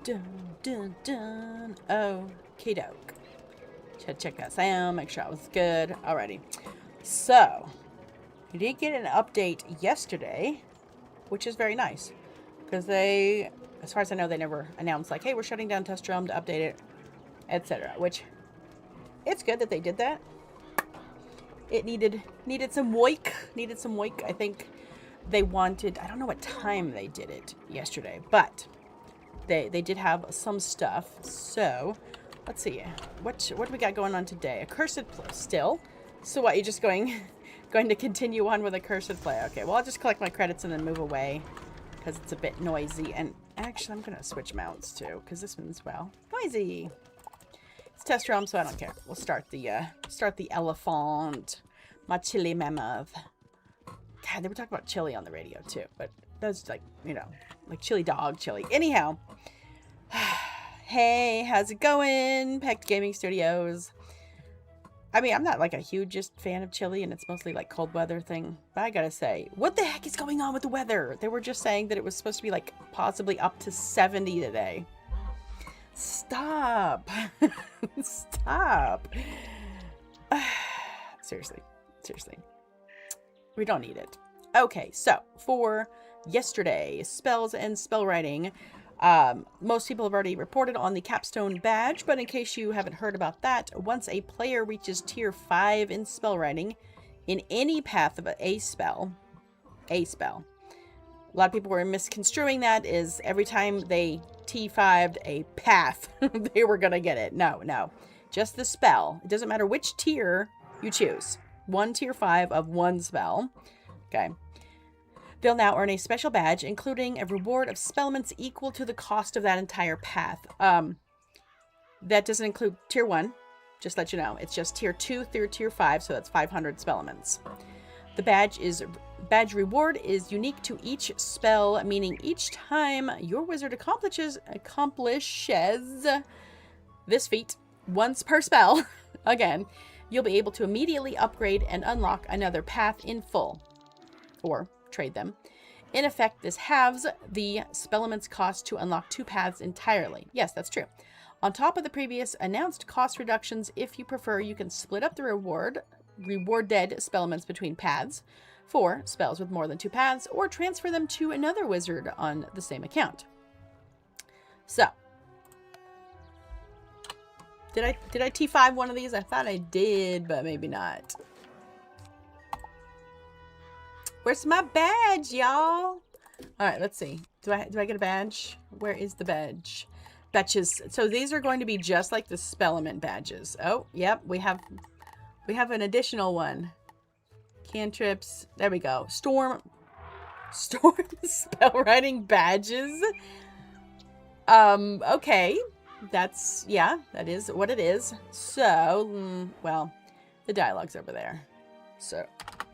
Dun, dun, dun. Okie doke. Check that sound, make sure I was good. Alrighty. So, we did get an update yesterday, which is very nice. Because they, as far as I know, they never announced, like, hey, we're shutting down Test Realm to update it, etc. Which, it's good that they did that. It needed some work. Needed some work. I think they wanted, I don't know what time they did it yesterday, but they did have some stuff. So, let's see. What do we got going on today? Accursed play still. So what, you just going to continue on with Accursed play? Okay, well, I'll just collect my credits and then move away because it's a bit noisy. And actually, I'm going to switch mounts too because this one's, well, noisy. It's Test Realm, so I don't care. We'll start the elephant. My chili mammoth. God, they were talking about chili on the radio too, but that's like, you know, like chili dog chili. Anyhow, hey, how's it going? Pecked Gaming Studios. I mean, I'm not like a hugest fan of chili, and it's mostly like cold weather thing. But I gotta say, what the heck is going on with the weather? They were just saying that it was supposed to be like possibly up to 70 today. Stop. Stop. Seriously. We don't need it. Okay, so for yesterday, spells and spell writing. Most people have already reported on the capstone badge, but in case you haven't heard about that, once a player reaches tier 5 in spell writing in any path of a spell, a lot of people were misconstruing that as every time they T5'd a path, they were going to get it. No. Just the spell. It doesn't matter which tier you choose. One tier 5 of one spell. Okay. They'll now earn a special badge, including a reward of spellments equal to the cost of that entire path. That doesn't include tier 1. Just to let you know. It's just tier 2 through tier 5, so that's 500 spellments. The badge reward is unique to each spell, meaning each time your wizard accomplishes this feat once per spell, again, you'll be able to immediately upgrade and unlock another path in full, or trade them. In effect, this halves the spellments cost to unlock 2 paths entirely. Yes, that's true. On top of the previous announced cost reductions, if you prefer, you can split up the rewarded spellments between paths for spells with more than 2 paths, or transfer them to another wizard on the same account. So, did I T5 one of these? I thought I did, but maybe not. Where's my badge, y'all? All right, let's see. Do I get a badge? Where is the badge? Badges. So these are going to be just like the Spellament badges. Oh, yep, we have an additional one. Cantrips. There we go. Storm spell writing badges. Okay. That is what it is. So, well, the dialogue's over there. So,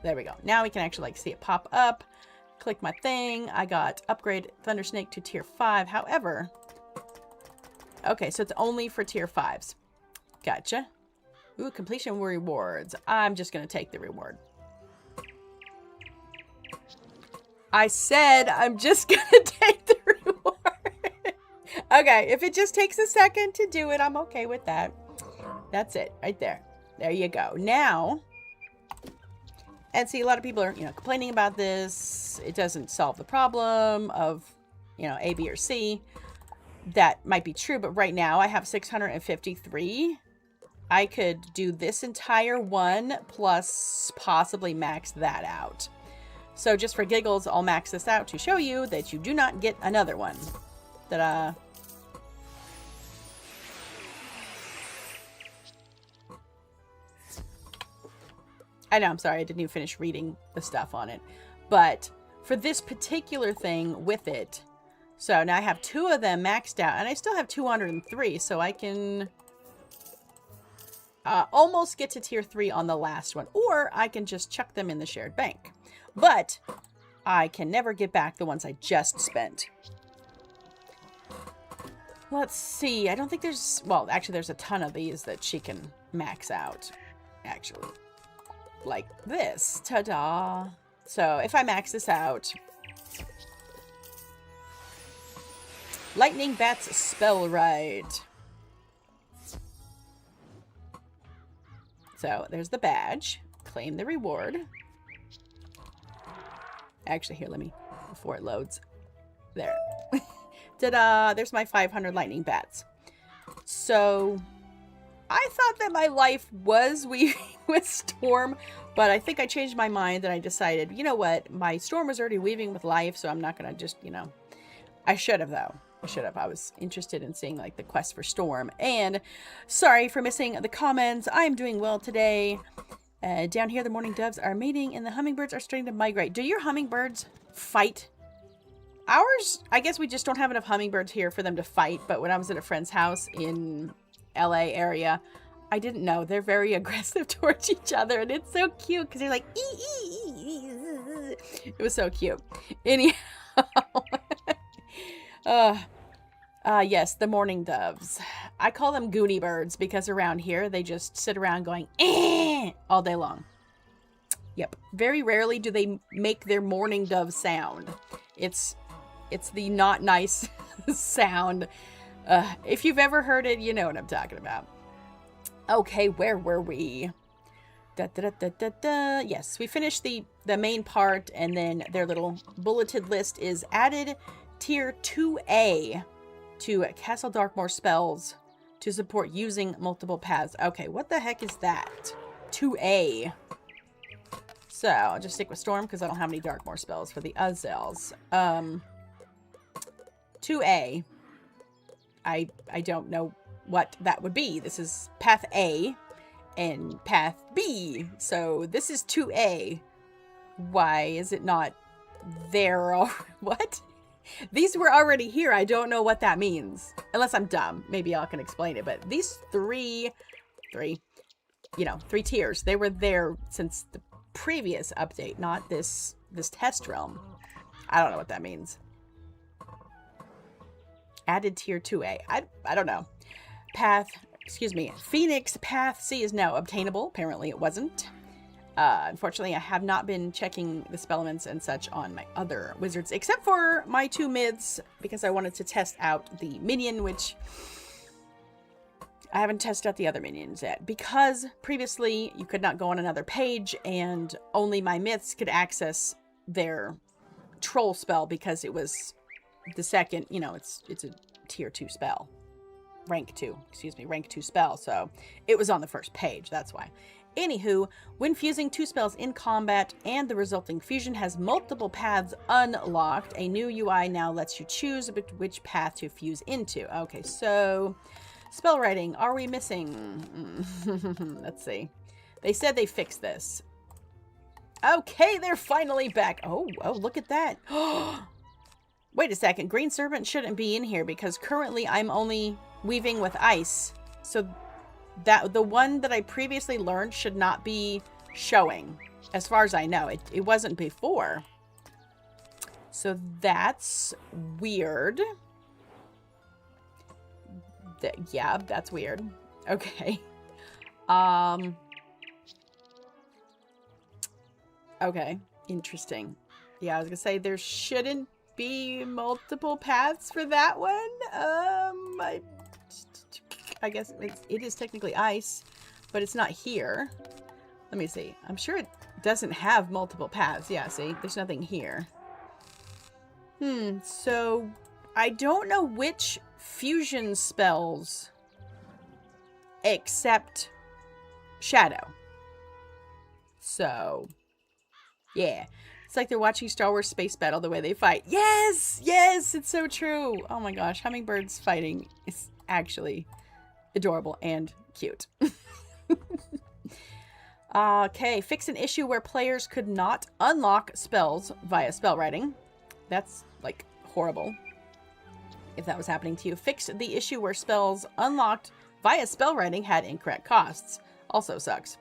there we go. Now we can actually like see it pop up. Click my thing. I got upgrade Thundersnake to tier 5. However, okay, so it's only for tier 5s. Gotcha. Ooh, completion rewards. I'm just going to take the reward. I said I'm just going to take the reward. Okay, if it just takes a second to do it, I'm okay with that. That's it, right there. There you go. Now, and see, a lot of people are, complaining about this. It doesn't solve the problem of, A, B, or C. That might be true, but right now I have 653. I could do this entire one plus possibly max that out. So just for giggles, I'll max this out to show you that you do not get another one. Ta-da. I know, I'm sorry, I didn't even finish reading the stuff on it. But for this particular thing with it, so now I have 2 of them maxed out, and I still have 203, so I can almost get to tier 3 on the last one, or I can just chuck them in the shared bank. But I can never get back the ones I just spent. Let's see, I don't think there's, well, actually there's a ton of these that she can max out, actually. Like this. Ta-da. So if I max this out, Lightning Bat's spell right. So there's the badge. Claim the reward. Actually, here, let me, before it loads. There. Ta-da! There's my 500 lightning bats. So, I thought that my life was weaving with Storm, but I think I changed my mind and I decided, you know what? My Storm was already weaving with life, so I'm not going to just, you know. I should have, though. I should have. I was interested in seeing, like, the quest for Storm. And, sorry for missing the comments. I'm doing well today. Down here, the mourning doves are mating and the hummingbirds are starting to migrate. Do your hummingbirds fight? Ours, I guess we just don't have enough hummingbirds here for them to fight. But when I was at a friend's house in LA area, I didn't know. They're very aggressive towards each other. And it's so cute because they're like, ee, ee, ee. It was so cute. Anyhow. Yes, the mourning doves. I call them Goonie birds because around here they just sit around going all day long. Yep. Very rarely do they make their mourning dove sound. It's the not nice sound. If you've ever heard it, you know what I'm talking about. Okay, where were we? Yes, we finished the main part, and then their little bulleted list is added tier 2A to Castle Darkmoor spells to support using multiple paths. Okay, what the heck is that? 2A. So, I'll just stick with Storm because I don't have any Darkmoor spells for the Uzzels. 2A. I don't know what that would be. This is Path A and Path B. So, this is 2A. Why is it not there? What? These were already here. I don't know what that means. Unless I'm dumb. Maybe I can explain it. But these three tiers, they were there since the previous update, not this test realm. I don't know what that means. Added tier 2A. I don't know. Phoenix Path C is now obtainable. Apparently it wasn't. Unfortunately, I have not been checking the spell elements and such on my other wizards, except for my 2 myths, because I wanted to test out the minion, which I haven't tested out the other minions yet, because previously you could not go on another page, and only my myths could access their troll spell, because it was the second, it's a tier 2 spell. Rank 2 spell, so it was on the first page, that's why. Anywho, when fusing 2 spells in combat and the resulting fusion has multiple paths unlocked, a new UI now lets you choose which path to fuse into. Okay, so spell writing, are we missing? Let's see. They said they fixed this. Okay, they're finally back. Oh, look at that. Wait a second. Green Serpent shouldn't be in here because currently I'm only weaving with ice. So that the one that I previously learned should not be showing, as far as I know. It wasn't before. So that's weird. Yeah, that's weird. Okay. Okay, interesting. Yeah, I was gonna say there shouldn't be multiple paths for that one. I guess it is technically ice, but it's not here. Let me see. I'm sure it doesn't have multiple paths. Yeah, see? There's nothing here. So I don't know which fusion spells except Shadow. So, yeah. It's like they're watching Star Wars Space Battle the way they fight. Yes! Yes! It's so true. Oh my gosh. Hummingbirds fighting is actually adorable and cute. Okay, fix an issue where players could not unlock spells via spell writing. That's, like, horrible. If that was happening to you. Fix the issue where spells unlocked via spell writing had incorrect costs. Also sucks.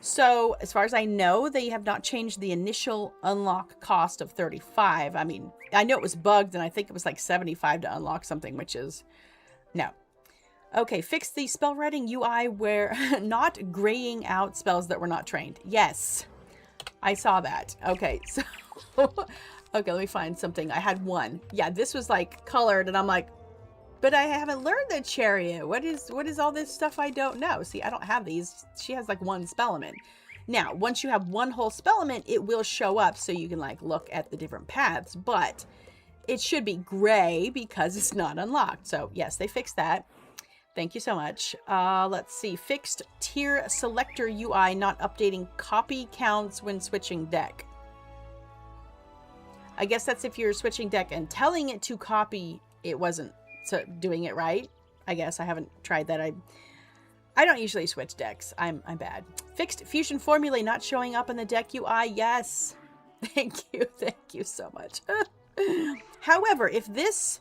So, as far as I know, they have not changed the initial unlock cost of 35. I mean, I know it was bugged, and I think it was like 75 to unlock something, which is... no. Okay, fix the spell writing UI where not graying out spells that were not trained. Yes, I saw that. Okay, so... okay, let me find something. I had one. Yeah, this was like colored, and I'm like, But I haven't learned the chariot. What is all this stuff I don't know? See, I don't have these. She has like one spellament. Now, once you have one whole spellament, it will show up so you can like look at the different paths, but it should be gray because it's not unlocked. So yes, they fixed that. Thank you so much. Let's see. Fixed tier selector UI not updating copy counts when switching deck. I guess that's if you're switching deck and telling it to copy, it wasn't doing it right. I guess I haven't tried that. I don't usually switch decks. I'm bad. Fixed fusion formulae not showing up in the deck UI. Yes. Thank you so much. However, if this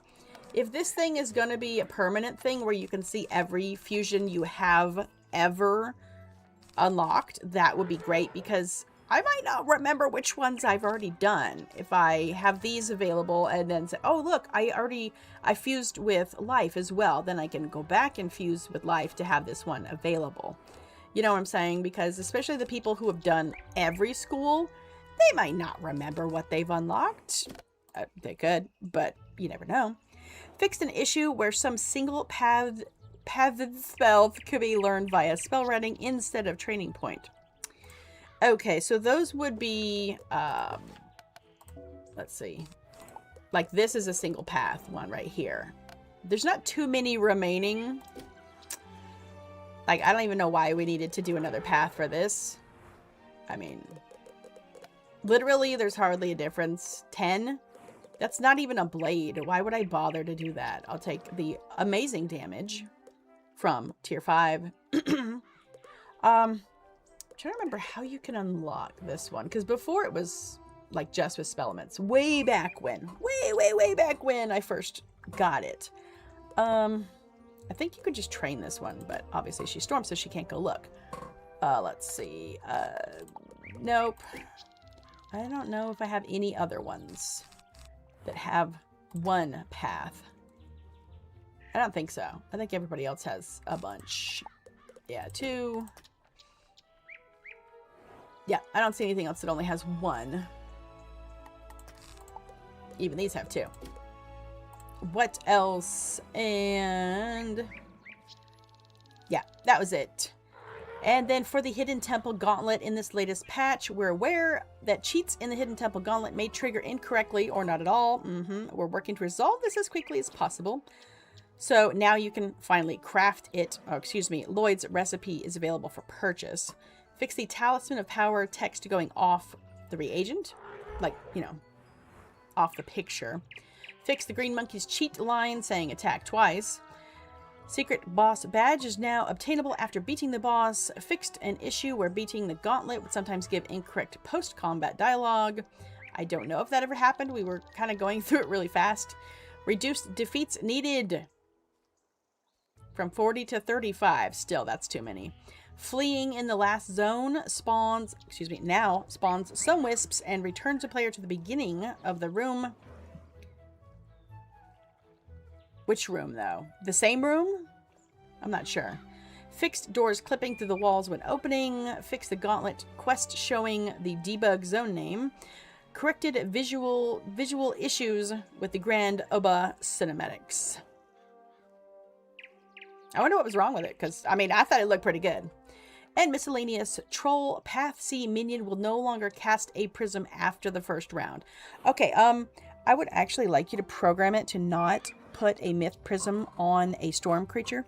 thing is going to be a permanent thing where you can see every fusion you have ever unlocked, that would be great, because I might not remember which ones I've already done. If I have these available and then say, oh, look, I fused with life as well, then I can go back and fuse with life to have this one available. You know what I'm saying? Because especially the people who have done every school, they might not remember what they've unlocked. They could, but you never know. Fixed an issue where some single pathed spells could be learned via spell writing instead of training point. Okay, so those would be, let's see. Like this is a single path one right here. There's not too many remaining. Like, I don't even know why we needed to do another path for this. I mean, literally there's hardly a difference. 10? That's not even a blade. Why would I bother to do that? I'll take the amazing damage from tier 5. I'm trying to remember how you can unlock this one, because before it was like just with spellaments. Way back when. Way back when I first got it. I think you could just train this one, but obviously she's stormed, so she can't go look. Let's see. Nope. I don't know if I have any other ones that have one path. I don't think so. I think everybody else has a bunch. Yeah, 2. Yeah, I don't see anything else that only has 1. Even these have 2. What else? And yeah, that was it. And then for the Hidden Temple Gauntlet in this latest patch, we're aware that cheats in the Hidden Temple Gauntlet may trigger incorrectly or not at all. We're working to resolve this as quickly as possible. So now you can finally craft it. Oh, excuse me. Lloyd's recipe is available for purchase. Fix the Talisman of Power text going off the reagent. Like, you know, off the picture. Fix the Green Monkey's cheat line saying attack twice. Secret boss badge is now obtainable after beating the boss. Fixed an issue where beating the gauntlet would sometimes give incorrect post-combat dialogue. I don't know if that ever happened. We were kind of going through it really fast. Reduced defeats needed from 40 to 35. Still, that's too many. Fleeing in the last zone now spawns some wisps and returns a player to the beginning of the room. Which room, though? The same room? I'm not sure. Fixed doors clipping through the walls when opening. Fix the gauntlet quest showing the debug zone name. Corrected visual issues with the Grand Oba cinematics. I wonder what was wrong with it, because, I mean, I thought it looked pretty good. And miscellaneous troll path C minion will no longer cast a prism after the first round. Okay, I would actually like you to program it to not put a myth prism on a storm creature.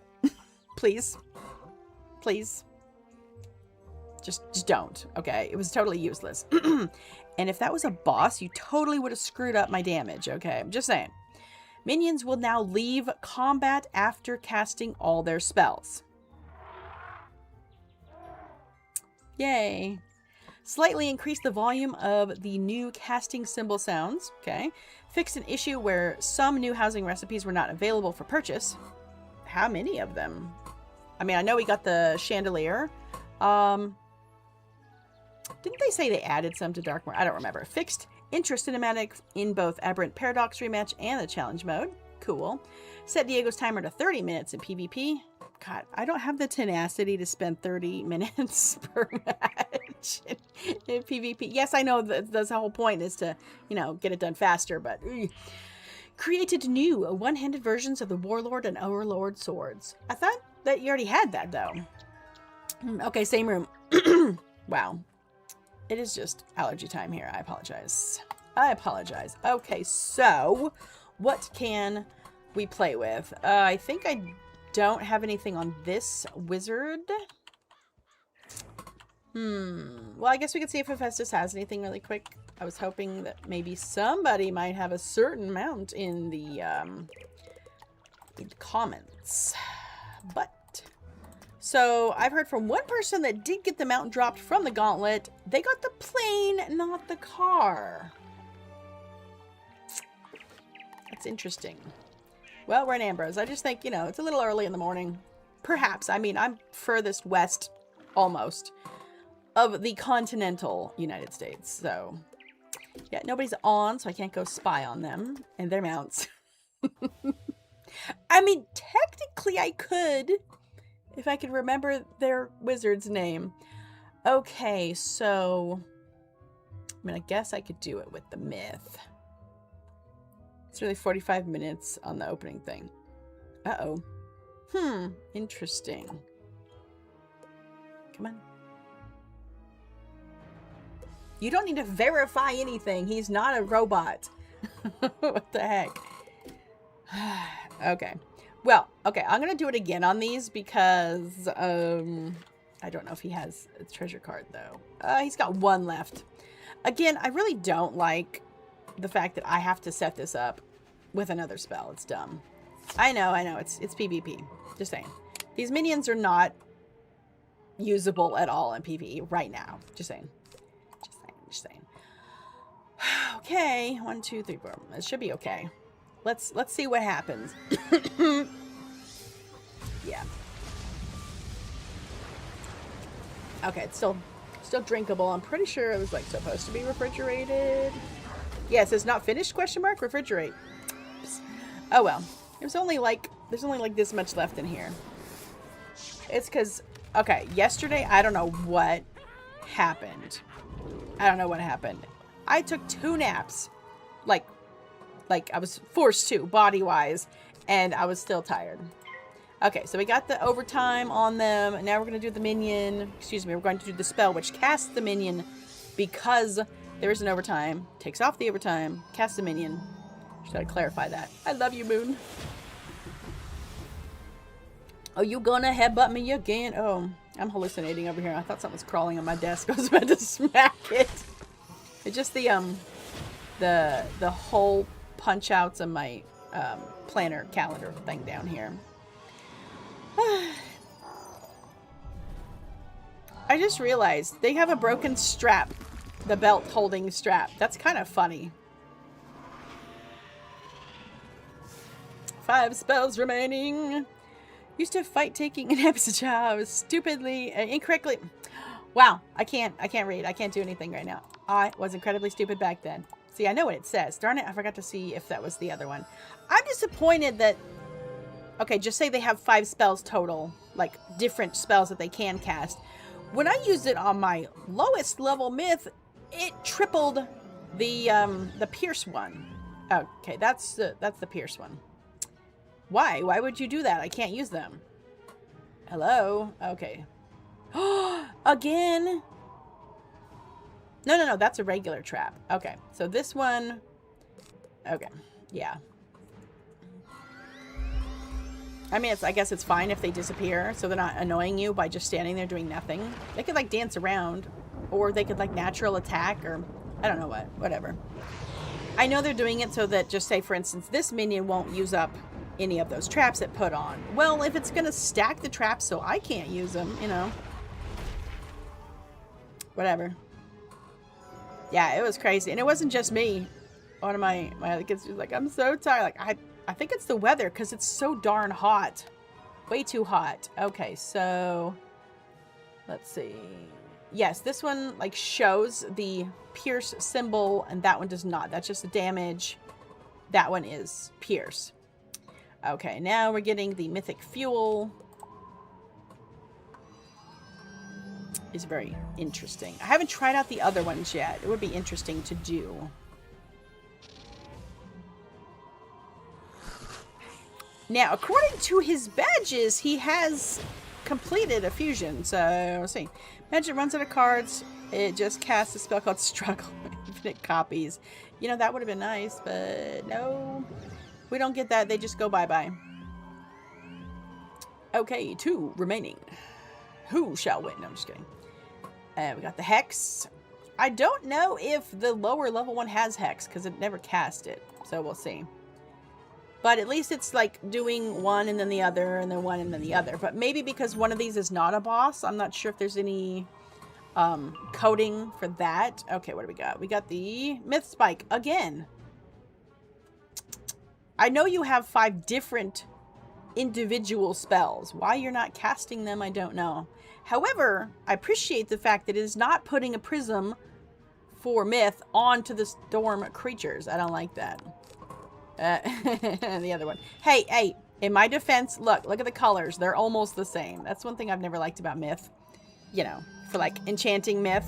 Please. Please. Just don't, okay? It was totally useless. And if that was a boss, you totally would have screwed up my damage, okay? I'm just saying. Minions will now leave combat after casting all their spells. Yay. Slightly increase the volume of the new casting symbol sounds. Okay. Fix an issue where some new housing recipes were not available for purchase. How many of them? I mean, I know we got the chandelier. Didn't they say they added some to Darkmoor? I don't remember. Fixed intro cinematic in both Aberrant Paradox rematch and the challenge mode. Cool. Set Diego's timer to 30 minutes in PvP. God, I don't have the tenacity to spend 30 minutes per match in PvP. Yes, I know that's the whole point is to, you know, get it done faster, but Created new one-handed versions of the Warlord and Overlord swords. I thought that you already had that, though. Okay, same room. Wow. It is just allergy time here. I apologize. I apologize. Okay, so what can we play with? I think I don't have anything on this wizard. Well, I guess we could see if Hephaestus has anything really quick. I was hoping that maybe somebody might have a certain amount in the comments. But, so I've heard from one person that did get the mount dropped from the gauntlet. They got the plane, not the car. That's interesting. Well, we're in Ambrose. I just think, you know, it's a little early in the morning. Perhaps. I mean, I'm furthest west, almost, of the continental United States. So, yeah, nobody's on, so I can't go spy on them and their mounts. I mean, technically I could, if I could remember their wizard's name. Okay, so, I mean, I guess I could do it with the myth. It's really 45 minutes on the opening thing. Uh-oh. Interesting. Come on. You don't need to verify anything. He's not a robot. What the heck? Okay. Well, okay. I'm going to do it again on these because, I don't know if he has a treasure card, though. He's got one left. Again, I really don't like the fact that I have to set this up with another spell. It's dumb. I know. It's PvP. Just saying. These minions are not usable at all in PvE right now. Just saying. Just saying. Okay. 1, 2, 3, 4. It should be okay. Let's see what happens. Yeah. Okay, it's still drinkable. I'm pretty sure it was like supposed to be refrigerated. Yeah, it says not finished, ? Refrigerate. Oops. Oh well. There's only like this much left in here. It's because, okay, yesterday I don't know what happened. I took 2 naps. Like I was forced to, body-wise, and I was still tired. Okay, so we got the overtime on them, and now we're going to do the minion. Excuse me, we're going to do the spell, which casts the minion because there is an overtime. Takes off the overtime, casts the minion. Just gotta clarify that. I love you, Moon. Oh, you gonna headbutt me again? Oh, I'm hallucinating over here. I thought something was crawling on my desk. I was about to smack it. It's just the whole punch outs of my planner calendar thing down here. I just realized they have a broken strap. The belt holding strap. That's kind of funny. 5 spells remaining. Used to fight taking an episode. I was stupidly, incorrectly. Wow, I can't read. I can't do anything right now. I was incredibly stupid back then. See, I know what it says. Darn it, I forgot to see if that was the other one. I'm disappointed that... Okay, just say they have 5 spells total. Like, different spells that they can cast. When I used it on my lowest level myth, it tripled the Pierce one. Okay, that's the Pierce one. Why? Why would you do that? I can't use them. Hello? Okay. Again? No. That's a regular trap. Okay. So this one... Okay. Yeah. I mean, I guess it's fine if they disappear, so they're not annoying you by just standing there doing nothing. They could, like, dance around. Or they could, like, natural attack, or... I don't know what. Whatever. I know they're doing it so that, just say, for instance, this minion won't use up any of those traps it put on. Well, if it's going to stack the traps so I can't use them, you know. Whatever. Yeah, it was crazy. And it wasn't just me. One of my other kids was like, I'm so tired. Like, I think it's the weather because it's so darn hot. Way too hot. Okay, so let's see. Yes, this one like shows the pierce symbol and that one does not. That's just the damage. That one is pierce. Okay, now we're getting the mythic fuel. It's very interesting. I haven't tried out the other ones yet. It would be interesting to do. Now, according to his badges, he has completed a fusion. So, let's see. Magic runs out of cards. It just casts a spell called Struggle. Infinite copies. You know, that would have been nice, but no. We don't get that. They just go bye-bye. Okay, 2 remaining. Who shall win? No, I'm just kidding. We got the Hex. I don't know if the lower level one has Hex, because it never cast it. So we'll see. But at least it's like doing one and then the other and then one and then the other. But maybe because one of these is not a boss. I'm not sure if there's any coding for that. Okay, what do we got? We got the Myth Spike again. I know you have 5 different individual spells. Why you're not casting them, I don't know. However, I appreciate the fact that it is not putting a prism for Myth onto the storm creatures. I don't like that. The other one. Hey, in my defense, look at the colors. They're almost the same. That's one thing I've never liked about Myth. You know, for like enchanting Myth.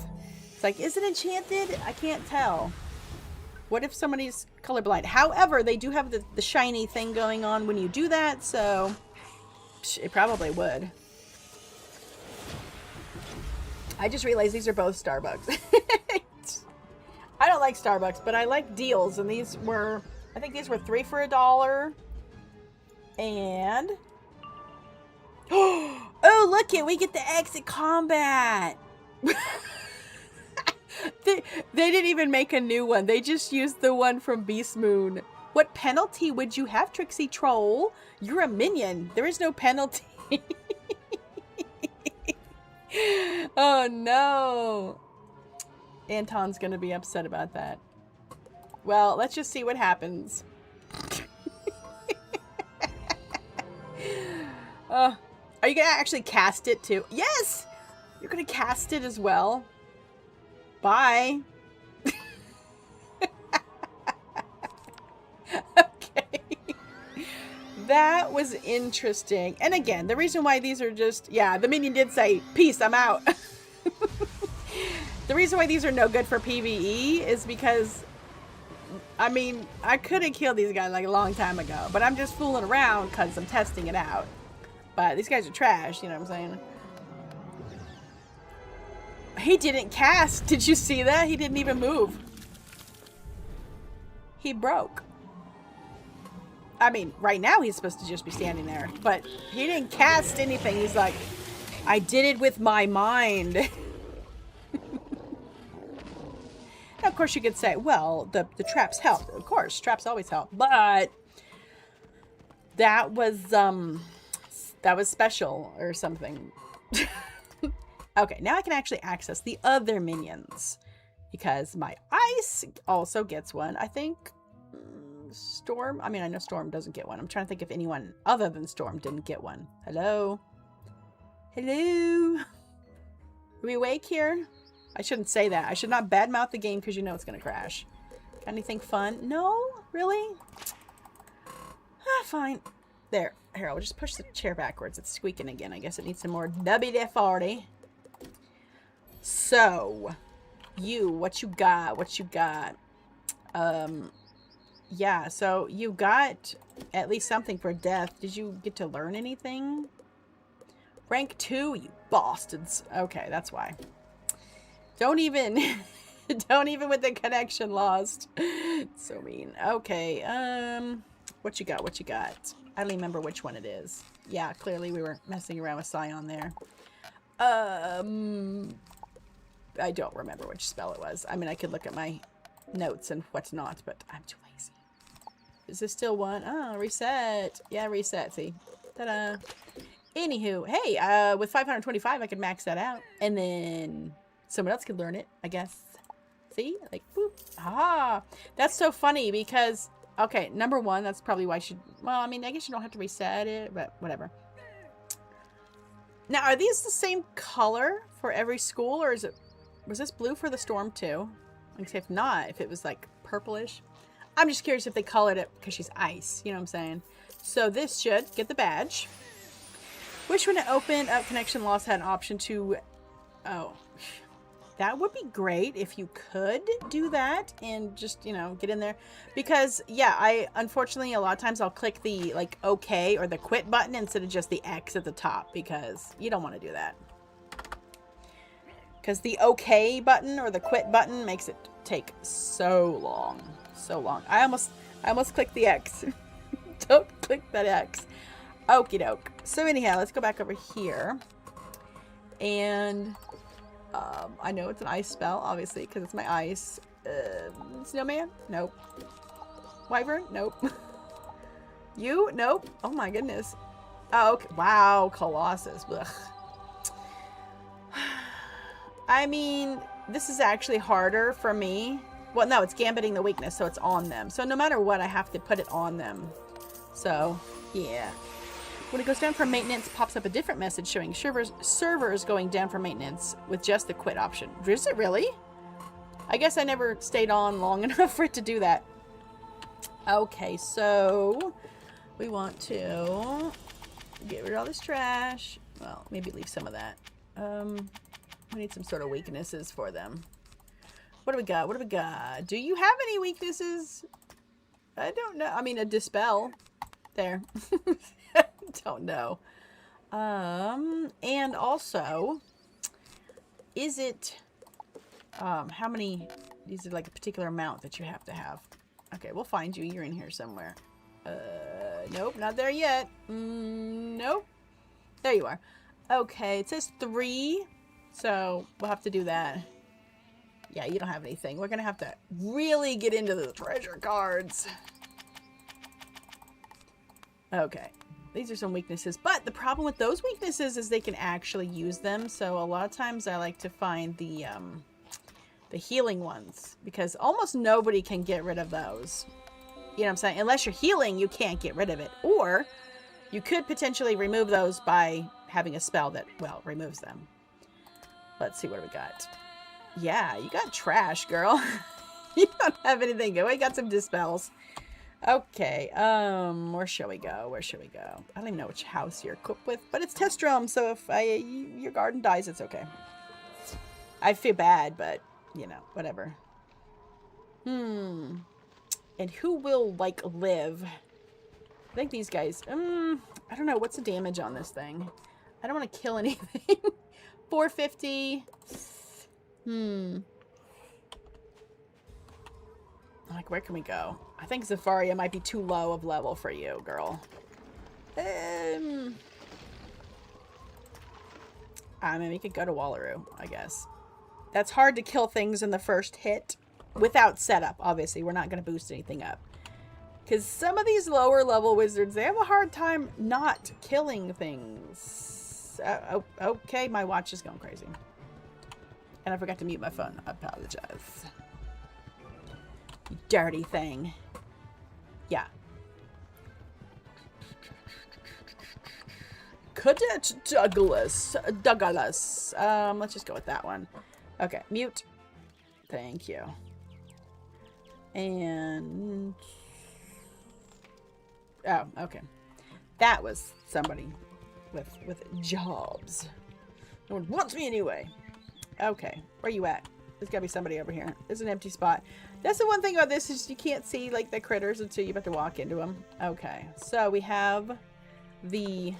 It's like, is it enchanted? I can't tell. What if somebody's colorblind? However, they do have the shiny thing going on when you do that, so it probably would. I just realized these are both Starbucks. I don't like Starbucks, but I like deals, and these were, I think these were 3 for $1. And oh, look it, we get the exit combat. They didn't even make a new one. They just used the one from Beast Moon. What penalty would you have, Trixie Troll? You're a minion. There is no penalty. Oh no. Anton's gonna be upset about that. Well, let's just see what happens. Are you gonna actually cast it too? Yes! You're gonna cast it as well. Bye. Okay. That was interesting. And again, the reason why these are just... Yeah, the minion did say, peace, I'm out. The reason why these are no good for PvE is because... I mean, I could have killed these guys like a long time ago. But I'm just fooling around because I'm testing it out. But these guys are trash, you know what I'm saying? He didn't cast. Did you see that? He didn't even move. He broke. I mean, right now he's supposed to just be standing there. But he didn't cast anything. He's like, I did it with my mind. Now, of course, you could say, well, the traps help. Of course, traps always help. But that was special or something. Okay, now I can actually access the other minions because my ice also gets one. I think Storm, I mean, I know Storm doesn't get one. I'm trying to think if anyone other than Storm didn't get one. Hello? Hello? Are we awake here? I shouldn't say that. I should not badmouth the game because you know it's going to crash. Got anything fun? No? Really? Ah, fine. There. Here, I'll just push the chair backwards. It's squeaking again. I guess it needs some more WD-40. So, what you got? What you got? Yeah, so you got at least something for death. Did you get to learn anything? Rank 2, you bastards. Okay, that's why. Don't even with the connection lost. So mean. Okay, what you got? What you got? I don't remember which one it is. Yeah, clearly we were messing around with Scion there. I don't remember which spell it was. I mean, I could look at my notes and what's not, but I'm too lazy. Is this still one? Oh, reset. Yeah, reset. See? Ta-da. Anywho, hey, with 525, I could max that out. And then someone else could learn it, I guess. See? Like, boop. Ah. That's so funny because, okay, number one, that's probably why I should, well, I mean, I guess you don't have to reset it, but whatever. Now, are these the same color for every school, or is it, was this blue for the storm too? Like, if not, if it was like purplish. I'm just curious if they colored it because she's ice, you know what I'm saying? So this should get the badge. Which when it opened up connection loss had an option to, oh, That would be great if you could do that and just, you know, get in there. Because, yeah, unfortunately, a lot of times I'll click the, like, OK or the quit button instead of just the X at the top, because you don't want to do that. Because the OK button or the quit button makes it take so long. So long. I almost clicked the X. Don't click that X. Okie doke. So anyhow, let's go back over here. And I know it's an ice spell, obviously, because it's my ice. Snowman? Nope. Wyvern? Nope. You? Nope. Oh my goodness. Oh, okay. Wow, Colossus. Ugh. I mean, this is actually harder for me. Well, no, it's gambiting the weakness, so it's on them. So no matter what, I have to put it on them. So, yeah. When it goes down for maintenance, pops up a different message showing servers going down for maintenance with just the quit option. Is it really? I guess I never stayed on long enough for it to do that. Okay, so we want to get rid of all this trash. Well, maybe leave some of that. We need some sort of weaknesses for them. What do we got? What do we got? Do you have any weaknesses? I don't know. I mean, a dispel. There. Don't know. And also, is it, how many, is it like a particular amount that you have to have? Okay, we'll find you. You're in here somewhere. Nope, not there yet. Nope. There you are. Okay, it says 3, so we'll have to do that. Yeah, you don't have anything. We're gonna have to really get into the treasure cards. Okay. These are some weaknesses, but the problem with those weaknesses is they can actually use them. So a lot of times I like to find the healing ones, because almost nobody can get rid of those. You know what I'm saying? Unless you're healing, you can't get rid of it. Or you could potentially remove those by having a spell that, well, removes them. Let's see what we got. Yeah, you got trash, girl. You don't have anything good. We got some dispels. Okay, where shall we go? Where shall we go? I don't even know which house you're equipped with, but it's Testrum, so if your garden dies, it's okay. I feel bad, but, you know, whatever. And who will, like, live? I think these guys, I don't know, what's the damage on this thing? I don't want to kill anything. 450. Like, where can we go? I think Zafaria might be too low of level for you, girl. I mean, we could go to Wallaroo, I guess. That's hard to kill things in the first hit without setup, obviously. We're not going to boost anything up. Because some of these lower level wizards, they have a hard time not killing things. Okay, my watch is going crazy. And I forgot to mute my phone. I apologize. You dirty thing. Yeah. Cadet Douglas. Let's just go with that one. Okay, mute. Thank you. And... oh, okay. That was somebody with jobs. No one wants me anyway. Okay, where you at? There's gotta be somebody over here. There's an empty spot. That's the one thing about this is you can't see like the critters until you have to walk into them. Okay, so we have the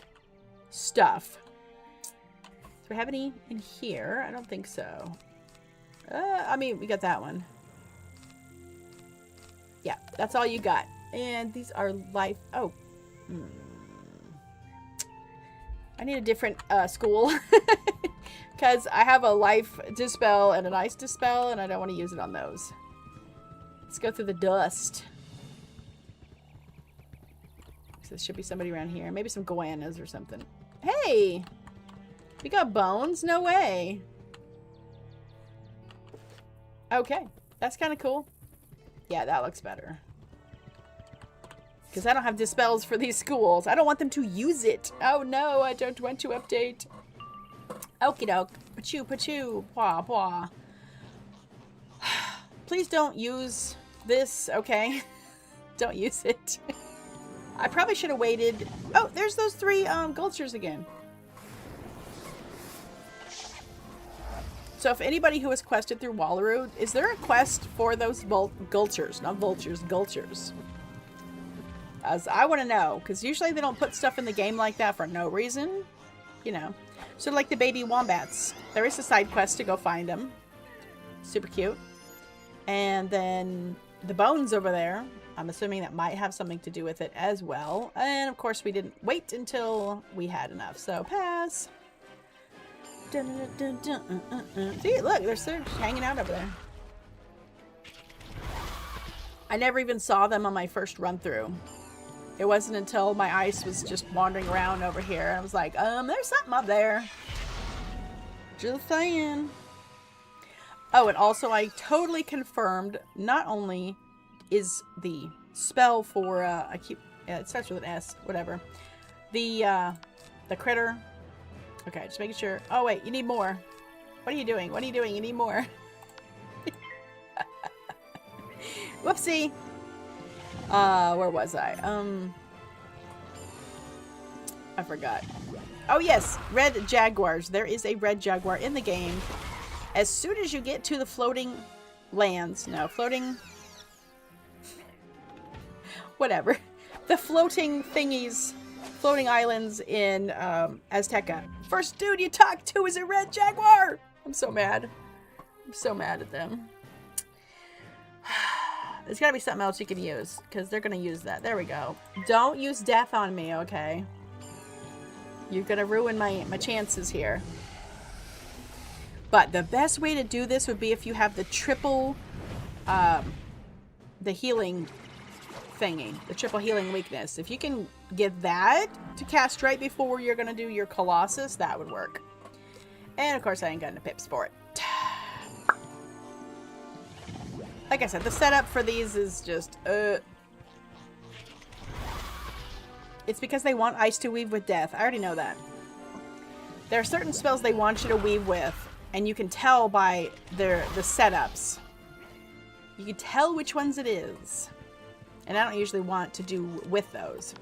stuff. Do we have any in here? I don't think so. I mean, we got that one. Yeah, that's all you got. And these are life. Oh. I need a different school. Because I have a life dispel and an ice dispel, and I don't want to use it on those. Let's go through the dust. So there should be somebody around here. Maybe some goannas or something. Hey! We got bones? No way. Okay. That's kind of cool. Yeah, that looks better. Because I don't have dispels for these schools. I don't want them to use it. Oh no, I don't want to update. Okie doke. Pachoo, pachoo. Pwah, pwah. Please don't use this, okay? Don't use it. I probably should have waited. Oh, there's those 3 Gulchers again. So if anybody who has quested through Wallaroo, is there a quest for those gulchers? Not vultures, gulchers. As I want to know, because usually they don't put stuff in the game like that for no reason. You know. So like the baby wombats. There is a side quest to go find them. Super cute. And then the bones over there. I'm assuming that might have something to do with it as well. And of course we didn't wait until we had enough. So pass. Dun, dun, dun, dun, See, look, they're still hanging out over there. I never even saw them on my first run through. It wasn't until my ice was just wandering around over here. I was like, there's something up there. Just saying. Oh, and also I totally confirmed, not only is the spell for, it starts with an S, whatever. The critter. Okay, just making sure. Oh, wait, you need more. What are you doing? What are you doing? You need more. Whoopsie. Where was I? I forgot. Oh, yes. Red jaguars. There is a red jaguar in the game. As soon as you get to the floating lands. No, floating... Whatever. The floating thingies. Floating islands in Azteca. First dude you talk to is a red jaguar! I'm so mad. I'm so mad at them. There's gotta be something else you can use, because they're gonna use that. There we go. Don't use death on me, okay? You're gonna ruin my chances here. But the best way to do this would be if you have the triple, the healing thingy. The triple healing weakness. If you can get that to cast right before you're gonna do your Colossus, that would work. And of course I ain't got no pips for it. Like I said, the setup for these is just, It's because they want ice to weave with death. I already know that. There are certain spells they want you to weave with, and you can tell by the setups. You can tell which ones it is. And I don't usually want to do with those.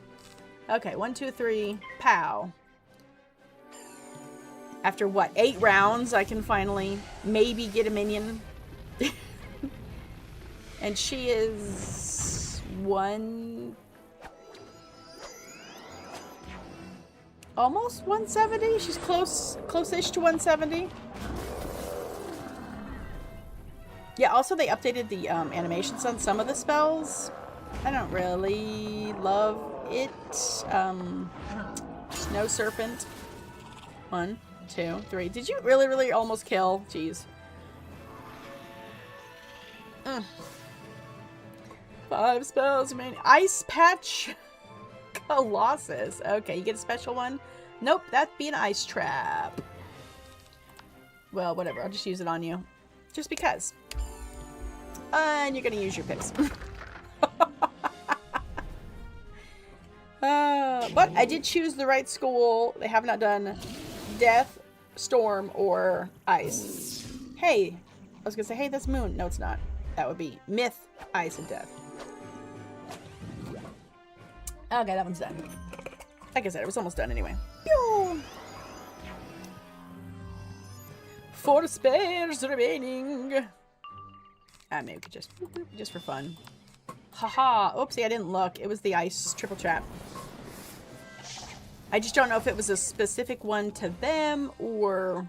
Okay, 1, 2, 3, pow. After what, 8 rounds, I can finally maybe get a minion. And she is almost 170. She's close-ish to 170. Yeah, also they updated the animations on some of the spells. I don't really love it. Snow Serpent. 1, 2, 3. Did you really almost kill? Jeez. 5 spells remaining. Ice Patch Colossus. Okay, you get a special one? Nope, that'd be an ice trap. Well, whatever. I'll just use it on you. Just because. And you're gonna use your pips. But I did choose the right school. They have not done Death, Storm, or Ice. Hey, I was gonna say, hey, that's Moon. No, it's not. That would be Myth, Ice, and Death. Okay, that one's done. Like I said, it was almost done anyway. Pew! 4 spares remaining. Maybe just for fun. Haha. Oopsie, I didn't look. It was the ice triple trap. I just don't know if it was a specific one to them or,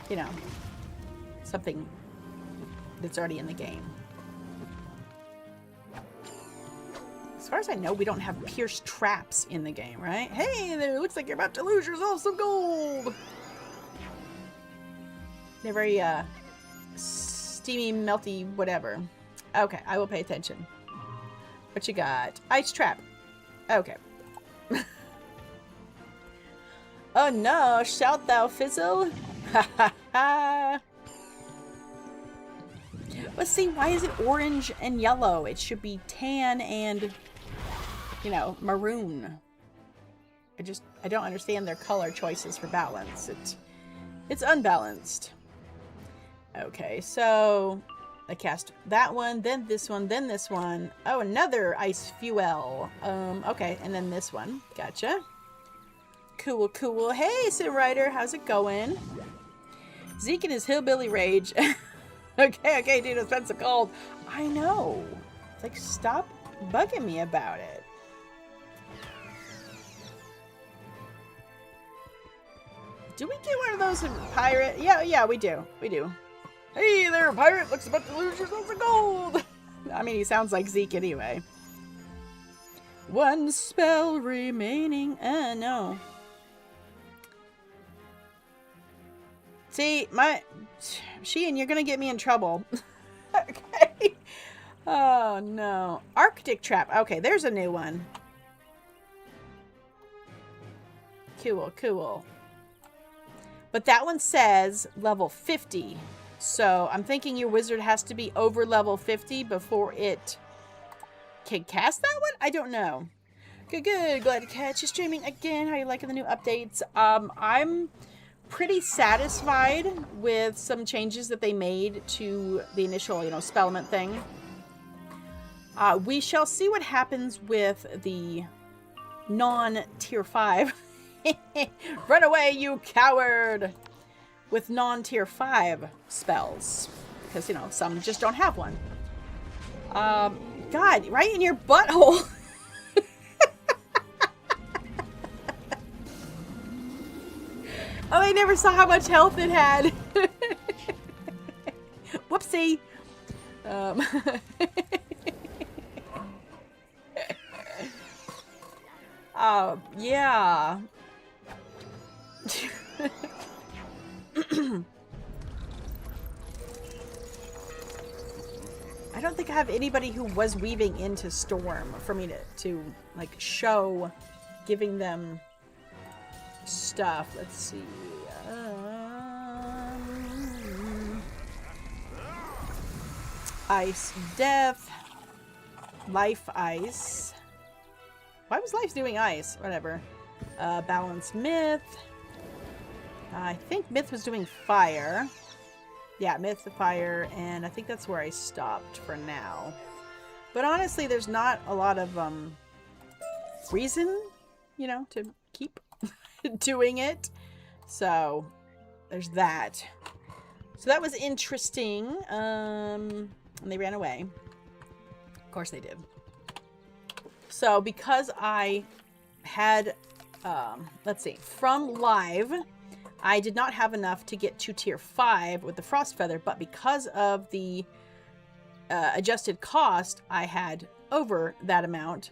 you know, something that's already in the game. As far as I know, we don't have pierced traps in the game, right? Hey there, looks like you're about to lose yourself some gold! They're very, steamy, melty, whatever. Okay, I will pay attention. What you got? Ice trap. Okay. Oh no, shalt thou fizzle? Ha ha ha! Let's see, why is it orange and yellow? It should be tan and, you know, maroon. I don't understand their color choices for balance. It's unbalanced. Okay, so I cast that one, then this one, then this one. Oh, another ice fuel. Okay, and then this one. Gotcha. Cool, cool. Hey, Sim Rider, how's it going? Zeke and his hillbilly rage. Okay, dude, it's been so cold. I know. It's like, stop bugging me about it. Do we get one of those in pirate? Yeah, we do. We do. Hey there, pirate. Looks about to lose yourself some gold. I mean, he sounds like Zeke anyway. One spell remaining. No. See, Sheehan, you're gonna get me in trouble. Okay. Oh, no. Arctic Trap. Okay, there's a new one. Cool. But that one says level 50. So I'm thinking your wizard has to be over level 50 before it can cast that one? I don't know. Good. Glad to catch you streaming again. How you liking the new updates? I'm pretty satisfied with some changes that they made to the initial, Spellment thing. We shall see what happens with the non-tier 5. Run away, you coward! With non-tier 5 spells. Because, some just don't have one. God, right in your butthole! Oh, I never saw how much health it had. Whoopsie. Yeah. I don't think I have anybody who was weaving into Storm for me to like show giving them stuff. Let's see. Ice Death. Life Ice. Why was Life doing ice? Whatever. Balance Myth. I think Myth was doing fire. Yeah, Myth, fire, and I think that's where I stopped for now. But honestly, there's not a lot of reason, to keep doing it. So, there's that. So that was interesting. And they ran away. Of course they did. So, because I had, let's see, from live, I did not have enough to get to tier 5 with the Frost Feather, but because of the adjusted cost, I had over that amount,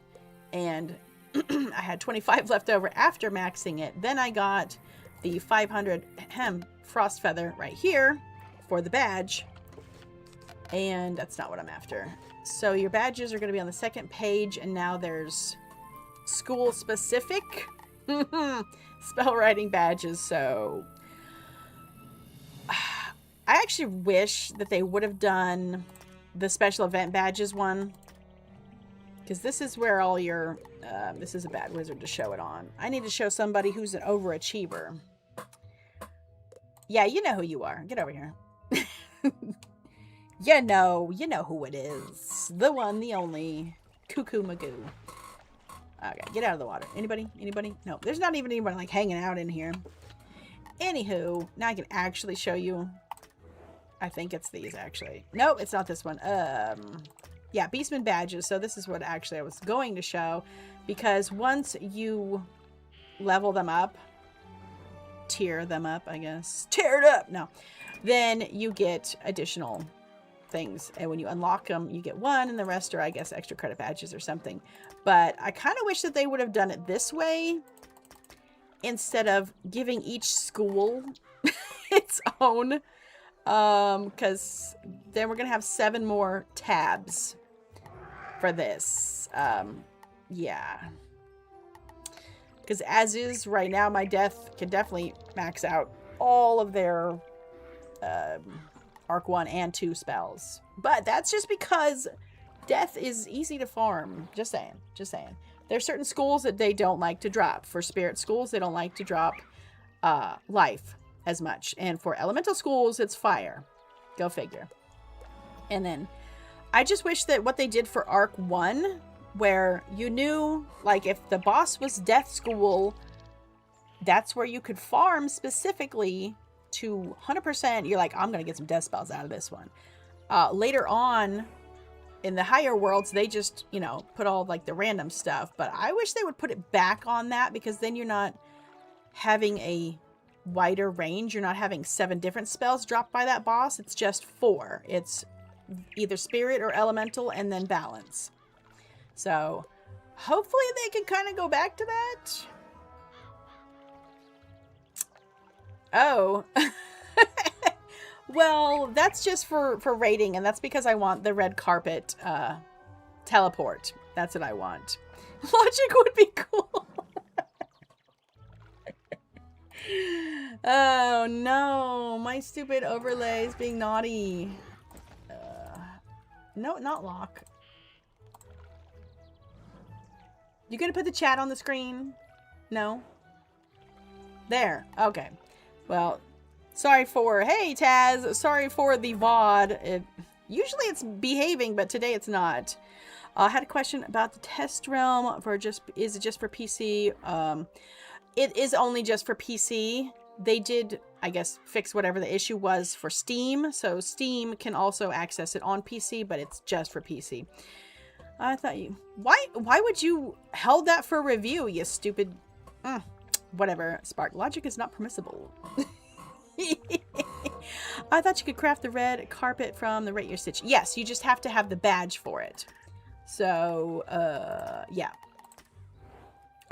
and I had 25 left over after maxing it. Then I got the 500 Frost Feather right here for the badge, and that's not what I'm after. So your badges are going to be on the second page, and now there's school-specific spell writing badges. So I actually wish that they would have done the special event badges one, because this is where all your this is a bad wizard to show it on. I need to show somebody who's an overachiever. Yeah, you know who you are. Get over here. You know who it is. The one, the only. Cuckoo Magoo. Okay, get out of the water. Anybody? No, there's not even anyone like hanging out in here. Anywho, now I can actually show you. I think it's these actually. Nope, it's not this one. Yeah, Beastman badges. So this is what actually I was going to show, because once you level them up, tier them up, I guess. Tear it up. No. Then you get additional things, and when you unlock them, you get one, and the rest are, I guess, extra credit badges or something. But I kind of wish that they would have done it this way instead of giving each school its own, because then we're gonna have 7 more tabs for this. Yeah, because as is right now, my death can definitely max out all of their Arc 1 and 2 spells. But that's just because death is easy to farm. Just saying. There's certain schools that they don't like to drop. For spirit schools, they don't like to drop life as much. And for elemental schools, it's fire. Go figure. And then I just wish that what they did for Arc 1, where you knew, like, if the boss was Death School, that's where you could farm specifically to 100%, you're like, I'm going to get some death spells out of this one. Later on, in the higher worlds, they just, you know, put all like the random stuff. But I wish they would put it back on that, because then you're not having a wider range. You're not having 7 different spells dropped by that boss. It's just 4. It's either spirit or elemental and then balance. So hopefully they can kind of go back to that. Oh. Well, that's just for raiding, and that's because I want the red carpet teleport. That's what I want. Logic would be cool. Oh no, my stupid overlay is being naughty. No, not lock. You gonna put the chat on the screen? No? There. Okay. Well, sorry for... Hey, Taz! Sorry for the VOD. Usually it's behaving, but today it's not. I had a question about the test realm for just... Is it just for PC? It is only just for PC. They did, I guess, fix whatever the issue was for Steam. So Steam can also access it on PC, but it's just for PC. I thought you... Why would you held that for review, you stupid... Whatever. Spark. Logic is not permissible. I thought you could craft the red carpet from the Rate Your Stitch. Yes, you just have to have the badge for it. So, yeah.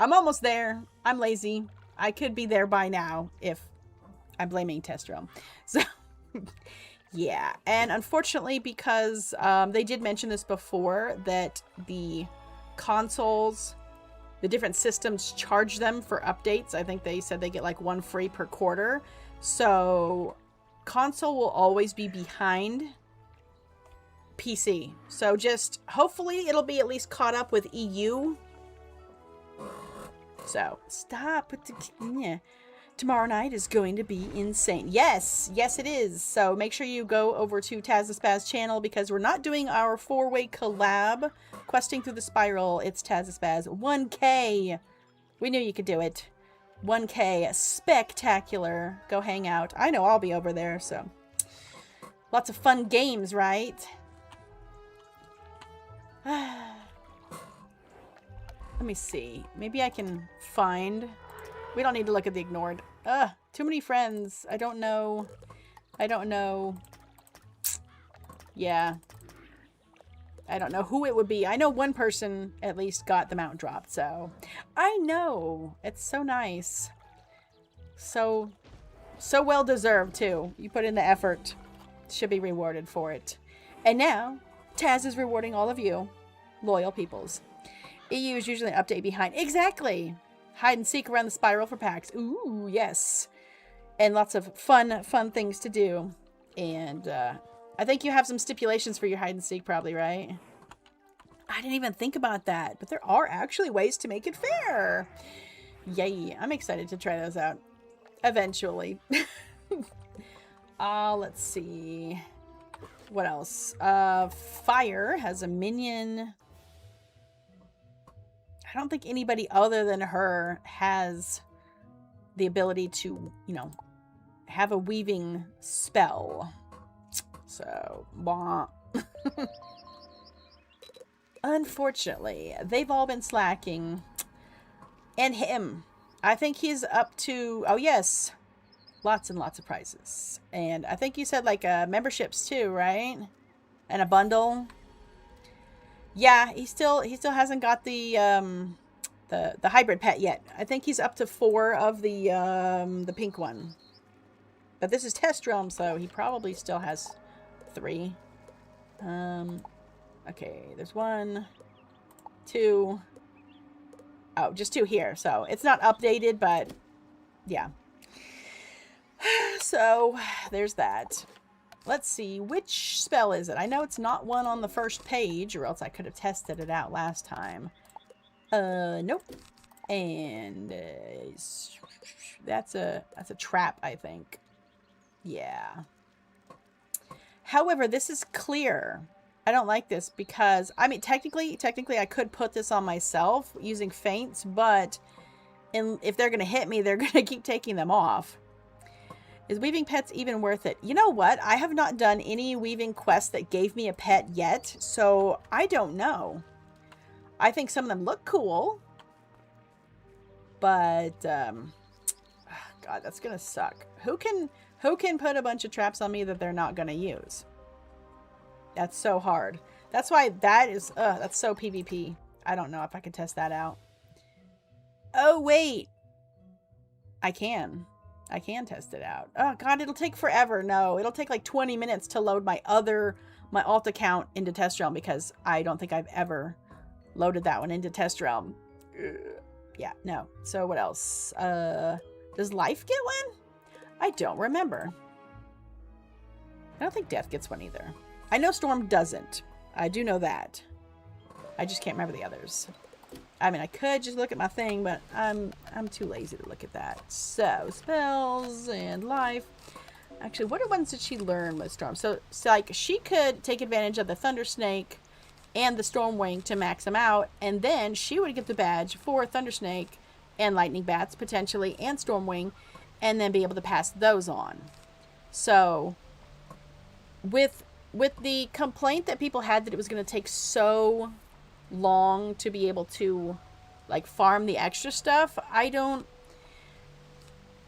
I'm almost there. I'm lazy. I could be there by now if I'm blaming Test Realm. So, yeah. And unfortunately, because they did mention this before, that the consoles... The different systems charge them for updates. I think they said they get like 1 free per quarter. So console will always be behind PC. So just hopefully it'll be at least caught up with EU. So stop. Yeah. Tomorrow night is going to be insane. Yes, yes it is. So make sure you go over to Taz the Spaz channel, because we're not doing our 4-way collab questing through the spiral. It's Taz the Spaz 1K. We knew you could do it. 1K spectacular. Go hang out. I know I'll be over there, so lots of fun games, right? Let me see. Maybe I can find... We don't need to look at the ignored. Too many friends. I don't know. Yeah. I don't know who it would be. I know one person at least got the mount dropped, so. I know. It's so nice. So well deserved, too. You put in the effort. Should be rewarded for it. And now, Taz is rewarding all of you, loyal peoples. EU is usually an update behind. Exactly! Hide and seek around the spiral for packs. Ooh, yes. And lots of fun things to do. And I think you have some stipulations for your hide and seek probably, right? I didn't even think about that. But there are actually ways to make it fair. Yay. I'm excited to try those out. Eventually. Let's see. What else? Fire has a minion... I don't think anybody other than her has the ability to, you know, have a weaving spell. So, bah. Unfortunately, they've all been slacking. And him. I think he's up to, oh yes, lots and lots of prizes. And I think you said like memberships too, right? And a bundle. Yeah, he still hasn't got the hybrid pet yet. I think he's up to 4 of the pink one. But this is Test Realm, so he probably still has 3. Okay, there's 1, 2. Oh, just 2 here. So it's not updated, but yeah. So there's that. Let's see, which spell is it? I know it's not one on the first page, or else I could have tested it out last time. Nope. And that's a trap, I think. Yeah. However, this is clear. I don't like this because, I mean, technically I could put this on myself using feints, but if they're going to hit me, they're going to keep taking them off. Is weaving pets even worth it? You know what? I have not done any weaving quests that gave me a pet yet, so I don't know. I think some of them look cool, but God, that's gonna suck. Who can put a bunch of traps on me that they're not gonna use? That's so hard. That's why that's so PvP. I don't know if I can test that out. Oh wait, I can test it out. Oh God, it'll take forever. No, it'll take like 20 minutes to load my alt account into Test Realm, because I don't think I've ever loaded that one into Test Realm. Yeah, no. So what else? Does Life get one? I don't remember. I don't think Death gets one either. I know Storm doesn't. I do know that. I just can't remember the others. I mean, I could just look at my thing, but I'm too lazy to look at that. So, spells and life. Actually, what ones did she learn with Storm? So like, she could take advantage of the Thunder Snake and the Stormwing to max them out, and then she would get the badge for Thunder Snake and Lightning Bats, potentially, and Stormwing, and then be able to pass those on. So, with the complaint that people had that it was going to take so long to be able to like farm the extra stuff,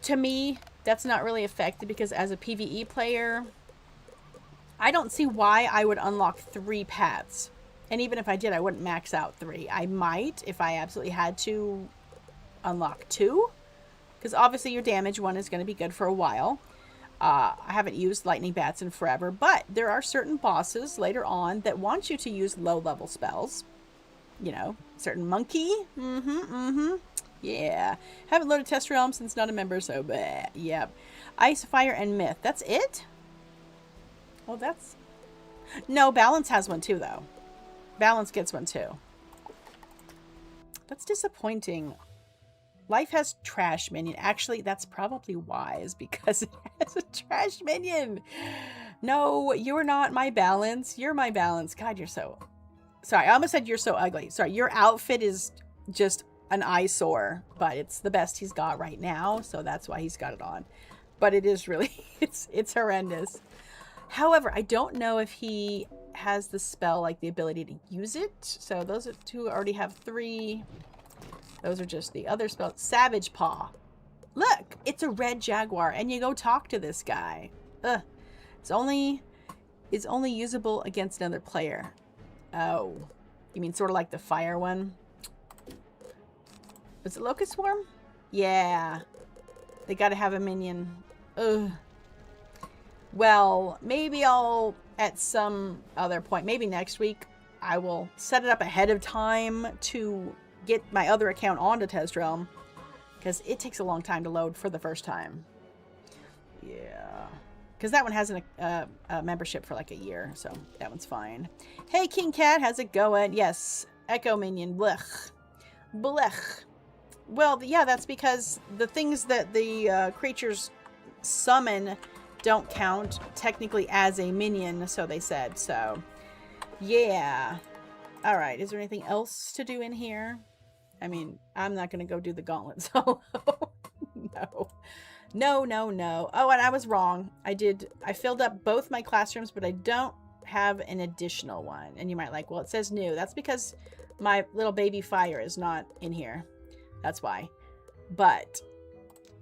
to me that's not really affected, because as a PvE player, I don't see why I would unlock 3 paths. And even if I did, I wouldn't max out 3. I might, if I absolutely had to, unlock 2, because obviously your damage one is going to be good for a while. I haven't used Lightning Bats in forever, but there are certain bosses later on that want you to use low level spells. You know, certain monkey. Yeah. Haven't loaded Test Realm since not a member, so bleh. Yep. Ice, Fire, and Myth. That's it? Well, that's... No, Balance has one too, though. Balance gets one too. That's disappointing. Life has Trash Minion. Actually, that's probably wise, because it has a Trash Minion. No, you're not my Balance. You're my Balance. God, you're so... Sorry, I almost said you're so ugly. Sorry, your outfit is just an eyesore, but it's the best he's got right now, so that's why he's got it on. But it is really, it's horrendous. However, I don't know if he has the spell, like the ability to use it. So those are 2, already have 3. Those are just the other spells. Savage Paw. Look, it's a red jaguar, and you go talk to this guy. Ugh. It's only usable against another player. Oh, you mean sort of like the fire one? Was it Locust Swarm? Yeah. They gotta have a minion. Ugh. Well, maybe I'll, at some other point, maybe next week, I will set it up ahead of time to get my other account onto Test Realm, because it takes a long time to load for the first time. Yeah. Because that one has a membership for like a year, so that one's fine. Hey, King Cat, how's it going? Yes, Echo Minion. Blech. Blech. Well, yeah, that's because the things that the creatures summon don't count technically as a minion, so they said. So, yeah. All right, is there anything else to do in here? I mean, I'm not going to go do the gauntlet solo. No. No, no, no. Oh, and I was wrong. I filled up both my classrooms, but I don't have an additional one. And you might like, well, it says new. That's because my little baby Fire is not in here. That's why. But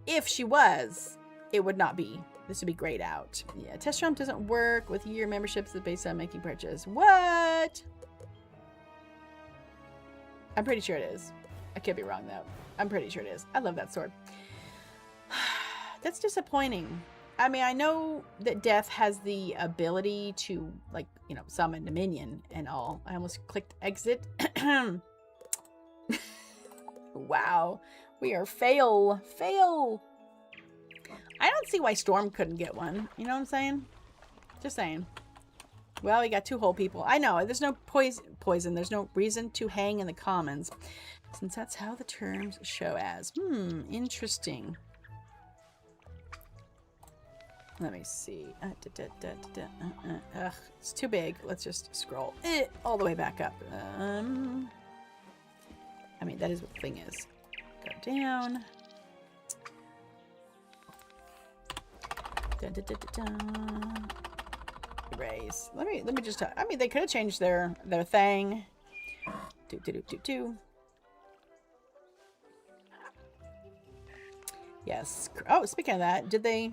if she was, it would not be. This would be grayed out. Yeah, Test Realm doesn't work with year memberships that's based on making purchase. What? I'm pretty sure it is. I could be wrong, though. I'm pretty sure it is. I love that sword. That's disappointing. I mean, I know that Death has the ability to, like, you know, summon a minion and all. I almost clicked exit. Wow. We are fail. Fail. I don't see why Storm couldn't get one. You know what I'm saying? Just saying. Well, we got 2 whole people. I know. There's no poison. There's no reason to hang in the commons, since that's how the terms show as. Interesting. Let me see. Ugh, it's too big. Let's just scroll all the way back up. I mean, that is what the thing is. Go down. Dun, dun, dun, dun, dun. Erase. Let me just. I mean, they could have changed their thing. Do do do do do. Yes. Oh, speaking of that, did they?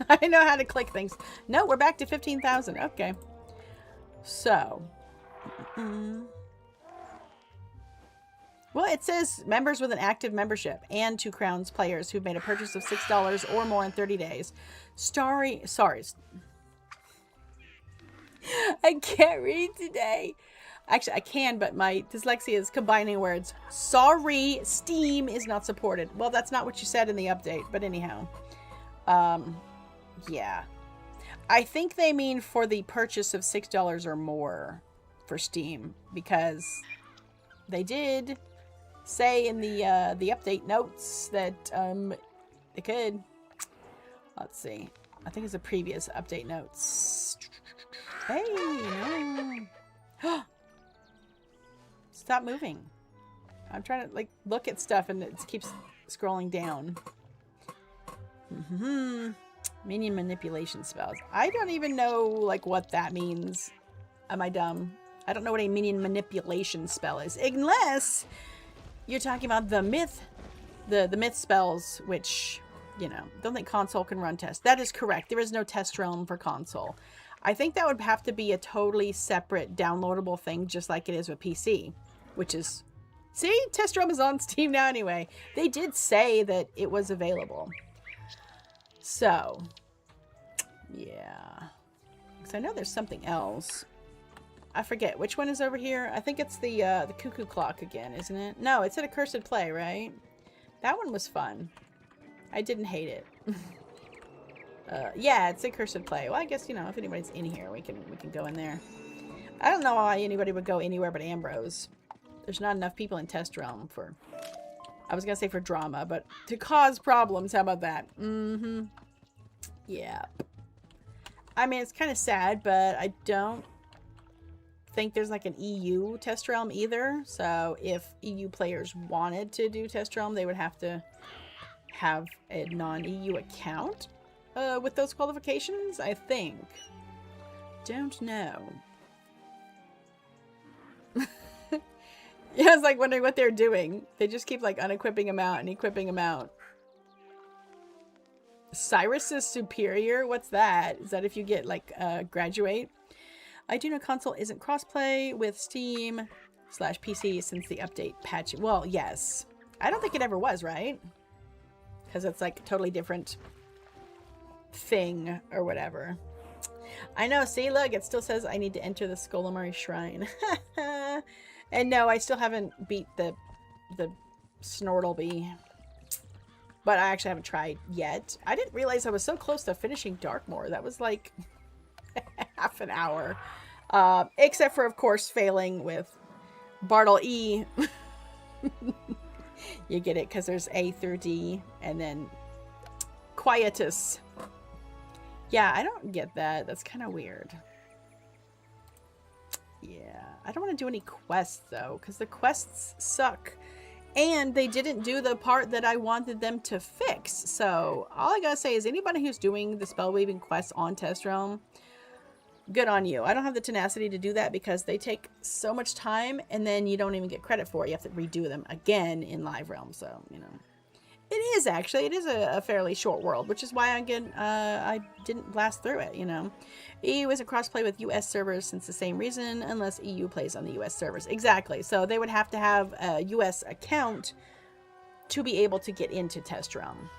I know how to click things. No, we're back to 15,000. Okay. So. Well, it says members with an active membership and 2 crowns players who've made a purchase of $6 or more in 30 days. Sorry. I can't read today. Actually, I can, but my dyslexia is combining words. Sorry, Steam is not supported. Well, that's not what you said in the update, but anyhow. Yeah. I think they mean for the purchase of $6 or more for Steam, because they did say in the update notes that they could. Let's see. I think it's the previous update notes. Hey, no. Stop moving. I'm trying to like look at stuff and it keeps scrolling down. Minion manipulation spells. I don't even know like what that means. Am I dumb? I don't know what a minion manipulation spell is, unless you're talking about the myth spells, which, you know, don't think console can run tests. That is correct. There is no test realm for console. I think that would have to be a totally separate downloadable thing, just like it is with PC, which is, see, test realm is on Steam now anyway. They did say that it was available. So, yeah. Because I know there's something else. I forget. Which one is over here? I think it's the cuckoo clock again, isn't it? No, it's at a Cursed Play, right? That one was fun. I didn't hate it. Yeah, it's a Cursed Play. Well, I guess, you know, if anybody's in here, we can go in there. I don't know why anybody would go anywhere but Ambrose. There's not enough people in Test Realm for... I was gonna say for drama, but to cause problems, how about that? Yeah. I mean, it's kind of sad, but I don't think there's like an EU Test Realm either. So if EU players wanted to do Test Realm, they would have to have a non-EU account with those qualifications, I think. Don't know. Yeah, I was like wondering what they're doing. They just keep like unequipping them out and equipping them out. Cyrus's Superior? What's that? Is that if you get like graduate? I do know console isn't crossplay with Steam / PC since the update patch. Well, yes. I don't think it ever was, right? Because it's like a totally different thing or whatever. I know, see, look, it still says I need to enter the Skolamari Shrine. And no, I still haven't beat the Snortleby. But I actually haven't tried yet. I didn't realize I was so close to finishing Darkmoor. That was like half an hour. Except for, of course, failing with Bartle E. You get it, because there's A through D. And then Quietus. Yeah, I don't get that. That's kind of weird. Yeah, I don't want to do any quests, though, because the quests suck. And they didn't do the part that I wanted them to fix. So, all I gotta say is anybody who's doing the spell-weaving quests on Test Realm, good on you. I don't have the tenacity to do that because they take so much time, and then you don't even get credit for it. You have to redo them again in Live Realm, so, you know. It is, actually. It is a fairly short world, which is why, again, I didn't blast through it, you know. EU isn't crossplay with US servers since the same reason, unless EU plays on the US servers. Exactly. So they would have to have a US account to be able to get into Test Realm.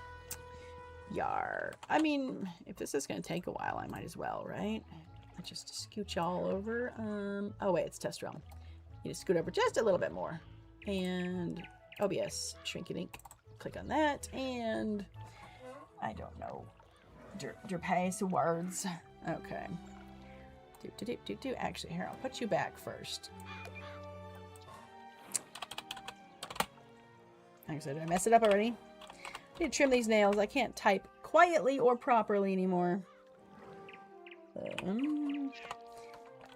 Yar. I mean, if this is going to take a while, I might as well, right? I just scooch all over. Oh, wait, it's Test Realm. You just scoot over just a little bit more. And OBS, shrink-a-dink. Click on that, and I don't know. Derpace words. Okay. Actually, here, I'll put you back first. Actually, did I mess it up already? I need to trim these nails. I can't type quietly or properly anymore.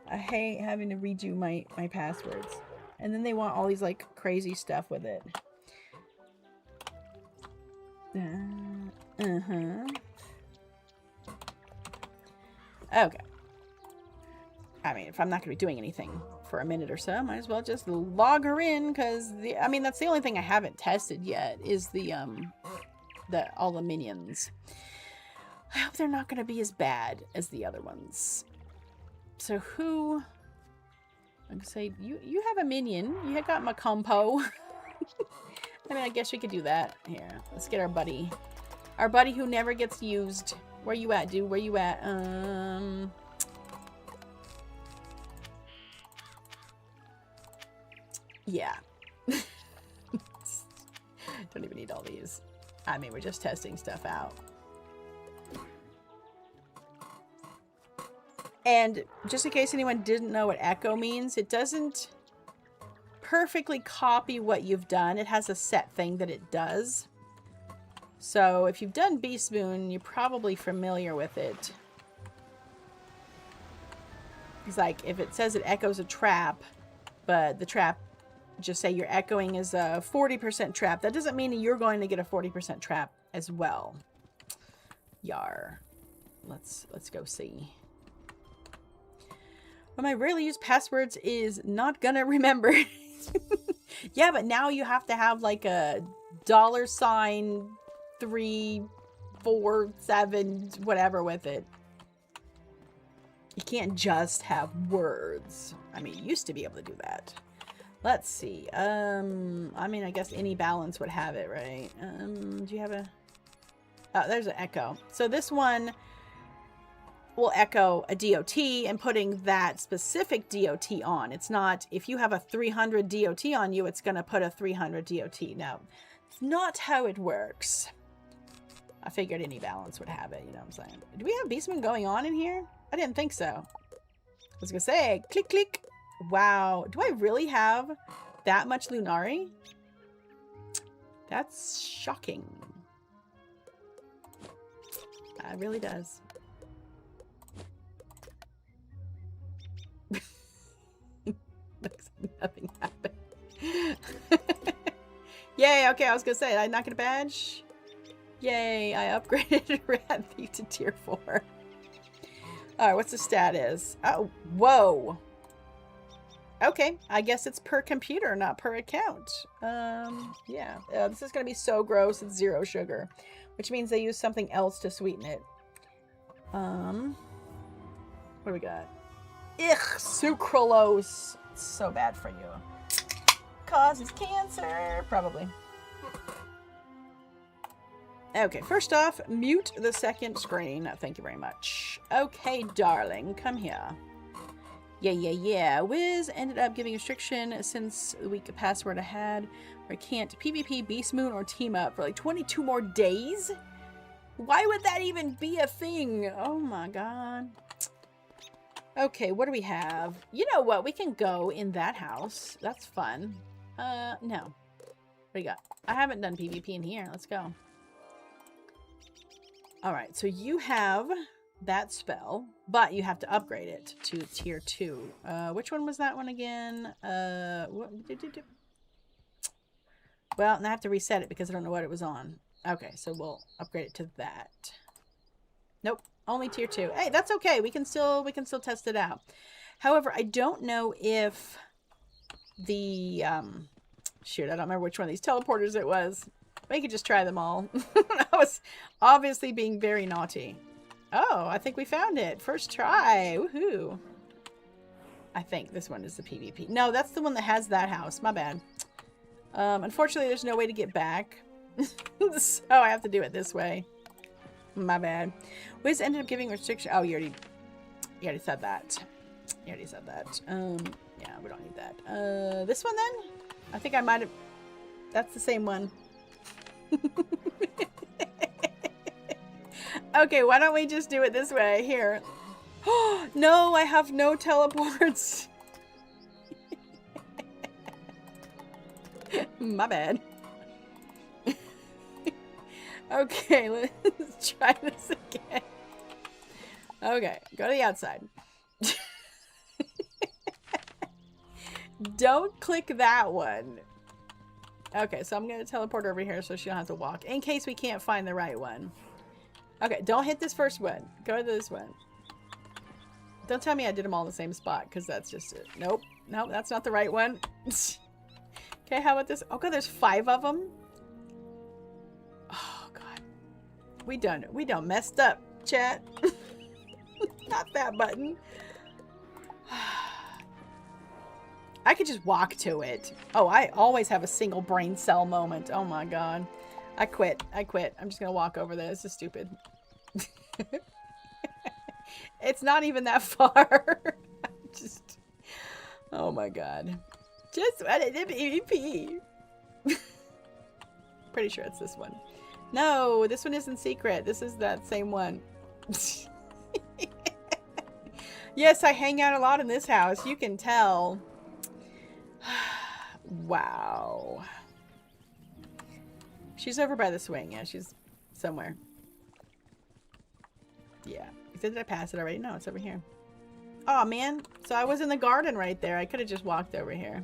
I hate having to redo my passwords. And then they want all these, like, crazy stuff with it. Okay. I mean, if I'm not going to be doing anything for a minute or so, I might as well just log her in, because I mean, that's the only thing I haven't tested yet is all the minions. I hope they're not going to be as bad as the other ones. So who? I'm going to say, you have a minion. You got Macompo. I mean, I guess we could do that. Here, let's get our buddy. Our buddy who never gets used. Where you at, dude? Where you at? Yeah. Don't even need all these. I mean, we're just testing stuff out. And just in case anyone didn't know what echo means, it doesn't perfectly copy what you've done. It has a set thing that it does. So if you've done Beast Moon, you're probably familiar with it. It's like if it says it echoes a trap, but the trap, just say you're echoing is a 40% trap. That doesn't mean you're going to get a 40% trap as well. Yar. Let's go see. One of my rarely used passwords is not gonna remember. Yeah, but now you have to have like a $347 whatever with it. You can't just have words. I mean, you used to be able to do that. Let's see. I mean, I guess any balance would have it, right? Do you have a... Oh, there's an echo. So this one will echo a DOT and putting that specific DOT on. It's not, if you have a 300 DOT on you, it's going to put a 300 DOT. No, it's not how it works. I figured any balance would have it, you know what I'm saying? Do we have Beast Moon going on in here? I didn't think so. I was going to say, click, click. Wow. Do I really have that much Lunari? That's shocking. It really does. Looks like nothing happened. Yay, okay, I was gonna say, did I not get a badge? Yay, I upgraded Rat Thief to tier 4. Alright, what's the status? Oh, whoa. Okay, I guess it's per computer, not per account. Yeah. This is gonna be so gross, it's 0 sugar. Which means they use something else to sweeten it. What do we got? Ugh, sucralose. It's so bad for you. Causes cancer, probably. Okay, first off, mute the second screen. Thank you very much. Okay, darling, come here. Yeah. Wiz ended up giving restriction since the week of password I had, where I can't PvP, Beast Moon, or team up for like 22 more days? Why would that even be a thing? Oh my god. Okay, what do we have? You know what? We can go in that house. That's fun. No. What do you got? I haven't done PvP in here. Let's go. Alright, so you have that spell, but you have to upgrade it to tier 2. Which one was that one again? Well, and I have to reset it because I don't know what it was on. Okay, so we'll upgrade it to that. Nope, only tier 2. Hey, that's okay. We can still test it out. However, I don't know if the shoot, I don't remember which one of these teleporters it was. We could just try them all. I was obviously being very naughty. Oh, I think we found it. First try. Woohoo. I think this one is the PvP. No, that's the one that has that house. My bad. Unfortunately, there's no way to get back. So I have to do it this way. My bad. Wiz ended up giving restriction. Oh, you already said that. You already said that. Yeah, we don't need that. This one then? I think I might have... That's the same one. Okay, why don't we just do it this way? Here. No, I have no teleports. My bad. Okay, let's try this again. Okay, go to the outside. Don't click that one. Okay, so I'm going to teleport over here so she don't have to walk. In case we can't find the right one. Okay, don't hit this first one. Go to this one. Don't tell me I did them all in the same spot, because that's just it. Nope. Nope, that's not the right one. Okay, how about this? Oh, God, there's 5 of them? Oh, God. We done messed up, chat. Not that button. I could just walk to it. Oh, I always have a single brain cell moment. Oh, my God. I quit. I'm just going to walk over there. This is stupid. It's not even that far. Just, oh my God. Just wanted to PvP. Pretty sure it's this one. No, this one isn't secret. This is that same one. Yes, I hang out a lot in this house. You can tell. Wow. She's over by the swing. Yeah, she's somewhere. Yeah. Did I pass it already? No, it's over here. Oh, man. So I was in the garden right there. I could have just walked over here.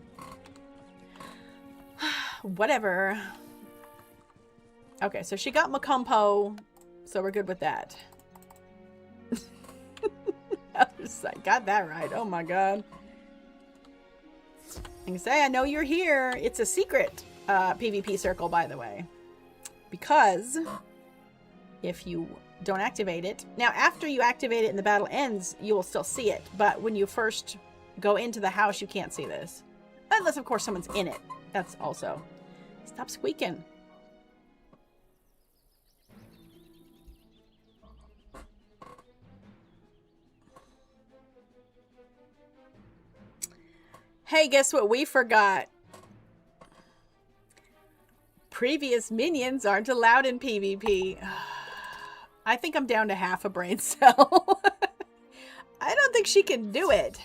Whatever. Okay, so she got Macumpo, so we're good with that. I got that right. Oh, my God. I can say, I know you're here. It's a secret PvP circle, by the way. Because if you don't activate it. Now, after you activate it and the battle ends, you will still see it. But when you first go into the house, you can't see this. Unless, of course, someone's in it. That's also... Stop squeaking. Hey, guess what we forgot? Previous minions aren't allowed in PvP. I think I'm down to half a brain cell. I don't think she can do it.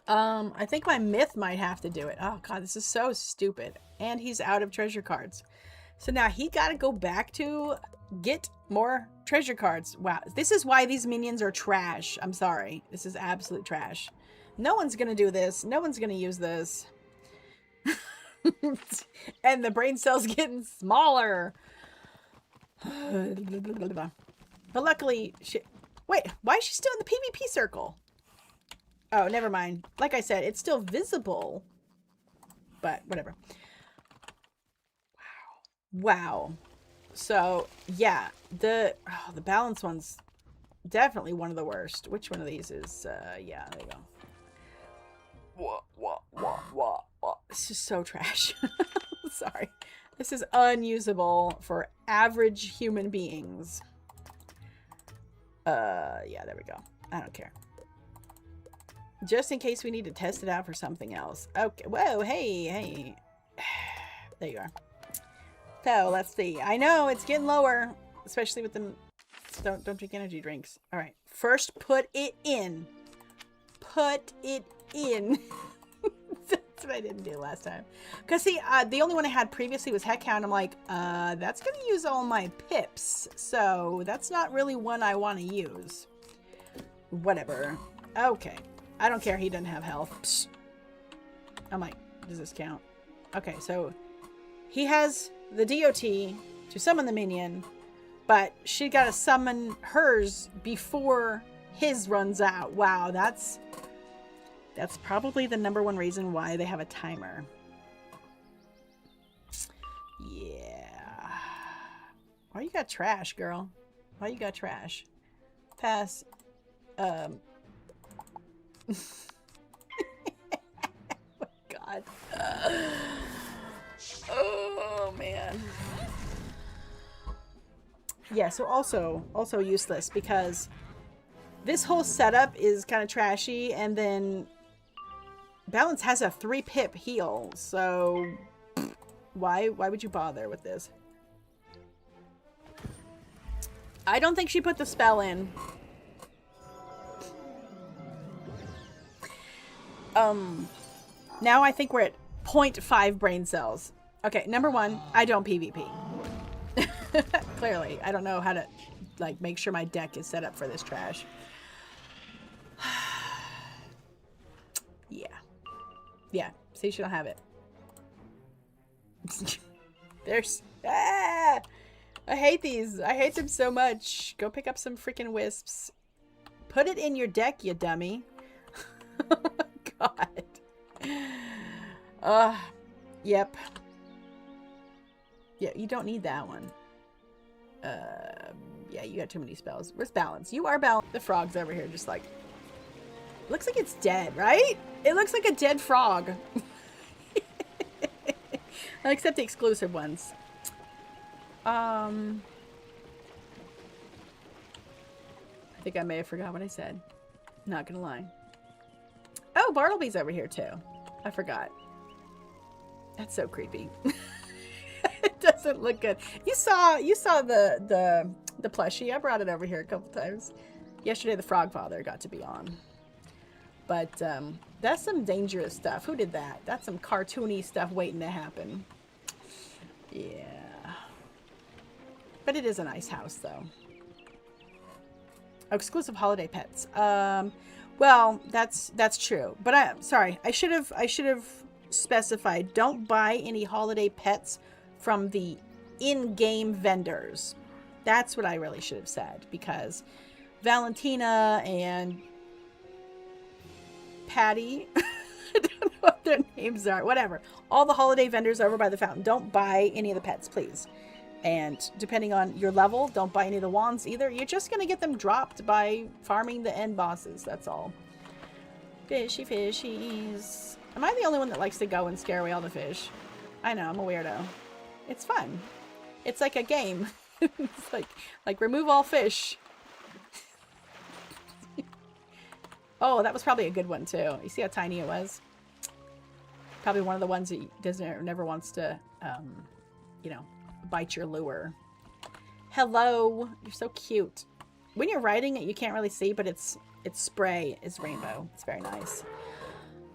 I think my myth might have to do it. Oh, God, this is so stupid. And he's out of treasure cards. So now he got to go back to get more treasure cards. Wow. This is why these minions are trash. I'm sorry. This is absolute trash. No one's going to do this. No one's going to use this. And the brain cell's getting smaller. But luckily, wait, why is she still in the PvP circle? Oh, never mind. Like I said, it's still visible. But whatever. Wow. So, yeah. The balance one's definitely one of the worst. Which one of these is, yeah, there you go. What? This is so trash. Sorry. This is unusable for average human beings. Yeah, there we go. I don't care. Just in case we need to test it out for something else. Okay. Whoa, hey. There you are. So, let's see. I know, it's getting lower. Especially with the... Don't drink energy drinks. Alright. First, put it in. Put it in. That's what I didn't do last time. Because, see, the only one I had previously was Heckhound. I'm like, that's going to use all my pips. So, that's not really one I want to use. Whatever. Okay. I don't care. He doesn't have health. Psst. I'm like, does this count? Okay, so he has the DOT to summon the minion, but she got to summon hers before his runs out. Wow, that's probably the #1 reason why they have a timer. Yeah. Why you got trash, girl? Why you got trash? Pass. Oh my God. Oh man. Yeah, so also useless because this whole setup is kind of trashy, and then Balance has a 3-pip heal, so why would you bother with this? I don't think she put the spell in. Now I think we're at 0.5 brain cells. Okay, #1, I don't PvP. Clearly, I don't know how to, like, make sure my deck is set up for this trash. Yeah. Yeah, see, she don't have it. There's... Ah! I hate these. I hate them so much. Go pick up some freaking wisps. Put it in your deck, you dummy. Oh my god. Yep. Yeah, you don't need that one. Yeah, you got too many spells. Where's Balance? You are Balance. The frog's over here just like... Looks like it's dead, right? It looks like a dead frog. Except the exclusive ones. I think I may have forgot what I said. Not gonna lie. Oh, Bartleby's over here too. I forgot. That's so creepy. It doesn't look good. You saw the plushie. I brought it over here a couple times. Yesterday the Frog Father got to be on. But that's some dangerous stuff. Who did that? That's some cartoony stuff waiting to happen. Yeah. But it is a nice house though. Oh, exclusive holiday pets. Well, that's true. But I'm sorry. I should have specified, don't buy any holiday pets from the in-game vendors. That's what I really should have said, because Valentina and Patty, I don't know what their names are, whatever. All the holiday vendors over by the fountain, don't buy any of the pets, please. And depending on your level, don't buy any of the wands either. You're just going to get them dropped by farming the end bosses. That's all. Fishy fishies. Am I the only one that likes to go and scare away all the fish? I know, I'm a weirdo. It's fun. It's like a game. It's like remove all fish. Oh, that was probably a good one too. You see how tiny it was? Probably one of the ones that never wants to, you know, bite your lure. Hello, you're so cute. When you're riding it, you can't really see, but its spray is rainbow. It's very nice.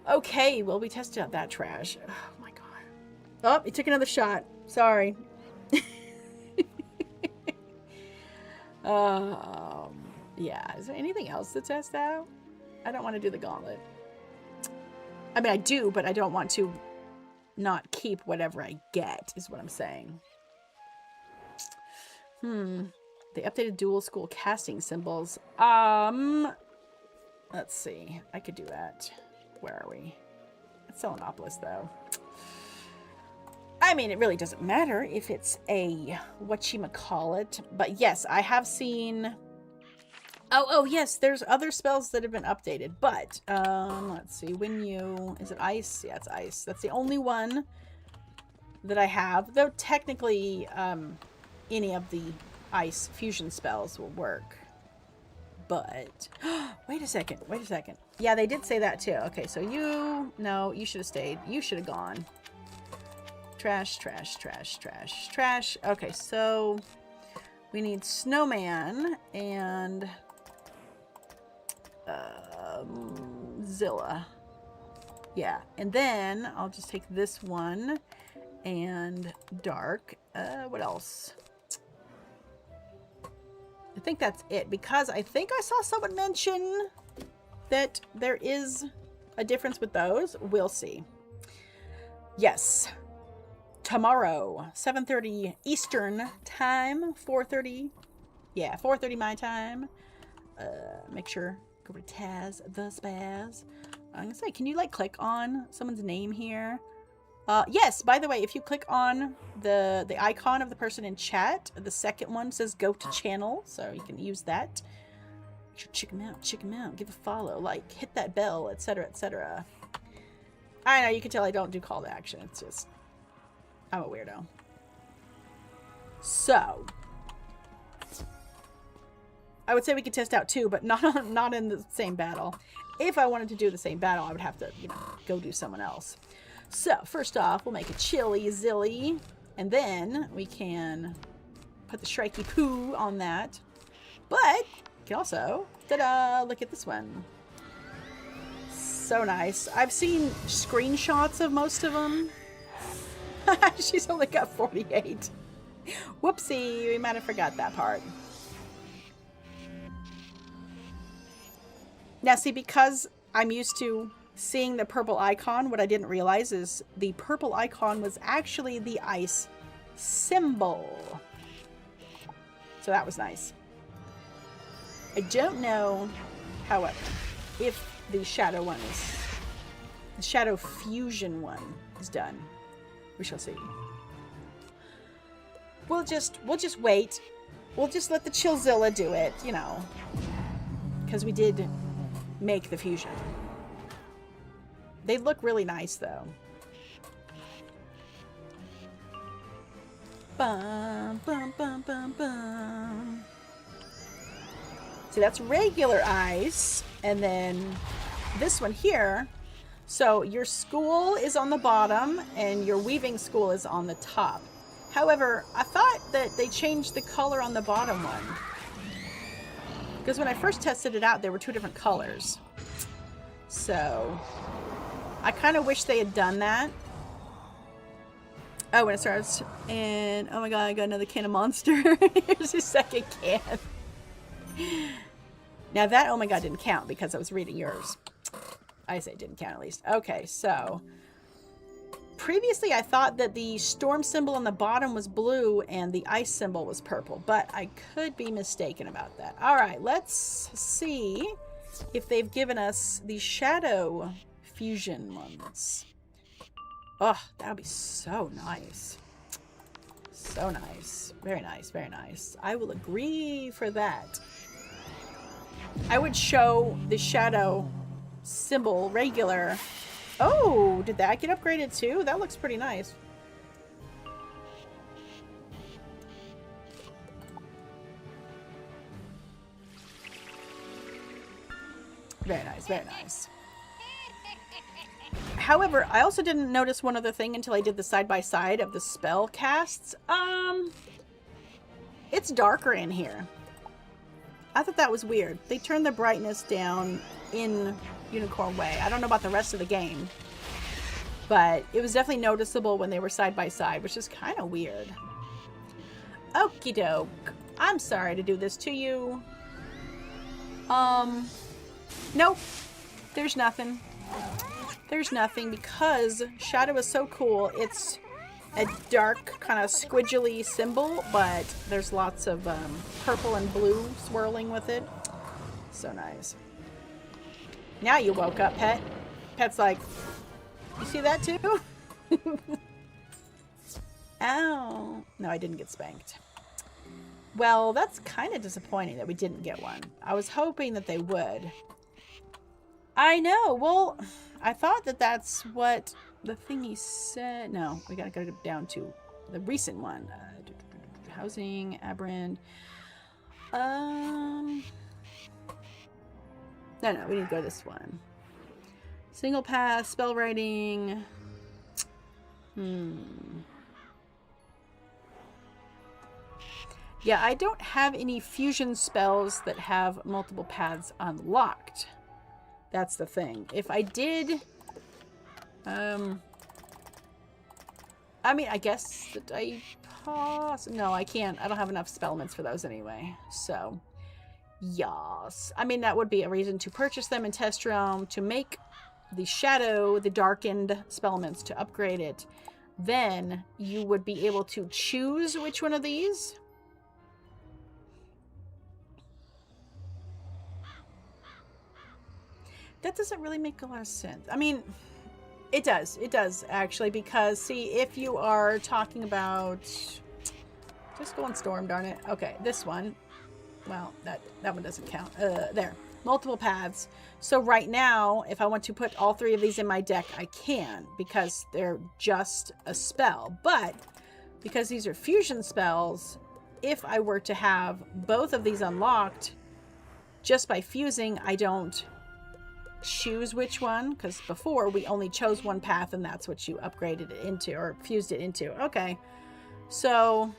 Okay, well, we tested out that trash. Oh my god. Oh, he took another shot. Sorry. Yeah. Is there anything else to test out? I don't want to do the gauntlet. I mean, I do, but I don't want to not keep whatever I get, is what I'm saying. They updated dual school casting symbols. Let's see. I could do that. Where are we? It's Selenopolis, though. I mean, it really doesn't matter if it's a whatchamacallit. But yes, I have seen... Oh, yes, there's other spells that have been updated. But, let's see. When you... Is it ice? Yeah, it's ice. That's the only one that I have. Though, technically, any of the ice fusion spells will work. But... Wait a second. Wait a second. Yeah, they did say that, too. Okay, so you... No, you should have stayed. You should have gone. Trash, trash, trash, trash, trash. Okay, so... We need Snowman and... Zilla. Yeah, and then I'll just take this one and Dark. What else? I think that's it, because I think I saw someone mention that there is a difference with those. We'll see. Yes. Tomorrow, 7:30 Eastern time, 4:30. Yeah, 4:30 my time. Make sure go to Taz the Spaz. I'm gonna say, can you like click on someone's name here? Yes, by the way, if you click on the icon of the person in chat, the second one says go to channel, so you can use that. Make sure check them out, give a follow, like hit that bell, etc., etc. I know you can tell I don't do call to action. It's just I'm a weirdo. So I would say we could test out two, but not in the same battle. If I wanted to do the same battle, I would have to, you know, go do someone else. So first off, we'll make a chili zilly, and then we can put the shrikey poo on that. But you can also, ta-da, look at this one. So nice. I've seen screenshots of most of them. She's only got 48. Whoopsie, we might have forgot that part. Now see, because I'm used to seeing the purple icon, what I didn't realize is the purple icon was actually the ice symbol. So that was nice. I don't know, however, if the shadow one is, the shadow fusion one is done. We shall see. We'll just wait. We'll just let the Chillzilla do it, you know, because we did make the fusion. They look really nice, though. Bum, bum, bum, bum, bum. See, that's regular ice. And then this one here. So your school is on the bottom and your weaving school is on the top. However, I thought that they changed the color on the bottom one. Because when I first tested it out, there were two different colors. So I kind of wish they had done that. Oh, when it starts, and oh my god, I got another can of Monster. Here's your second can. Now that, oh my god, didn't count because I was reading yours. I say it didn't count at least. Okay, so previously I thought that the storm symbol on the bottom was blue and the ice symbol was purple, but I could be mistaken about that. All right, let's see if they've given us the shadow fusion ones. Oh, that would be so nice. So nice. Very nice, very nice. I will agree for that. I would show the shadow symbol regular. Oh, did that get upgraded too? That looks pretty nice. Very nice, very nice. However, I also didn't notice one other thing until I did the side-by-side of the spell casts. It's darker in here. I thought that was weird. They turned the brightness down in Unicorn Way. I don't know about the rest of the game, but it was definitely noticeable when they were side-by-side, which is kind of weird. Okie doke. I'm sorry to do this to you. Nope. There's nothing. There's nothing because Shadow is so cool. It's a dark kind of squidgely symbol, but there's lots of purple and blue swirling with it. So nice. Now you woke up, Pet. Pet's like, you see that too? Ow. No, I didn't get spanked. Well, that's kind of disappointing that we didn't get one. I was hoping that they would. I know. Well, I thought that that's what the thingy said. No, we gotta go down to the recent one. Housing, Aberrand. No, we need to go to this one. Single pass, spell writing. Yeah, I don't have any fusion spells that have multiple paths unlocked. That's the thing. If I did, I mean, I guess that I no, I can't. I don't have enough spellments for those anyway. So, yes. I mean, that would be a reason to purchase them in Test Realm to make the shadow, the darkened spellments to upgrade it. Then you would be able to choose which one of these. That doesn't really make a lot of sense. I mean, it does. It does, actually, because, see, if you are talking about... Just go on Storm, darn it. Okay, this one. Well, that one doesn't count. There. Multiple paths. So right now, if I want to put all three of these in my deck, I can, because they're just a spell. But, because these are fusion spells, if I were to have both of these unlocked, just by fusing, I don't choose which one, because before we only chose one path and that's what you upgraded it into or fused it into. Okay, so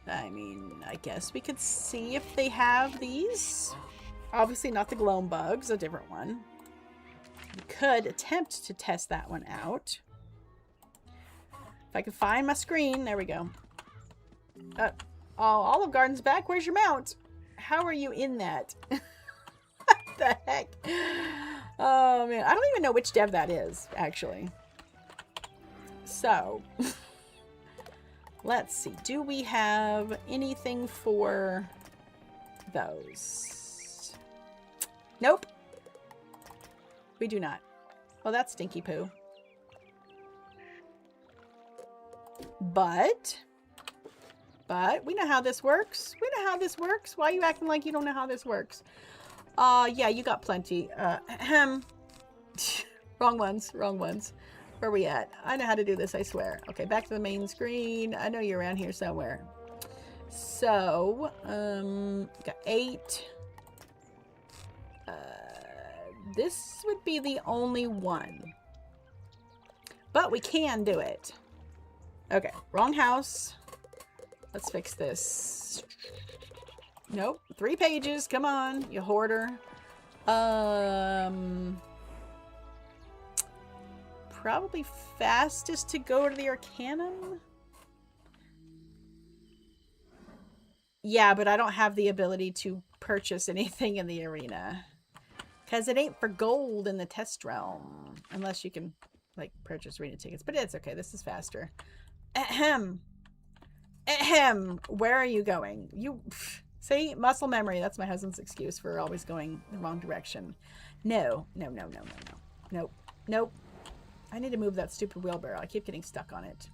I mean, I guess we could see if they have these. Obviously not the Gloam Bugs, a different one. We could attempt to test that one out. If I can find my screen, there we go. Oh, Olive Garden's back. Where's your mount? How are you in that? What the heck? Oh, man. I don't even know which dev that is, actually. So, let's see. Do we have anything for those? Nope. We do not. Well, that's stinky poo. But we know how this works. We know how this works. Why are you acting like you don't know how this works? Yeah, you got plenty. Wrong ones. Where are we at? I know how to do this, I swear. Okay, back to the main screen. I know you're around here somewhere. So, got 8. This would be the only one. But we can do it. Okay, wrong house. Let's fix this. Nope, 3 pages. Come on, you hoarder. Probably fastest to go to the Arcanum. Yeah, but I don't have the ability to purchase anything in the arena. Because it ain't for gold in the test realm. Unless you can, like, purchase arena tickets. But it's okay, this is faster. Ahem. Ahem. Where are you going? You... See? Muscle memory. That's my husband's excuse for always going the wrong direction. No. Nope. I need to move that stupid wheelbarrow. I keep getting stuck on it.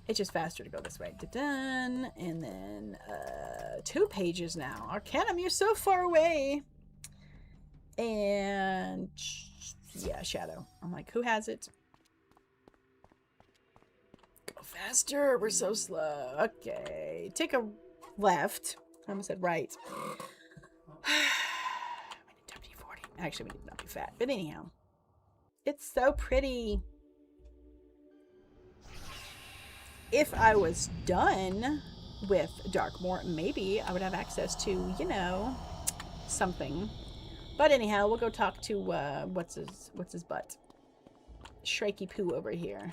It's just faster to go this way. Done. And then 2 pages now. Arcanum, you're so far away. And yeah, Shadow. I'm like, who has it? Go faster. We're so slow. Okay. Take a left. I almost said right. We need WD-40. Actually, we need not be fat. But anyhow. It's so pretty. If I was done with Darkmoor, maybe I would have access to, you know, something. But anyhow, we'll go talk to, what's his butt? Shrieky Poo over here.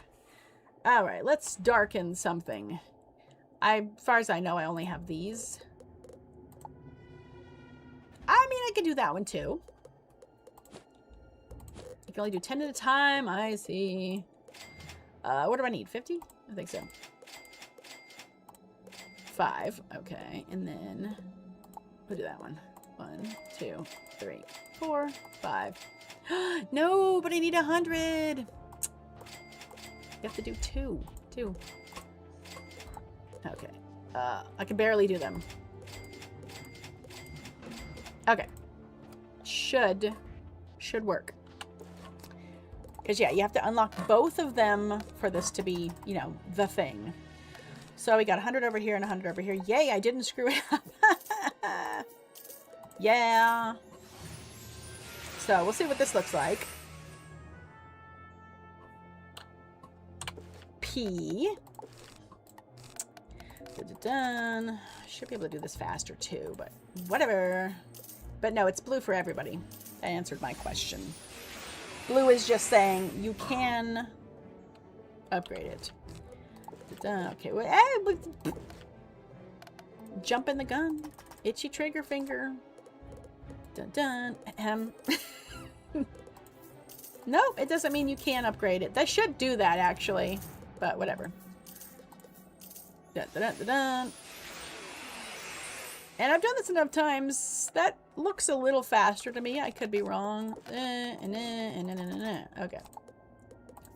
Alright, let's darken something. As far as I know, I only have these. I mean, I could do that one too. You can only do 10 at a time. I see. What do I need? 50? I think so. 5. Okay. And then we'll do that one. 1, 2, 3, 4, 5. No, but I need 100. You have to do 2. Okay. I can barely do them. Okay. Should work. Because, yeah, you have to unlock both of them for this to be, you know, the thing. So we got 100 over here and 100 over here. Yay, I didn't screw it up. Yeah. So we'll see what this looks like. P. Done. Should be able to do this faster too, but whatever. But no, it's blue for everybody. That answered my question. Blue is just saying you can upgrade it. Okay, well, jump in the gun. Itchy trigger finger. Dun. Nope, it doesn't mean you can upgrade it. They should do that, actually. But whatever. Dun. And I've done this enough times. That looks a little faster to me. I could be wrong. Okay.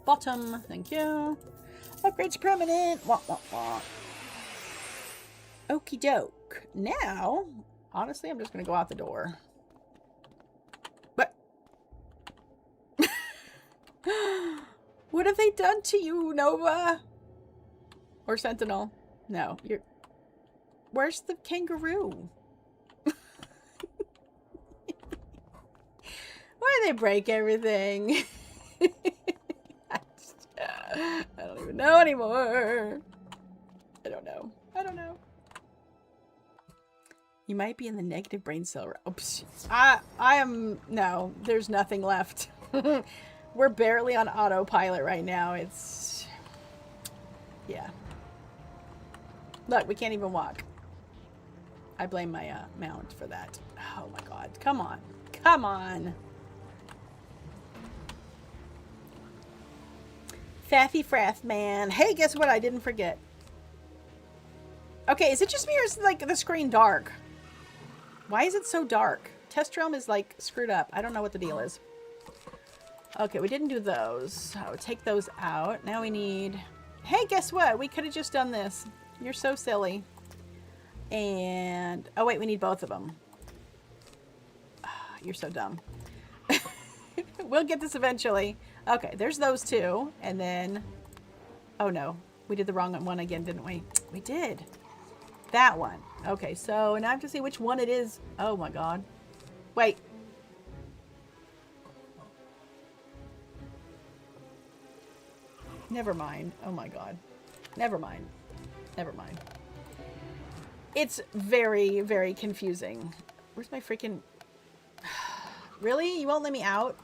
Bottom. Thank you. Upgrade's permanent. Wah, wah, wah. Okie doke. Now, honestly, I'm just going to go out the door. But what have they done to you, Nova? Or Sentinel? No, you're... Where's the kangaroo? Why do they break everything? I don't even know anymore. I don't know. You might be in the negative brain cell. Oops. I am... No, there's nothing left. We're barely on autopilot right now. It's... Yeah. Look, we can't even walk. I blame my mount for that. Oh my god. Come on. Faffy Fraff, man. Hey, guess what? I didn't forget. Okay, is it just me or is like the screen dark? Why is it so dark? Test Realm is like screwed up. I don't know what the deal is. Okay, we didn't do those. So take those out. Now we need... Hey, guess what? We could have just done this. You're so silly. And... Oh, wait, we need both of them. You're so dumb. We'll get this eventually. Okay, there's those two. And then... Oh, no. We did the wrong one again, didn't we? We did. That one. Okay, so now I have to see which one it is. Oh, my God. Wait. Never mind. Oh, my God. Never mind. Never mind. It's very, very confusing. Where's my freaking... Really? You won't let me out?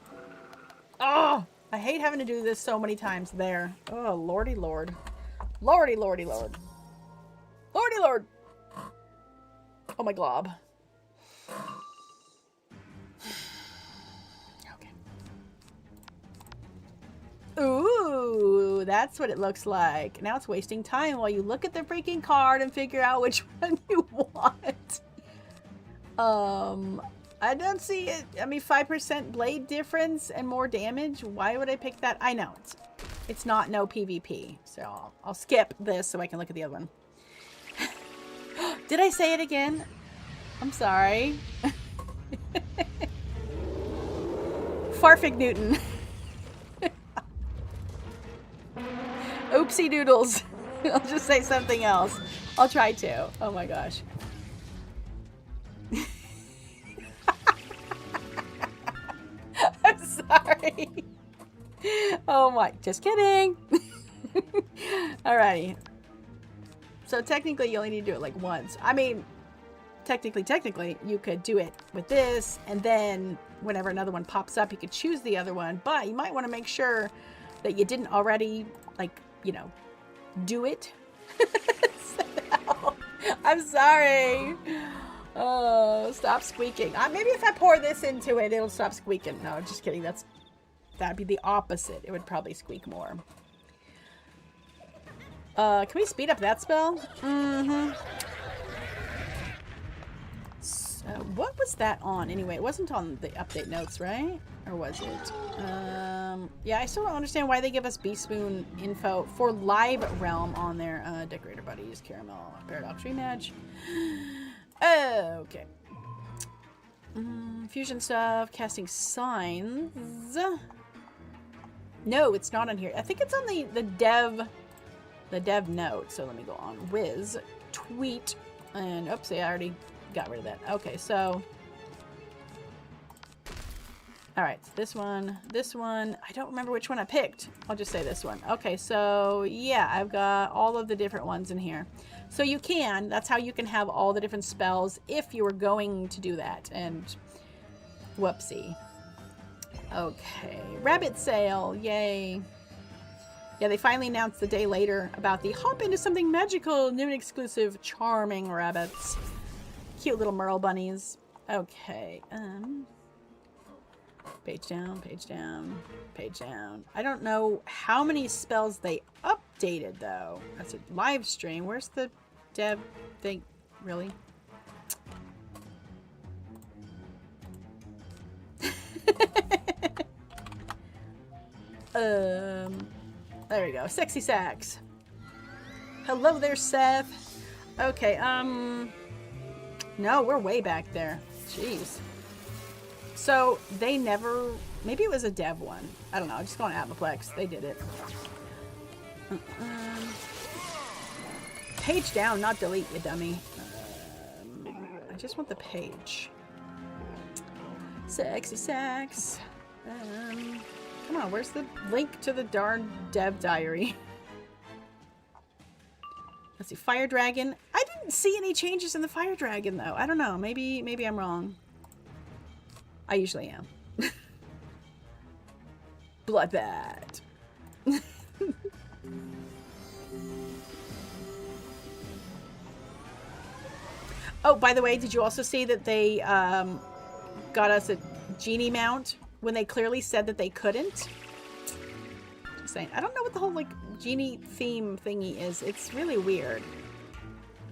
Oh! I hate having to do this so many times. There. Oh, lordy lord. Lordy, lordy, lord. Lordy lord! Oh, my glob. Okay. Ooh, that's what it looks like. Now it's wasting time while you look at the freaking card and figure out which one you want. I don't see it. I mean, 5% blade difference and more damage. Why would I pick that? I know. It's not no PvP. So I'll skip this so I can look at the other one. Did I say it again? I'm sorry. Farfig Newton. Oopsie doodles. I'll just say something else. I'll try to. Oh my gosh. I'm sorry. Oh my. Just kidding. Alrighty. So technically you only need to do it like once. I mean, technically you could do it with this and then whenever another one pops up you could choose the other one, but you might want to make sure that you didn't already, like, you know, do it. So, I'm sorry. Oh, stop squeaking. Maybe if I pour this into it it'll stop squeaking. No, just kidding. That'd be the opposite. It would probably squeak more. Can we speed up that spell? Mm-hmm. So, what was that on? Anyway, it wasn't on the update notes, right? Or was it? Yeah, I still don't understand why they give us Beast Moon info for Live Realm on their Decorator Buddies, Caramel, Paradox Rematch. Okay. Fusion stuff, casting signs. No, it's not on here. I think it's on the dev note. So let me go on Wiz, tweet, and oopsie, I already got rid of that. Okay, so all right, so this one, I don't remember which one I picked. I'll just say this one. Okay, so yeah, I've got all of the different ones in here. So you can, that's how you can have all the different spells if you were going to do that. And whoopsie. Okay, rabbit sale, yay. Yeah, they finally announced the day later about the hop into something magical, new and exclusive, charming rabbits. Cute little Merle bunnies. Okay, page down, page down, page down. I don't know how many spells they updated though. That's a live stream. Where's the dev thing? Really? There we go. Sexy Sax. Hello there, Seth. Okay, no, we're way back there. Jeez. So they never, maybe it was a dev one. I don't know. Just go on Atmoplex. They did it. Page down, not delete, you dummy. I just want the page. Sexy Sax. Come on, where's the link to the darn dev diary? Let's see, Fire Dragon. I didn't see any changes in the Fire Dragon though. I don't know. Maybe I'm wrong. I usually am. Bloodbath. Oh, by the way, did you also see that they got us a genie mount when they clearly said that they couldn't? Just saying. I don't know what the whole, like, genie theme thingy is. It's really weird.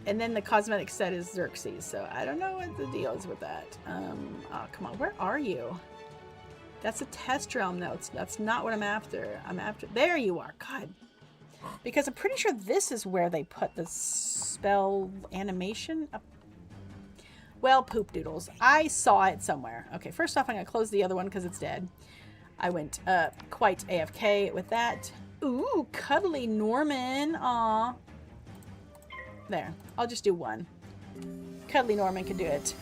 And then the cosmetic set is Xerxes, so I don't know what the deal is with that. Oh, come on. Where are you? That's a test realm, though. That's not what I'm after. I'm after... There you are. God. Because I'm pretty sure this is where they put the spell animation. Well, poop doodles. I saw it somewhere. Okay, first off, I'm going to close the other one because it's dead. I went quite AFK with that. Ooh, cuddly Norman. Aw. There. I'll just do one. Cuddly Norman can do it.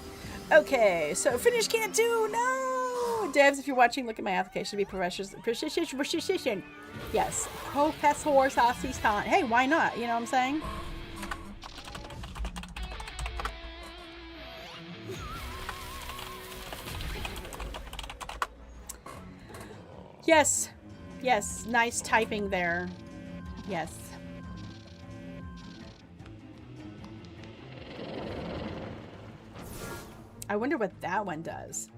Okay, so finish can't do. No! Devs, if you're watching, look at my application to be precision. Yes. Professor Saucy Stunt. Hey, why not? You know what I'm saying? Yes. Yes. Nice typing there. Yes. I wonder what that one does.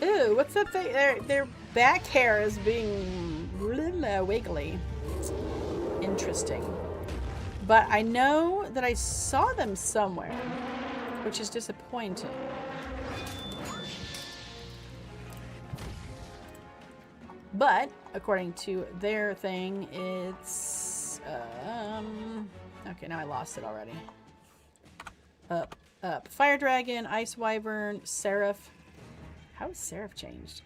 Ooh, what's that thing? Their back hair is being wiggly. Interesting. But I know that I saw them somewhere, which is disappointing. But according to their thing, it's okay, now I lost it already. Up. Fire Dragon, Ice Wyvern, Seraph. How has Seraph changed?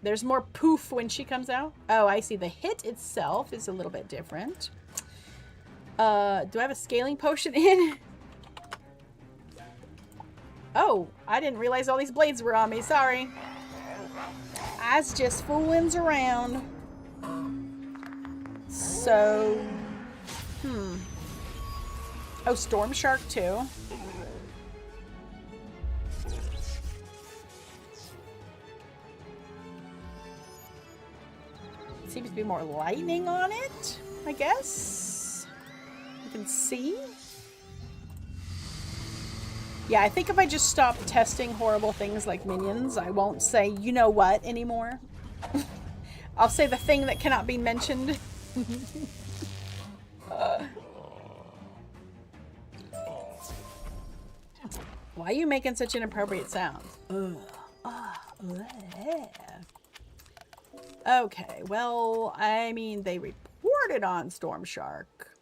There's more poof when she comes out. Oh, I see. The hit itself is a little bit different. Do I have a scaling potion in? Oh, I didn't realize all these blades were on me. Sorry. I was just fooling around. So, oh, Storm Shark too. Seems to be more lightning on it, I guess. You can see. Yeah, I think if I just stop testing horrible things like minions, I won't say, you know what, anymore. I'll say the thing that cannot be mentioned. Why are you making such inappropriate sounds? Okay, well, I mean, they reported on Storm Shark,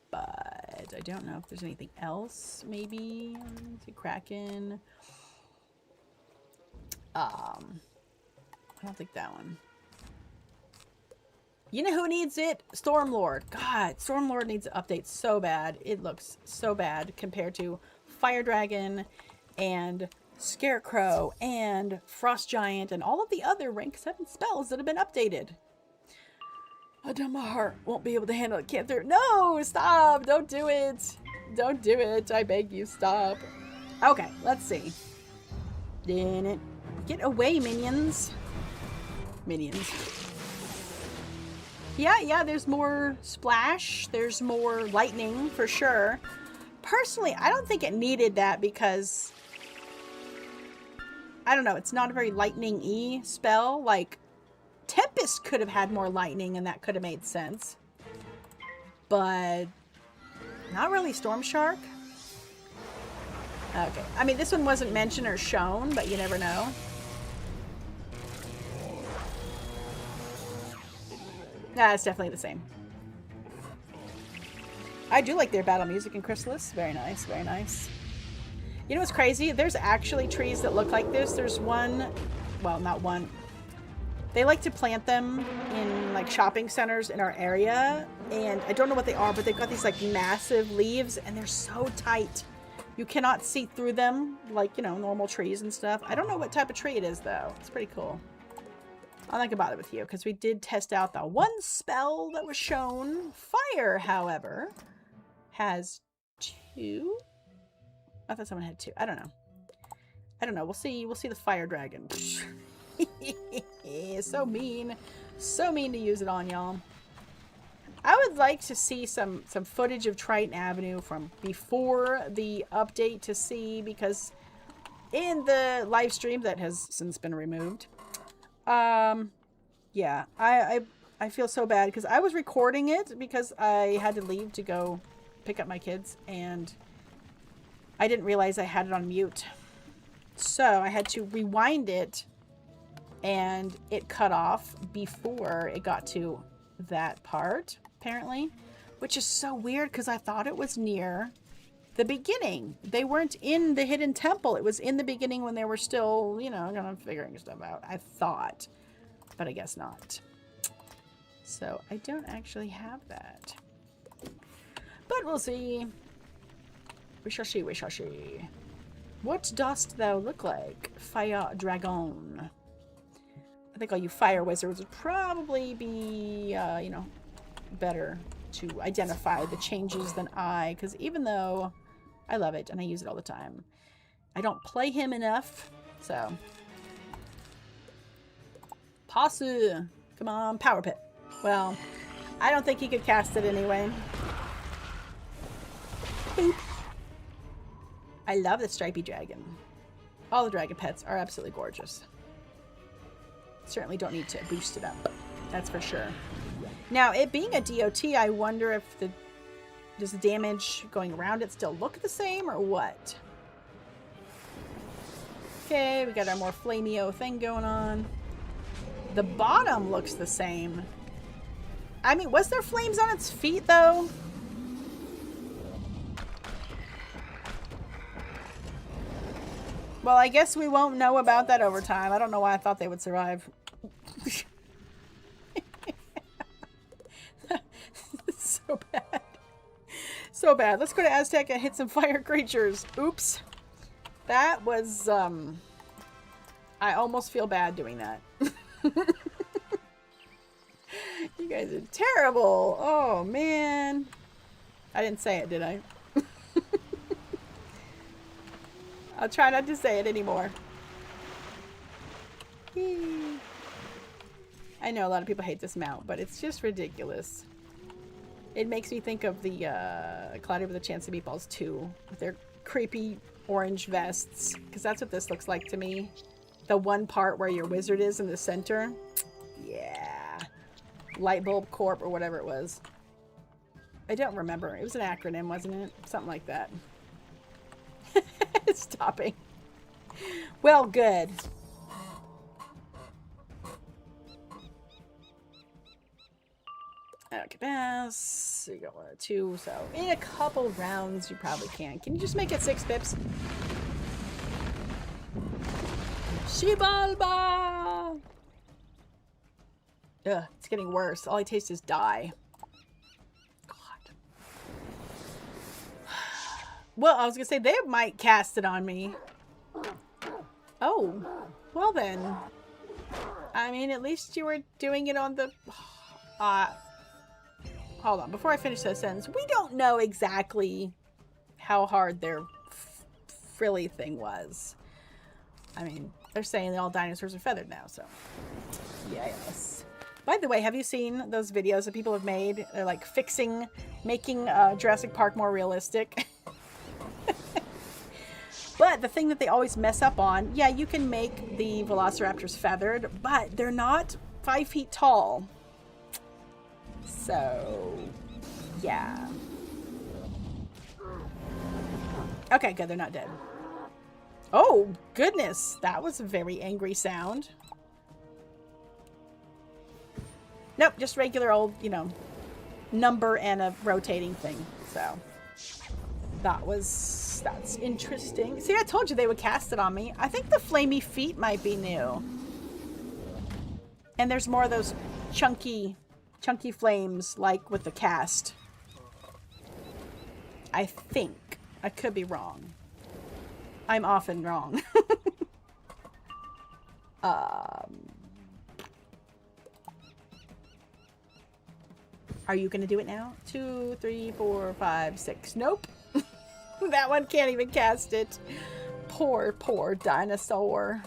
but I don't know if there's anything else. Maybe Kraken. I don't think that one. You know who needs it? Stormlord. God, Stormlord needs an update so bad. It looks so bad compared to Fire Dragon and Scarecrow and Frost Giant and all of the other rank 7 spells that have been updated. Oh, damn, my heart won't be able to handle it. Can't do it. No, stop. Don't do it. Don't do it. I beg you, stop. Okay, let's see. Get away, minions. Minions. Yeah, there's more splash. There's more lightning for sure. Personally, I don't think it needed that because I don't know, it's not a very lightning-y spell. Like, Tempest could have had more lightning and that could have made sense. But not really Storm Shark. Okay. I mean, this one wasn't mentioned or shown, but you never know. Nah, it's definitely the same. I do like their battle music in Chrysalis. Very nice, very nice. You know what's crazy? There's actually trees that look like this. There's one, well, not one. They like to plant them in like shopping centers in our area. And I don't know what they are, but they've got these like massive leaves and they're so tight. You cannot see through them like, you know, normal trees and stuff. I don't know what type of tree it is though. It's pretty cool. I'll think about it with you because we did test out the one spell that was shown. Fire, however, has 2. I thought someone had 2. I don't know. I don't know. We'll see. We'll see the fire dragon. So mean. So mean to use it on, y'all. I would like to see some footage of Triton Avenue from before the update to see, because in the live stream that has since been removed, Yeah, I feel so bad because I was recording it because I had to leave to go pick up my kids and I didn't realize I had it on mute. So I had to rewind it and it cut off before it got to that part, apparently, which is so weird because I thought it was near the beginning. They weren't in the hidden temple. It was in the beginning when they were still, you know, kind of figuring stuff out. I thought, but I guess not. So I don't actually have that. But we'll see. We shall see, we shall see. What dost thou look like? Fire dragon. I think all you fire wizards would probably be, you know, better to identify the changes than I. Because even though I love it and I use it all the time, I don't play him enough. So. Pasu. Come on, Power Pit. Well, I don't think he could cast it anyway. Boop. I love the stripy dragon. All the dragon pets are absolutely gorgeous. Certainly don't need to boost it up. That's for sure. Now, it being a DOT, I wonder if does the damage going around it still look the same or what? Okay, we got our more flameo thing going on. The bottom looks the same. I mean, was there flames on its feet, though? Well, I guess we won't know about that over time. I don't know why I thought they would survive. So bad. So bad. Let's go to Aztec and hit some fire creatures. Oops. That was, I almost feel bad doing that. You guys are terrible. Oh, man. I didn't say it, did I? I'll try not to say it anymore. I know a lot of people hate this mount, but it's just ridiculous. It makes me think of the Cloudy with a Chance of Meatballs 2 with their creepy orange vests, because that's what this looks like to me. The one part where your wizard is in the center. Yeah. Lightbulb Corp or whatever it was. I don't remember. It was an acronym, wasn't it? Something like that. Stopping. Well, good. Okay, pass. You got 1 or 2, so in a couple rounds you probably can. Can you just make it 6 pips? Shibalba! Ugh, it's getting worse. All I taste is dye. God. Well, I was gonna say they might cast it on me. Oh, well then. I mean, at least you were doing it on the... hold on, before I finish that sentence, we don't know exactly how hard their frilly thing was. I mean, they're saying that all dinosaurs are feathered now, so... Yes. By the way, have you seen those videos that people have made? They're like making Jurassic Park more realistic. But the thing that they always mess up on, yeah, you can make the velociraptors feathered, but they're not 5 feet tall. So, yeah. Okay, good, they're not dead. Oh, goodness, that was a very angry sound. Nope, just regular old, you know, number and a rotating thing. So, that's interesting. See, I told you they would cast it on me. I think the flamey feet might be new. And there's more of those chunky flames like with the cast. I think. I could be wrong. I'm often wrong. Are you gonna do it now? 2, 3, 4, 5, 6. Nope. That one can't even cast it. Poor dinosaur.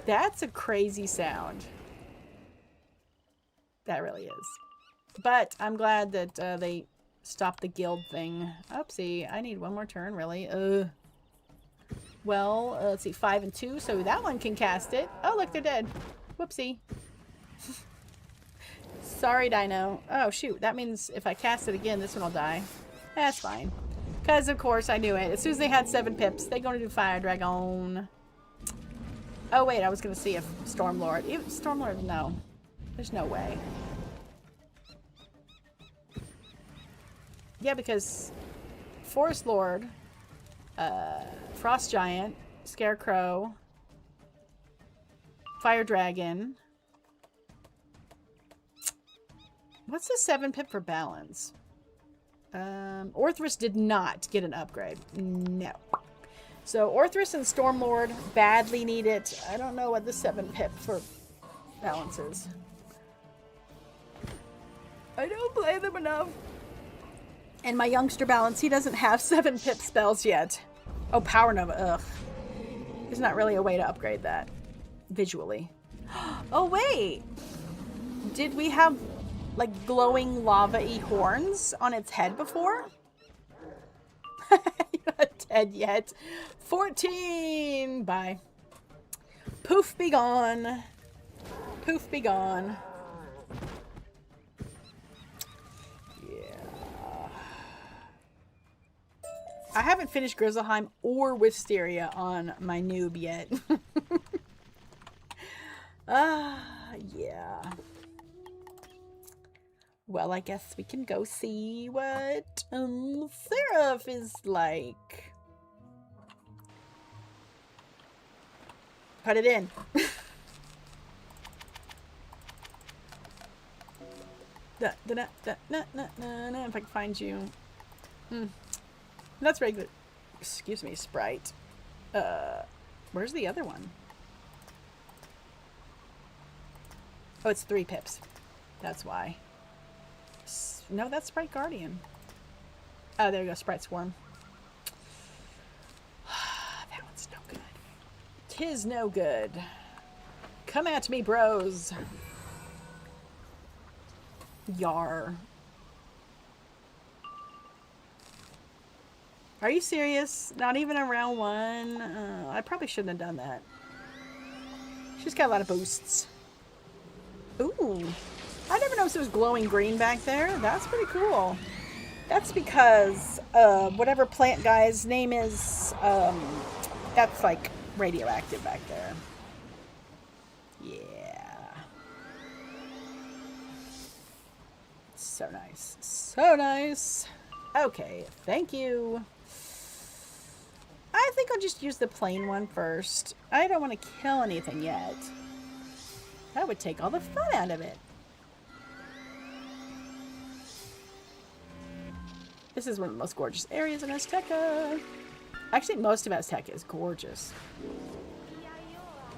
That's a crazy sound. That really is. But I'm glad that they stopped the guild thing. Oopsie, I need one more turn, really. Well, let's see, 5 and 2, so that one can cast it. Oh, look, they're dead. Whoopsie. Sorry, Dino. Oh, shoot. That means if I cast it again, this one will die. That's fine. Because, of course, I knew it. As soon as they had 7 pips, they're going to do Fire Dragon. Oh, wait. I was going to see if Stormlord... Stormlord, no. There's no way. Yeah, because Forest Lord, Frost Giant, Scarecrow, Fire Dragon... What's the 7 pip for balance? Orthrus did not get an upgrade. No. So Orthrus and Stormlord badly need it. I don't know what the 7 pip for balance is. I don't play them enough. And my youngster balance, he doesn't have 7 pip spells yet. Oh, Power Nova. Ugh. There's not really a way to upgrade that visually. Oh, wait. Did we have... like glowing lava-y horns on its head before? You're not dead yet. 14! Bye. Poof be gone. Poof be gone. Yeah. I haven't finished Grizzleheim or Wisteria on my noob yet. Yeah. Well, I guess we can go see what Seraph is like. Put it in. If I can find you. That's regular. Excuse me, Sprite. Where's the other one? Oh, it's 3 pips. That's why. No, that's Sprite Guardian. Oh, there you go, Sprite Swarm. That one's no good. 'Tis no good. Come at me, bros. Yar. Are you serious? Not even a round 1? I probably shouldn't have done that. She's got a lot of boosts. Ooh. I never noticed it was glowing green back there. That's pretty cool. That's because whatever plant guy's name is, that's like radioactive back there. Yeah. So nice. So nice. Okay, thank you. I think I'll just use the plain one first. I don't want to kill anything yet. That would take all the fun out of it. This is one of the most gorgeous areas in Azteca. Actually, most of Azteca is gorgeous.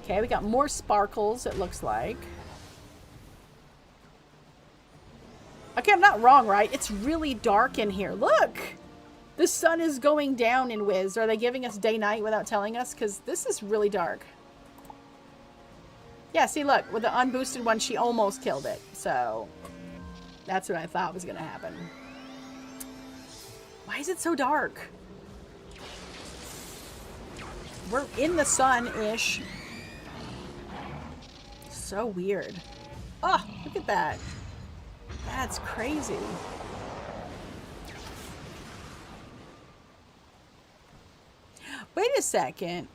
Okay, we got more sparkles, it looks like. Okay, I'm not wrong, right? It's really dark in here. Look! The sun is going down in Wiz. Are they giving us day-night without telling us? Because this is really dark. Yeah, see, look. With the unboosted one, she almost killed it. So, that's what I thought was going to happen. Why is it so dark? We're in the sun-ish. So weird. Oh, look at that. That's crazy. Wait a second.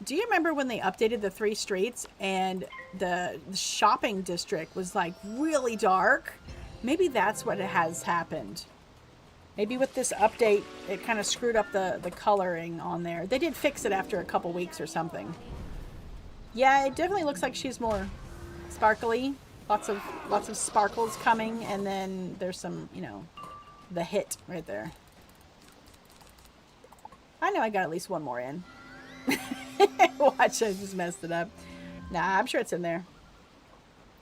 Do you remember when they updated the 3 streets and the shopping district was like really dark? Maybe that's what has happened. Maybe with this update, it kind of screwed up the coloring on there. They did fix it after a couple weeks or something. Yeah, it definitely looks like she's more sparkly. Lots of sparkles coming, and then there's some, you know, the hit right there. I know I got at least one more in. Watch, I just messed it up. Nah, I'm sure it's in there.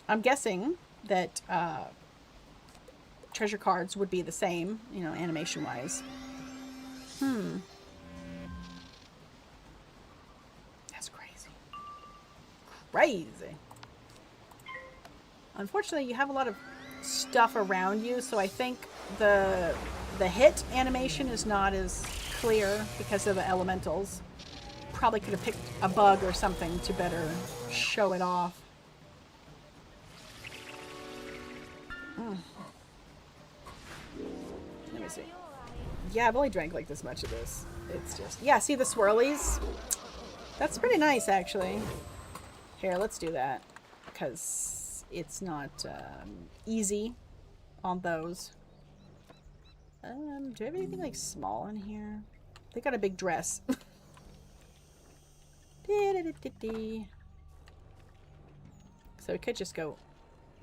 I'm guessing that treasure cards would be the same, you know, animation-wise. That's crazy. Crazy. Unfortunately, you have a lot of stuff around you, so I think the hit animation is not as clear because of the elementals. probably could have picked a bug or something to better show it off. Let me see. Yeah, I've only drank like this much of this. It's just... Yeah, see the swirlies? That's pretty nice, actually. Here, let's do that. Because it's not easy on those. Do I have anything like small in here? They got a big dress. So we could just go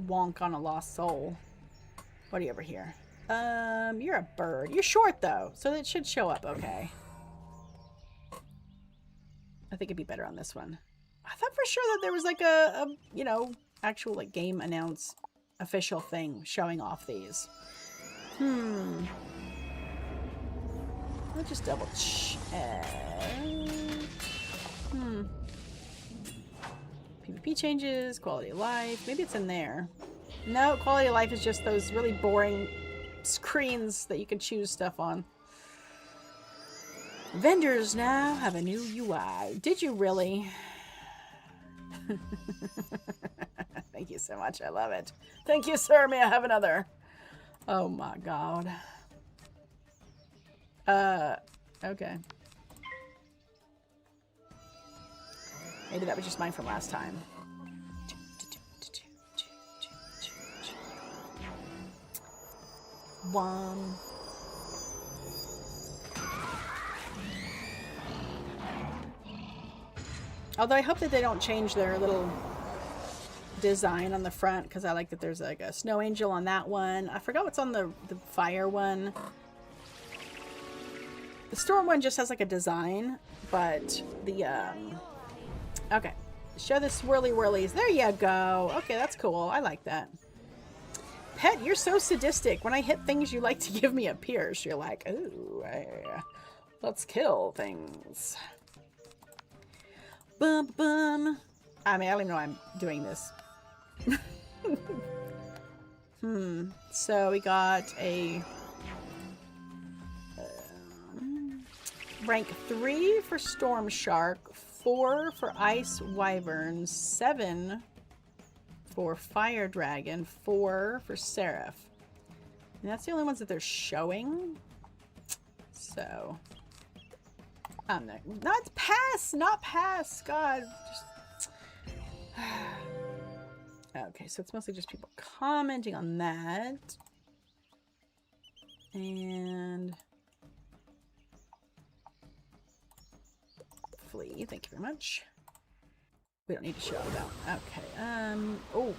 wonk on a lost soul. What do you over here? You're a bird. You're short though, so it should show up okay. I think it'd be better on this one. I thought for sure that there was like a you know, actual like game announce official thing showing off these. I'll just double check. PvP changes, quality of life. Maybe it's in there. No, quality of life is just those really boring screens that you can choose stuff on. Vendors now have a new UI. Did you really? Thank you so much. I love it. Thank you, sir. May I have another? Oh my god. Okay. Maybe that was just mine from last time. One. Although I hope that they don't change their little design on the front, because I like that there's like a snow angel on that one. I forgot what's on the fire one. The storm one just has like a design, but the okay. Show the swirly whirlies. There you go. Okay, that's cool. I like that. Pet, you're so sadistic. When I hit things, you like to give me a pierce. You're like, ooh, let's kill things. Bum bum. I mean, I don't even know why I'm doing this. So we got a rank 3 for Storm Shark, 4 for Ice Wyvern, 7 for Fire Dragon, 4 for Seraph. And that's the only ones that they're showing. So, not pass, not pass. God, just. Okay, so it's mostly just people commenting on that. And flee, thank you very much. We don't need to show about. Okay, oh.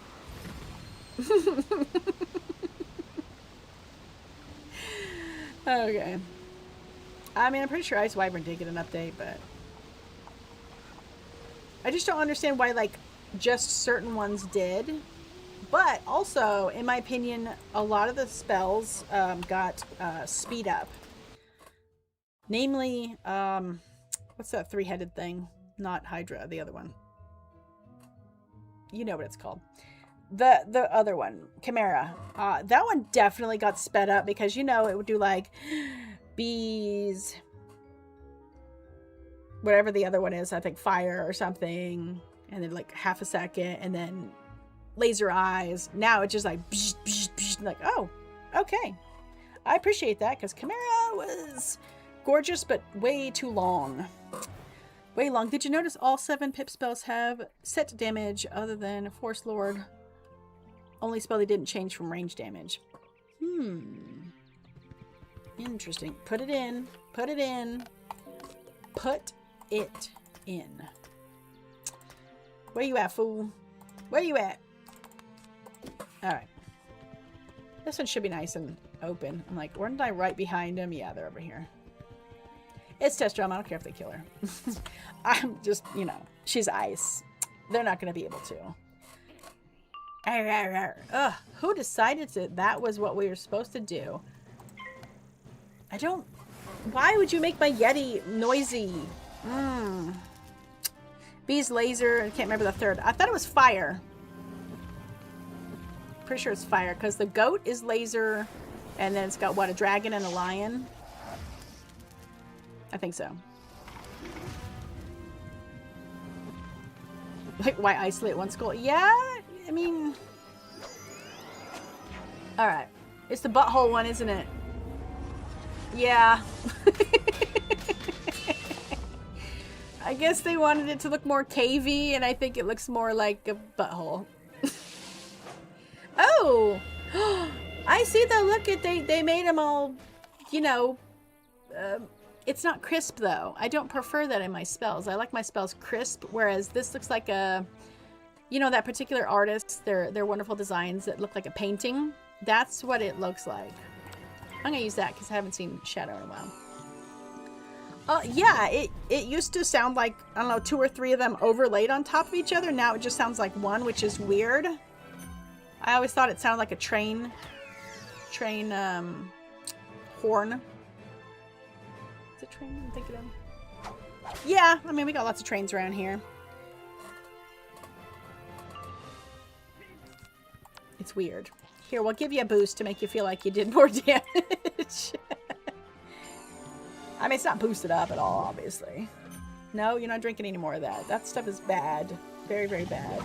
Okay. I mean, I'm pretty sure Ice Wyvern did get an update, but I just don't understand why, like, just certain ones did. But also, in my opinion, a lot of the spells got speed up. Namely, what's that three-headed thing? Not Hydra, the other one. You know what it's called. The other one, Chimera. That one definitely got sped up because, you know, it would do like bees, whatever the other one is, I think fire or something, and then like half a second, and then laser eyes. Now it's just like, bsh, bsh, bsh, like, oh, okay. I appreciate that because Chimera was gorgeous, but way too long. Way long. Did you notice all 7 pip spells have set damage other than Force Lord? Only spell they didn't change from range damage. Interesting. Put it in. Put it in. Put it in. Where you at, fool? Where you at? Alright. This one should be nice and open. I'm like, weren't I right behind him? Yeah, they're over here. It's Test Drum. I don't care if they kill her. I'm just, you know, she's ice. They're not going to be able to. Ugh, who decided that was what we were supposed to do? I don't... Why would you make my Yeti noisy? Bee's laser. I can't remember the third. I thought it was fire. Pretty sure it's fire because the goat is laser, and then it's got what, a dragon and a lion? I think so. Like, why isolate one skull? Yeah, I mean... Alright. It's the butthole one, isn't it? Yeah. I guess they wanted it to look more cavey, and I think it looks more like a butthole. Oh! I see the look at they made them all, you know, it's not crisp though. I don't prefer that in my spells. I like my spells crisp, whereas this looks like a, you know, that particular artist, their wonderful designs that look like a painting. That's what it looks like. I'm gonna use that because I haven't seen Shadow in a while. Yeah, it used to sound like, I don't know, 2 or 3 of them overlaid on top of each other. Now it just sounds like one, which is weird. I always thought it sounded like a train horn. Is it train I'm thinking of? Yeah, I mean, we got lots of trains around here. It's weird. Here, we'll give you a boost to make you feel like you did more damage. I mean, it's not boosted up at all, obviously. No, you're not drinking any more of that. That stuff is bad. Very, very bad.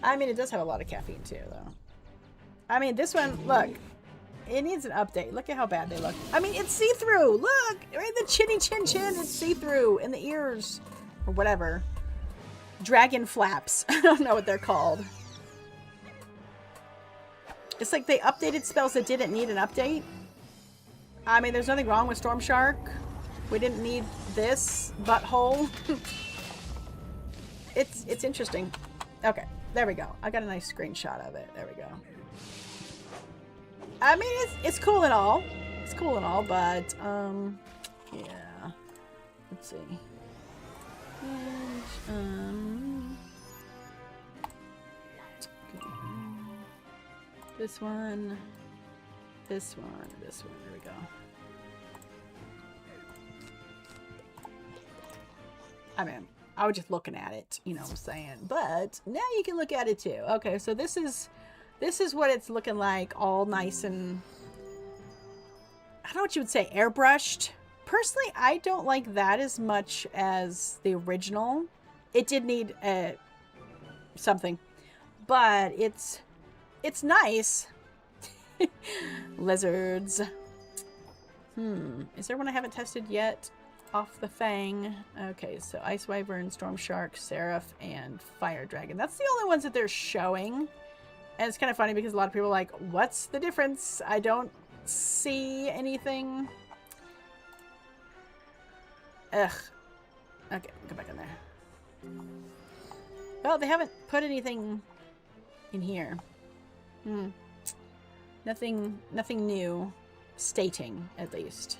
I mean, it does have a lot of caffeine, too, though. I mean, this one, look. It needs an update. Look at how bad they look. I mean, it's see-through. Look! Right? The chinny chin chin. It's see-through. In the ears. Or whatever. Dragon flaps. I don't know what they're called. It's like they updated spells that didn't need an update. I mean, there's nothing wrong with Storm Shark. We didn't need this butthole. It's interesting. Okay, there we go. I got a nice screenshot of it. There we go. I mean, it's cool and all. It's cool and all, but yeah. Let's see. And, this one. This one. This one. There we go. I mean, I was just looking at it, you know what I'm saying? But now you can look at it too. Okay, so this is what it's looking like, all nice and, I don't know what you would say, airbrushed. Personally, I don't like that as much as the original. It did need something, but it's nice. Lizards. Is there one I haven't tested yet? Off the Fang. Okay, so Ice Wyvern, Storm Shark, Seraph, and Fire Dragon. That's the only ones that they're showing. And it's kind of funny because a lot of people are like, what's the difference? I don't see anything. Ugh. Okay, go back in there. Well, they haven't put anything in here. Nothing new. Stating, at least.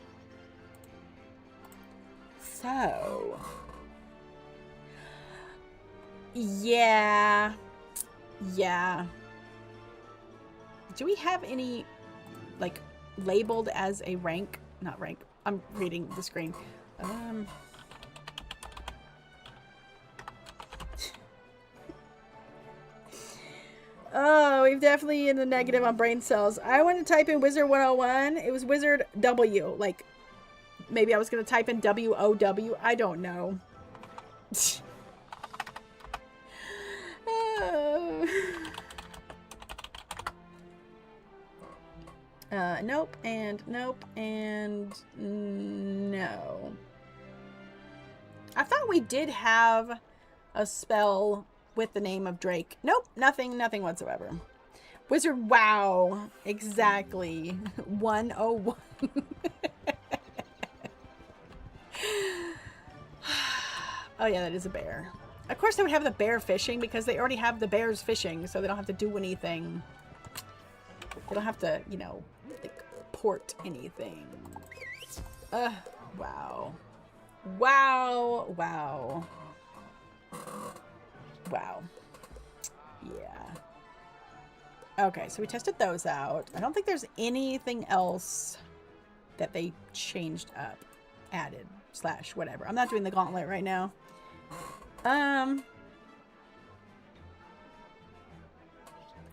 So, yeah. Do we have any, like, labeled as a rank? Not rank. I'm reading the screen. Oh, we've definitely in the negative on brain cells. I want to type in Wizard 101. It was Wizard W, like, maybe I was going to type in W-O-W. I don't know. Nope, and nope, and no. I thought we did have a spell with the name of Drake. Nope, nothing whatsoever. Wizard, wow. Exactly. 101. Oh yeah, that is a bear. Of course they would have the bear fishing because they already have the bears fishing, so they don't have to do anything. They don't have to, you know, like, port anything. Wow. Wow. Yeah. Okay, so we tested those out. I don't think there's anything else that they changed up, added, / whatever. I'm not doing the gauntlet right now. I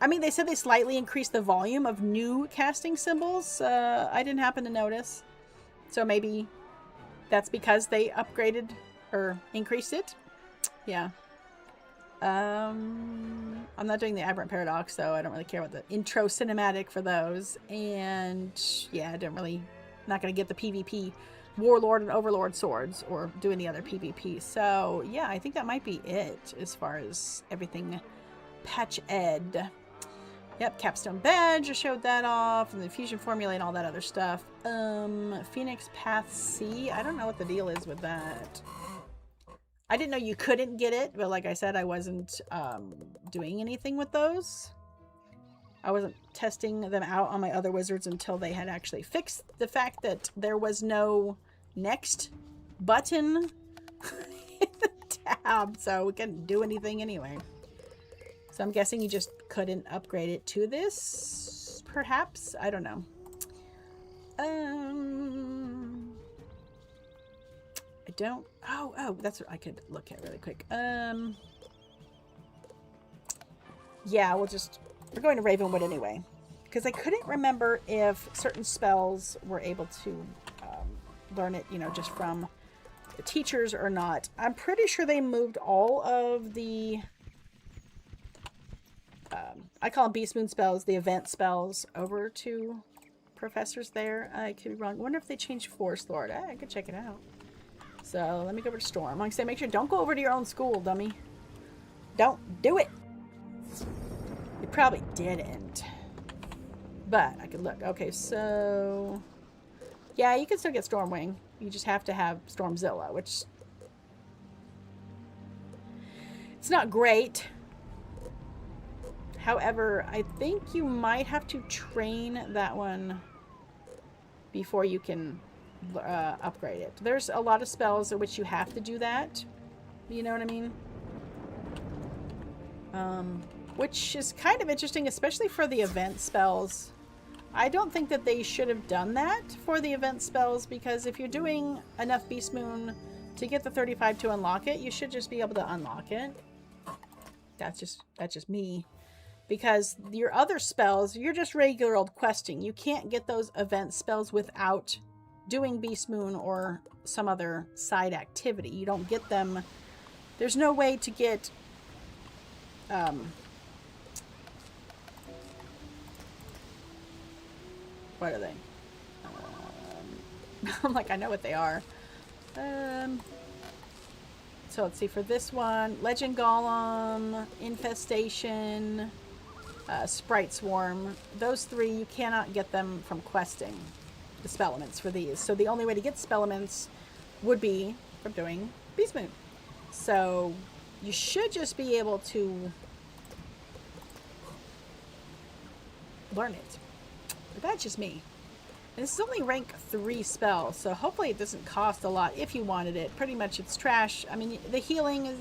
mean, they said they slightly increased the volume of new casting symbols. I didn't happen to notice. So maybe that's because they upgraded or increased it. Yeah. I'm not doing the Aberrant Paradox, so I don't really care about the intro cinematic for those. And yeah, not going to get the PvP Warlord and Overlord swords or do any other PvP. So yeah, I think that might be it as far as everything Patch Ed. Yep, Capstone Badge, I showed that off, and the Fusion Formula and all that other stuff. Phoenix Path C, I don't know what the deal is with that. I didn't know you couldn't get it, but like I said, I wasn't doing anything with those. I wasn't testing them out on my other wizards until they had actually fixed the fact that there was no next button in the tab, so we couldn't do anything anyway. So I'm guessing you just couldn't upgrade it to this, perhaps? I don't know. I don't... Oh, that's what I could look at really quick. Yeah, we're going to Ravenwood anyway. Because I couldn't remember if certain spells were able to learn it, just from the teachers or not. I'm pretty sure they moved all of the... I call them Beast Moon spells, the event spells, over to professors there. I could be wrong. I wonder if they changed Forest Lord. I could check it out. So let me go over to Storm. Like I say, make sure don't go over to your own school, dummy. Don't do it. You probably didn't. But I could look. Okay, so yeah, you can still get Stormwing. You just have to have Stormzilla, which it's not great. However, I think you might have to train that one before you can upgrade it. There's a lot of spells at which you have to do that. You know what I mean? Which is kind of interesting, especially for the event spells. I don't think that they should have done that for the event spells, because if you're doing enough Beast Moon to get the 35 to unlock it, you should just be able to unlock it. That's just me. Because your other spells, you're just regular old questing. You can't get those event spells without doing Beast Moon or some other side activity. You don't get them. There's no way to get what are they? I'm like, I know what they are. So let's see, for this one, Legend Golem, Infestation, Sprite Swarm, those three, you cannot get them from questing the Spellements for these. So the only way to get Spellements would be from doing Beast Moon. So you should just be able to learn it. But that's just me. And this is only rank 3 spell, so hopefully it doesn't cost a lot if you wanted it. Pretty much it's trash. I mean, the healing is...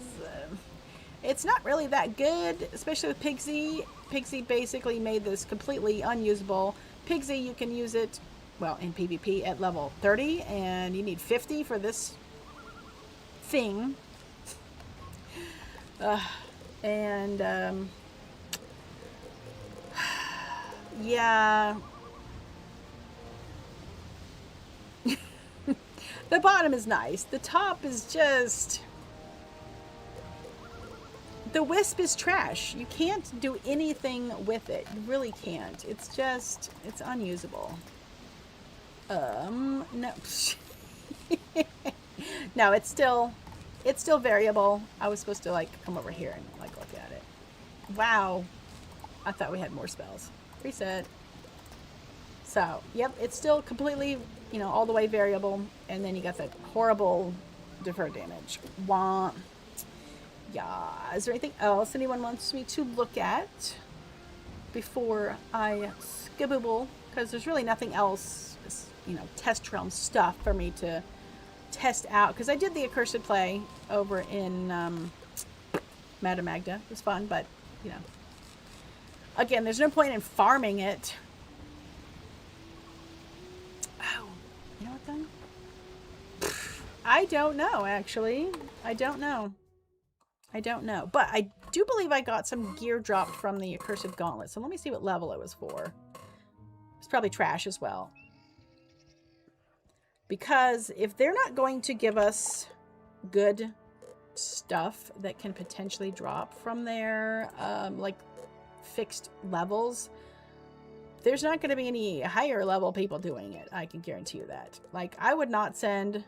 it's not really that good, especially with Pigsy. Pigsy basically made this completely unusable. Pigsy, you can use it, well, in PvP at level 30, and you need 50 for this thing. Yeah... The bottom is nice. The top is just... The Wisp is trash. You can't do anything with it. You really can't. It's just... It's unusable. No. No, it's still variable. I was supposed to, like, come over here and, like, look at it. Wow. I thought we had more spells. Reset. So, yep, it's still completely... all the way variable, and then you got that horrible deferred damage. Wah. Yeah. Is there anything else anyone wants me to look at before I skibble? Because there's really nothing else, test realm stuff for me to test out. Because I did the Accursed play over in Madame Magda. It was fun, but, again, there's no point in farming it. Oh. You know what then? I don't know, actually. I don't know. But I do believe I got some gear dropped from the Accursed Gauntlet. So let me see what level it was for. It's probably trash as well. Because if they're not going to give us good stuff that can potentially drop from there, like fixed levels, there's not going to be any higher level people doing it. I can guarantee you that. Like, I would not send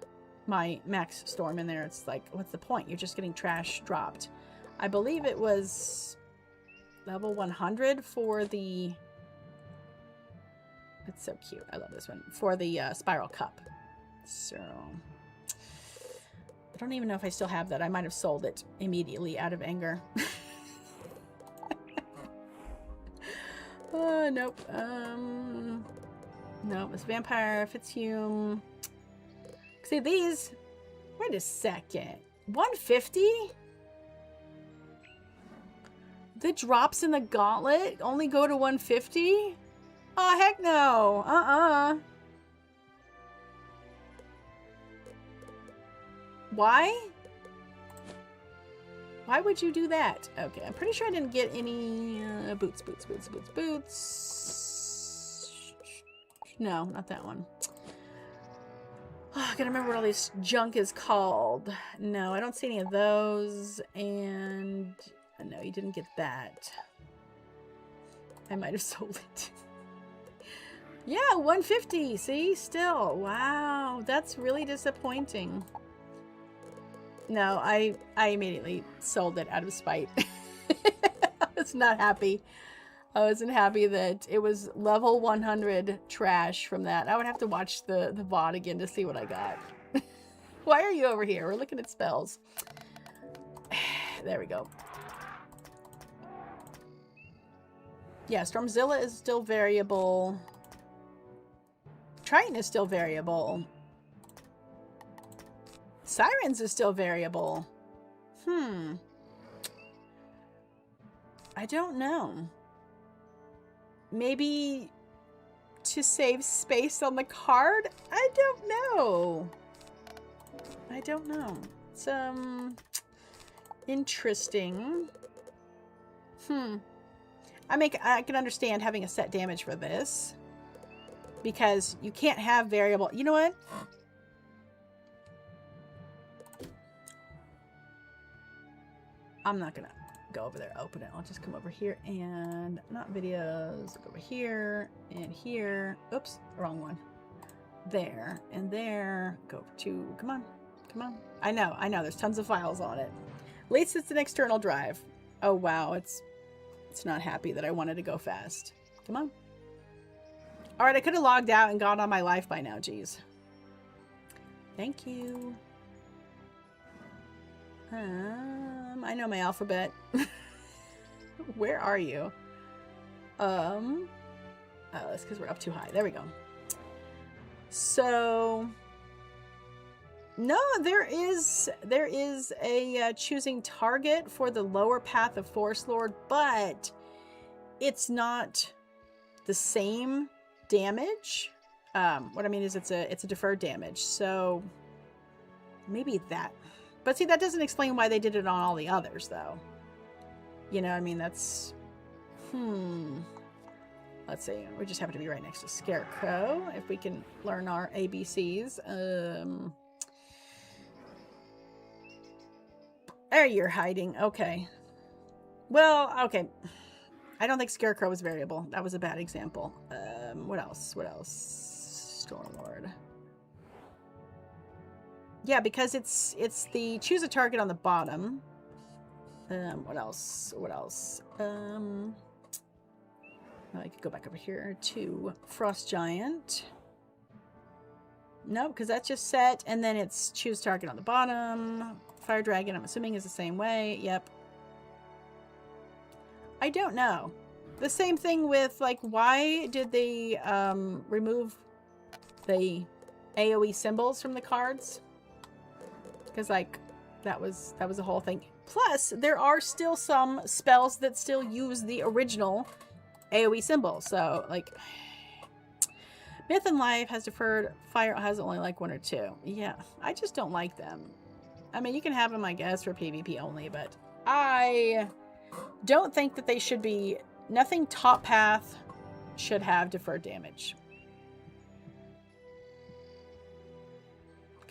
my Max Storm in there. It's like, what's the point? You're just getting trash dropped. I believe it was level 100 for the... It's so cute. I love this one. For the Spiral Cup. So... I don't even know if I still have that. I might have sold it immediately out of anger. Nope. Nope. It's Vampire, Fitzhume. See, these... Wait a second. 150? The drops in the gauntlet only go to 150? Oh, heck no. Why? Why would you do that? Okay, I'm pretty sure I didn't get any boots. No, not that one. Oh, I gotta remember what all this junk is called. No, I don't see any of those. And no, you didn't get that. I might have sold it. Yeah, 150. See, still. Wow, that's really disappointing. No, I immediately sold it out of spite. I was not happy. I wasn't happy that it was level 100 trash from that. I would have to watch the VOD again to see what I got. Why are you over here? We're looking at spells. There we go. Yeah, Stormzilla is still variable. Triton is still variable. Sirens is still variable. I don't know. Maybe to save space on the card? I don't know. I don't know. It's interesting. I can understand having a set damage for this. Because you can't have variable. You know what? I'm not gonna go over there, open it. I'll just come over here and not videos. Go over here and here. Oops, wrong one. There and there. Go over to, come on. I know. There's tons of files on it. At least it's an external drive. Oh wow, it's not happy that I wanted to go fast. Come on. All right, I could have logged out and gone on my life by now. Geez. Thank you. I know my alphabet. Where are you? Oh, that's because we're up too high. There we go. So, no, there is a choosing target for the lower path of Forest Lord, but it's not the same damage. What I mean is it's a deferred damage. So maybe that. But see, that doesn't explain why they did it on all the others, though. You know, I mean, that's... Let's see. We just happen to be right next to Scarecrow. If we can learn our ABCs. There you're hiding. Okay. Well, okay. I don't think Scarecrow was variable. That was a bad example. What else? Stormlord. Yeah, because it's the choose a target on the bottom. What else? I could go back over here to Frost Giant. No, because that's just set, and then it's choose target on the bottom. Fire Dragon, I'm assuming, is the same way. Yep. I don't know. The same thing with, like, why did they remove the AoE symbols from the cards? Because, like, that was a whole thing. Plus, there are still some spells that still use the original AoE symbol. So, like, Myth and Life has deferred. Fire has only like one or two. Yeah, I just don't like them. I mean, you can have them, I guess, for PvP only, but I don't think that they should be... Nothing top path should have deferred damage.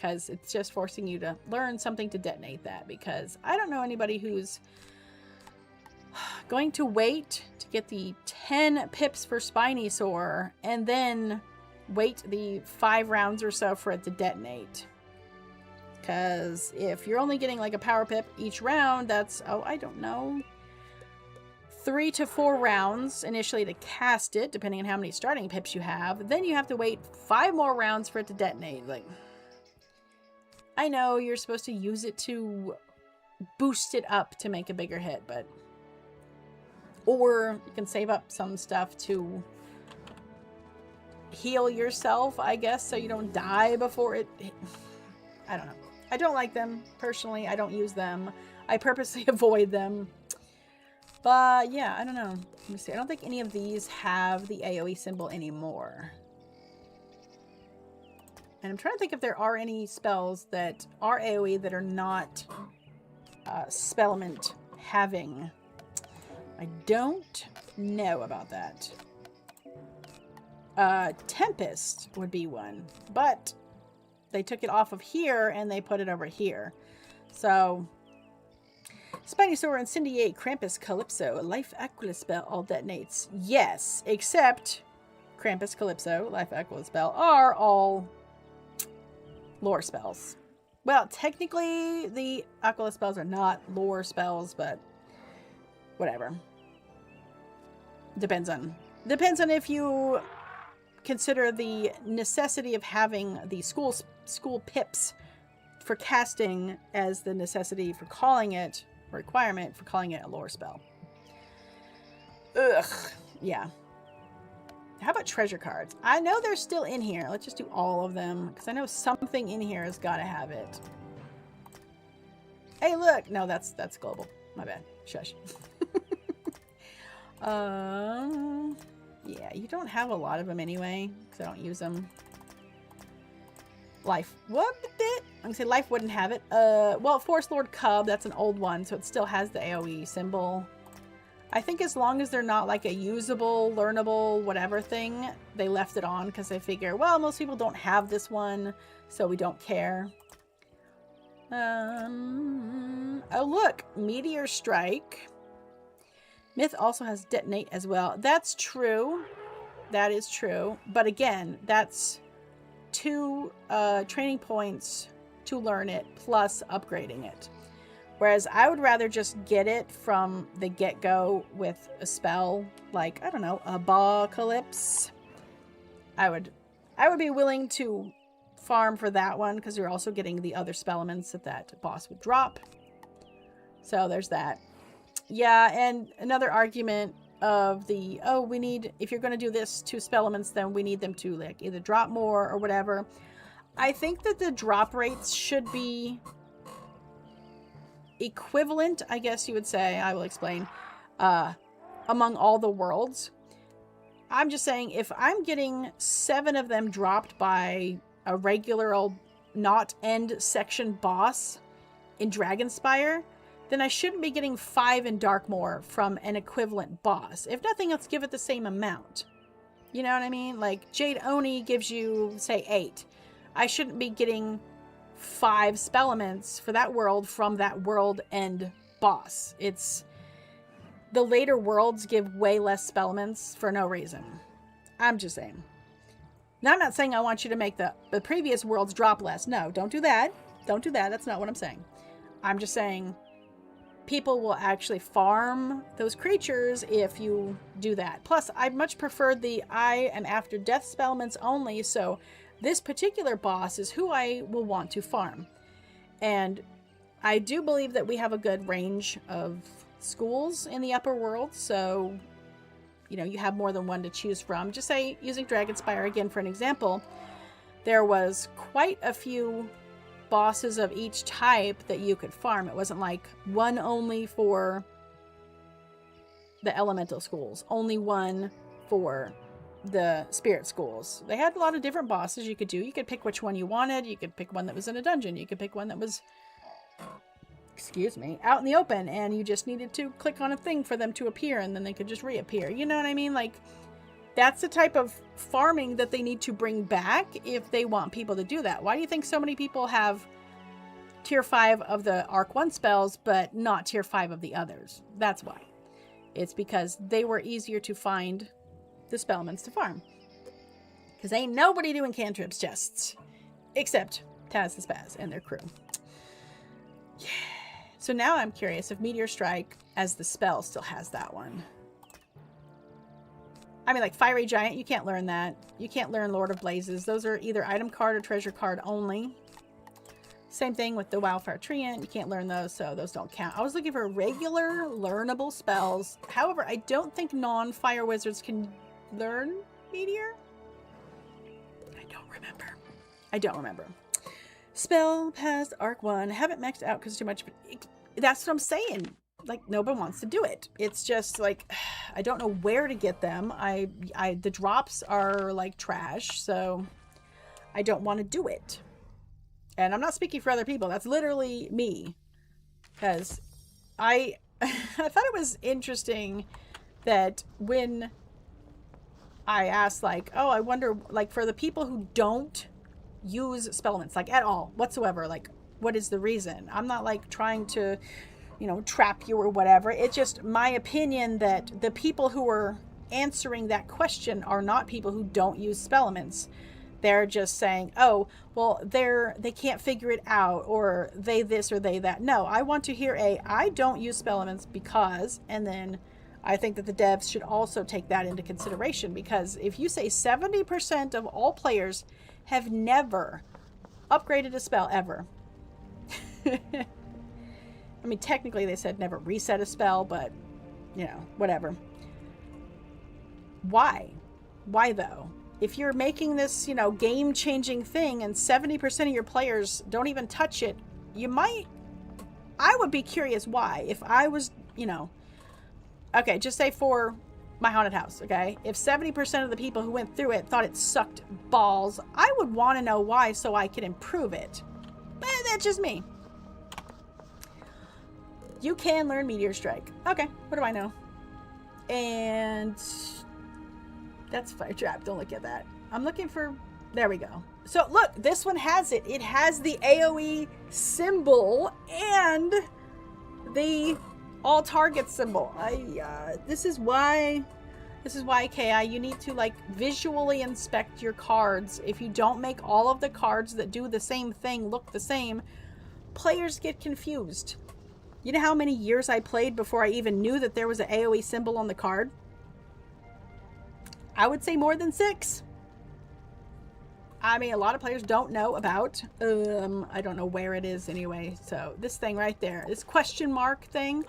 because it's just forcing you to learn something to detonate that, because I don't know anybody who's going to wait to get the 10 pips for Spinosaur and then wait the 5 rounds or so for it to detonate. Because if you're only getting like a power pip each round, that's, oh, I don't know, 3 to 4 rounds initially to cast it, depending on how many starting pips you have. Then you have to wait 5 more rounds for it to detonate. Like, I know you're supposed to use it to boost it up to make a bigger hit, but... Or you can save up some stuff to heal yourself, I guess, so you don't die before it... I don't know. I don't like them, personally. I don't use them. I purposely avoid them. But, yeah, I don't know. Let me see. I don't think any of these have the AoE symbol anymore. And I'm trying to think if there are any spells that are AoE that are not Spellment having... I don't know about that. Tempest would be one, but they took it off of here and they put it over here. So, Spinosaur, Incendiate, Krampus, Calypso, Life Aquila spell all detonates. Yes, except Krampus, Calypso, Life Aquila spell are all lore spells. Well, technically the Aquila spells are not lore spells, but whatever. Depends on if you consider the necessity of having the school pips for casting as the necessity for calling it, requirement for calling it a lore spell. Ugh. Yeah. How about treasure cards? I know they're still in here. Let's just do all of them, because I know something in here has got to have it. Hey, look. No, that's global. My bad. Shush. Yeah, you don't have a lot of them anyway, because I don't use them. Life. What? I'm gonna say Life wouldn't have it. Well, Forest Lord Cub, that's an old one, so it still has the AoE symbol. I think as long as they're not like a usable, learnable, whatever thing, they left it on, because they figure, well, most people don't have this one, so we don't care. Oh, look. Meteor Strike. Myth also has Detonate as well. That's true. That is true. But again, that's 2 training points to learn it, plus upgrading it. Whereas I would rather just get it from the get-go with a spell like, I don't know, Apocalypse. I would be willing to farm for that one, because you're also getting the other spell elements that boss would drop. So there's that. Yeah, and another argument of the, oh, we need, if you're going to do this 2 spell elements, then we need them to like either drop more or whatever. I think that the drop rates should be equivalent, I guess you would say, I will explain, among all the worlds. I'm just saying, if I'm getting 7 of them dropped by a regular old not end section boss in Dragonspire, then I shouldn't be getting 5 in Darkmoor from an equivalent boss. If nothing else, give it the same amount. You know what I mean? Like, Jade Oni gives you, say, 8. I shouldn't be getting 5 spellements for that world from that world end boss. It's... The later worlds give way less spellements for no reason. I'm just saying. Now, I'm not saying I want you to make the previous worlds drop less. No, don't do that. Don't do that. That's not what I'm saying. I'm just saying... people will actually farm those creatures if you do that. Plus, I much prefer the I am after death spellments only, so this particular boss is who I will want to farm. And I do believe that we have a good range of schools in the upper world, so, you know, you have more than one to choose from. Just say, using Dragonspire again for an example, there was quite a few bosses of each type that you could farm. It wasn't like one only for the elemental schools, only one for the spirit schools. They had a lot of different bosses you could do. You could pick which one you wanted. You could pick one that was in a dungeon. You could pick one that was, excuse me, out in the open, and you just needed to click on a thing for them to appear, and then they could just reappear. You know what I mean? Like, That's the type of farming that they need to bring back if they want people to do that. Why do you think so many people have tier 5 of the Arc 1 spells, but not tier 5 of the others? That's why. It's because they were easier to find the spellments to farm. Because ain't nobody doing cantrips chests. Except Taz the Spaz and their crew. Yeah. So now I'm curious if Meteor Strike as the spell still has that one. I mean, like Fiery Giant, you can't learn that. You can't learn Lord of Blazes. Those are either item card or treasure card only. Same thing with the Wildfire Treant. You can't learn those, so those don't count. I was looking for regular learnable spells. However, I don't think non-fire wizards can learn Meteor. I don't remember. Spell past Arc 1. Haven't maxed out because too much. That's what I'm saying. Like, nobody wants to do it. It's just like, I don't know where to get them. The drops are like trash, so I don't want to do it. And I'm not speaking for other people. That's literally me. Because I thought it was interesting that when I asked, like, oh, I wonder, like, for the people who don't use spellments, like, at all, whatsoever, like, what is the reason? I'm not, like, trying to, you know, trap you or whatever. It's just my opinion that the people who are answering that question are not people who don't use spellments. They're just saying, oh, well, they can't figure it out, or they this or they that. No, I want to hear I don't use spellments because, and then I think that the devs should also take that into consideration, because if you say 70% of all players have never upgraded a spell ever. I mean, technically they said never reset a spell, but, you know, whatever. Why? Why though? If you're making this, you know, game-changing thing and 70% of your players don't even touch it, I would be curious why. If I was, you know, okay, just say for my haunted house, okay? If 70% of the people who went through it thought it sucked balls, I would want to know why so I could improve it. But that's just me. You can learn Meteor Strike. Okay, what do I know? And that's Fire Trap. Don't look at that. I'm looking for... There we go. So look, this one has it. It has the AoE symbol and the all target symbol. This is why KI, you need to like visually inspect your cards. If you don't make all of the cards that do the same thing look the same, players get confused. You know how many years I played before I even knew that there was an AoE symbol on the card? I would say more than 6. I mean, a lot of players don't know about. I don't know where it is anyway. So this thing right there, this question mark thing.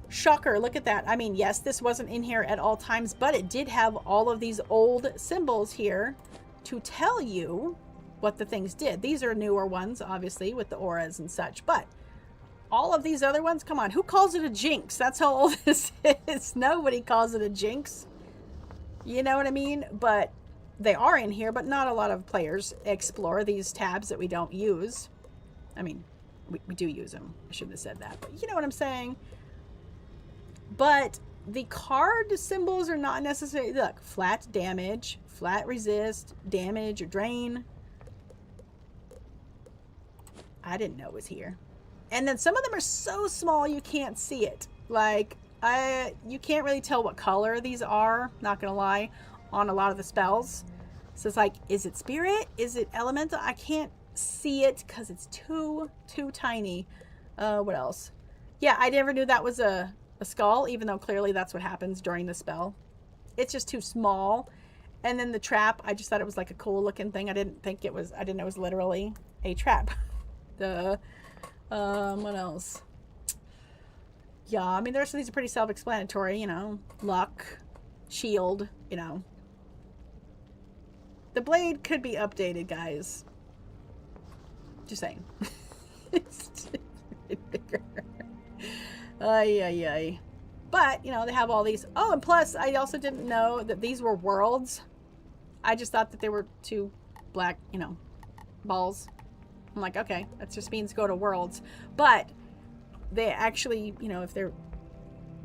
Shocker, look at that. I mean, yes, this wasn't in here at all times, but it did have all of these old symbols here to tell you what the things did. These are newer ones, obviously, with the auras and such, but all of these other ones, come on, who calls it a jinx? That's how old this is. Nobody calls it a jinx. You know what I mean? But they are in here, but not a lot of players explore these tabs that we don't use. I mean, we do use them. I shouldn't have said that, but you know what I'm saying? But the card symbols are not necessarily, look, flat damage, flat resist, damage or drain. I didn't know it was here. And then some of them are so small you can't see it. Like, you can't really tell what color these are, not gonna lie, on a lot of the spells. So it's like, is it spirit? Is it elemental? I can't see it because it's too tiny. What else? Yeah, I never knew that was a skull, even though clearly that's what happens during the spell. It's just too small. And then the trap, I just thought it was like a cool looking thing. I didn't know it was literally a trap. What else? Yeah, I mean, these are pretty self-explanatory, you know. Luck, shield, you know. The blade could be updated, guys. Just saying. It's bigger. Ay. But, you know, they have all these. Oh, and plus, I also didn't know that these were worlds. I just thought that they were 2 black, you know, balls. I'm like, okay, that just means go to worlds. But they actually, you know, if they're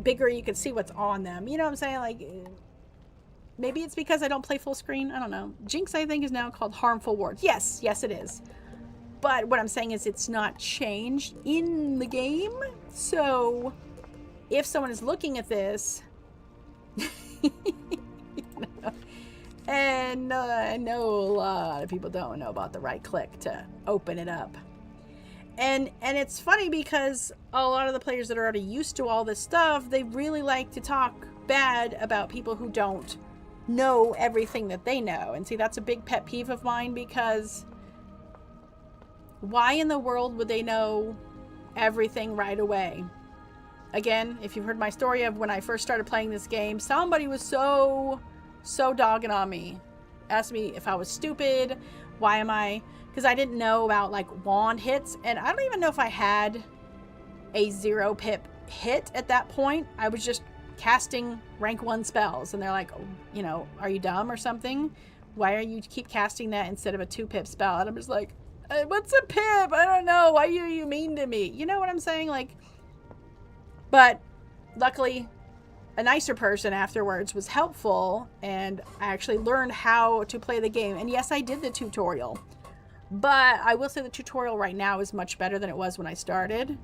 bigger, you can see what's on them. You know what I'm saying? Like, maybe it's because I don't play full screen. I don't know. Jinx, I think, is now called harmful words. Yes, it is. But what I'm saying is it's not changed in the game. So if someone is looking at this, and I know a lot of people don't know about the right click to open it up. And it's funny because a lot of the players that are already used to all this stuff, they really like to talk bad about people who don't know everything that they know. And see, that's a big pet peeve of mine, because why in the world would they know everything right away? Again, if you've heard my story of when I first started playing this game, somebody was so dogging on me. Asked me if I was stupid. Why am I... Because I didn't know about, like, wand hits. And I don't even know if I had a 0 pip hit at that point. I was just casting rank 1 spells. And they're like, oh, you know, are you dumb or something? Why are you keep casting that instead of a 2 pip spell? And I'm just like, what's a pip? I don't know. Why are you mean to me? You know what I'm saying? Like, but luckily, a nicer person afterwards was helpful, and I actually learned how to play the game. And yes, I did the tutorial, but I will say the tutorial right now is much better than it was when I started,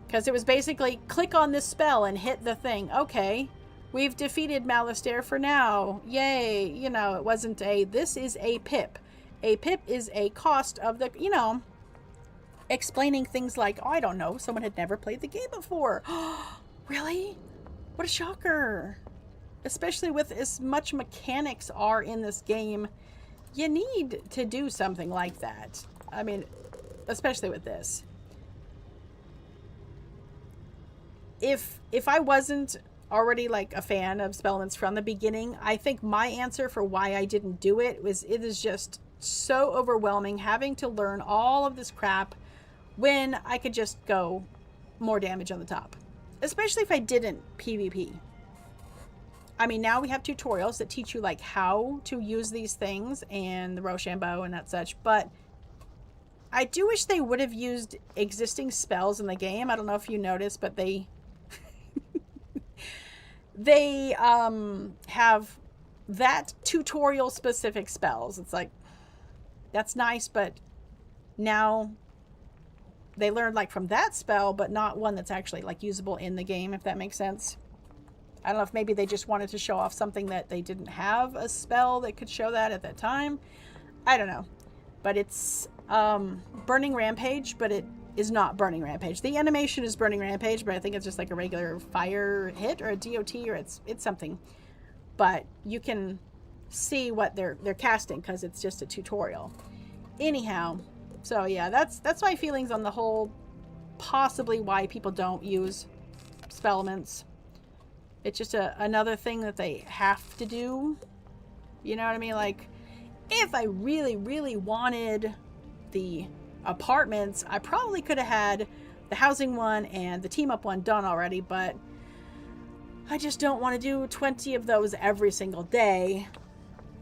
because it was basically click on this spell and hit the thing. Okay, we've defeated Malastare for now. Yay. You know, it wasn't this is a pip. A pip is a cost of the, you know, explaining things like, oh, I don't know, someone had never played the game before. Really? What a shocker. Especially with as much mechanics are in this game, you need to do something like that. I mean, especially with this. If I wasn't already like a fan of Spellmans from the beginning, I think my answer for why I didn't do it was it is just so overwhelming having to learn all of this crap when I could just go more damage on the top. Especially if I didn't PvP. I mean, now we have tutorials that teach you like how to use these things and the Rochambeau and that such, but I do wish they would have used existing spells in the game. I don't know if you noticed, but they they have that tutorial specific spells. It's like, that's nice, but now they learned like from that spell, but not one that's actually like usable in the game, if that makes sense. I don't know if maybe they just wanted to show off something that they didn't have a spell that could show that at that time. I don't know. But it's Burning Rampage, but it is not Burning Rampage. The animation is Burning Rampage, but I think it's just like a regular fire hit or a DOT, or it's something. But you can see what they're casting because it's just a tutorial. Anyhow, so yeah, that's my feelings on the whole, possibly why people don't use Spellments. It's just another thing that they have to do. You know what I mean? Like, if I really, really wanted the apartments, I probably could have had the housing one and the team up one done already, but I just don't want to do 20 of those every single day.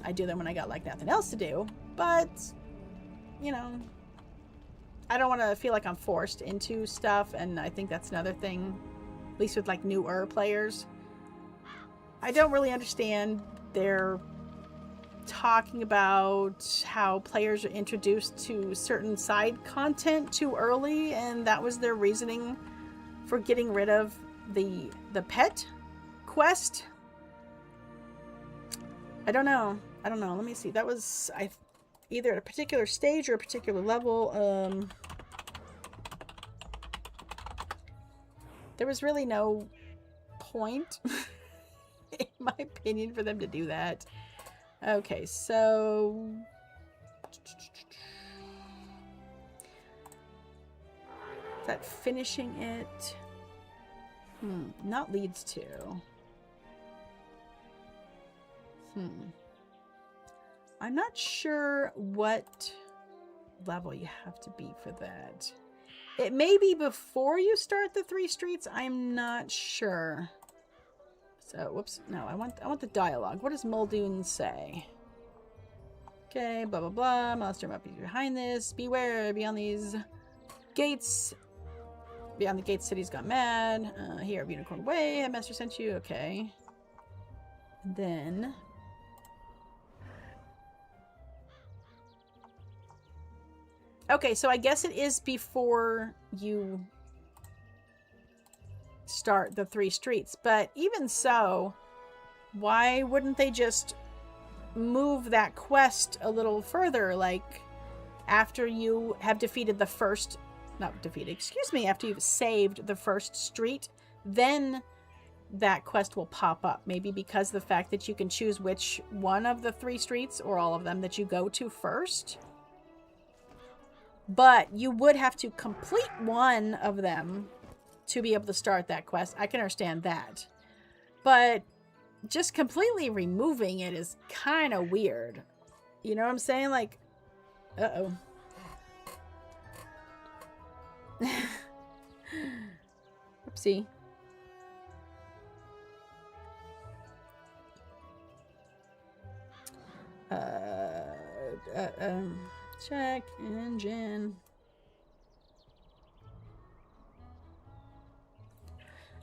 I do them when I got like nothing else to do, but you know, I don't want to feel like I'm forced into stuff, and I think that's another thing, at least with like newer players. I don't really understand their talking about how players are introduced to certain side content too early, and that was their reasoning for getting rid of the pet quest. I don't know. Let me see. That was either at a particular stage or a particular level. There was really no point, in my opinion, for them to do that. Okay, so is that finishing it? Not leads to. I'm not sure what level you have to be for that. It may be before you start the 3 streets. I'm not sure. So, whoops. No, I want the dialogue. What does Muldoon say? Okay, blah, blah, blah. Monster might be behind this. Beware, beyond these gates. Beyond the gates, city's gone mad. Here, Unicorn Way. Headmaster sent you. Okay. And then Okay, so I guess it is before you start the 3 streets. But even so, why wouldn't they just move that quest a little further? Like, after you have defeated the first... Not defeated, excuse me. After you've saved the first street, then that quest will pop up. Maybe because of the fact that you can choose which one of the 3 streets, or all of them, that you go to first. But you would have to complete one of them to be able to start that quest. I can understand that. But just completely removing it is kind of weird. You know what I'm saying? Like, uh-oh. Oopsie. Check engine.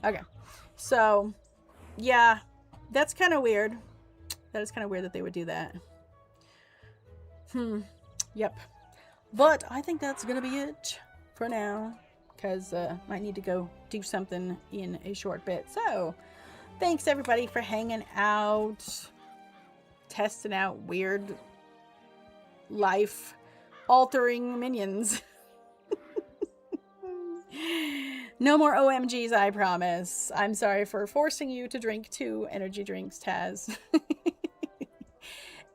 Okay. So, yeah, that's kind of weird. That is kind of weird that they would do that. Yep. But I think that's going to be it for now, because might need to go do something in a short bit. So, thanks everybody for hanging out, testing out weird life-altering minions. No more OMGs, I promise. I'm sorry for forcing you to drink 2 energy drinks, Taz.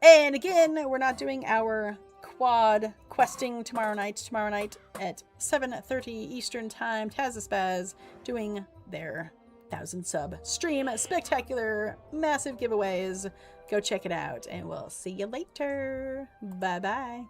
And again, we're not doing our quad questing tomorrow night. Tomorrow night at 7:30 Eastern Time, Tazzaspaz doing their 1,000 sub stream. Spectacular, massive giveaways. Go check it out, and we'll see you later. Bye-bye.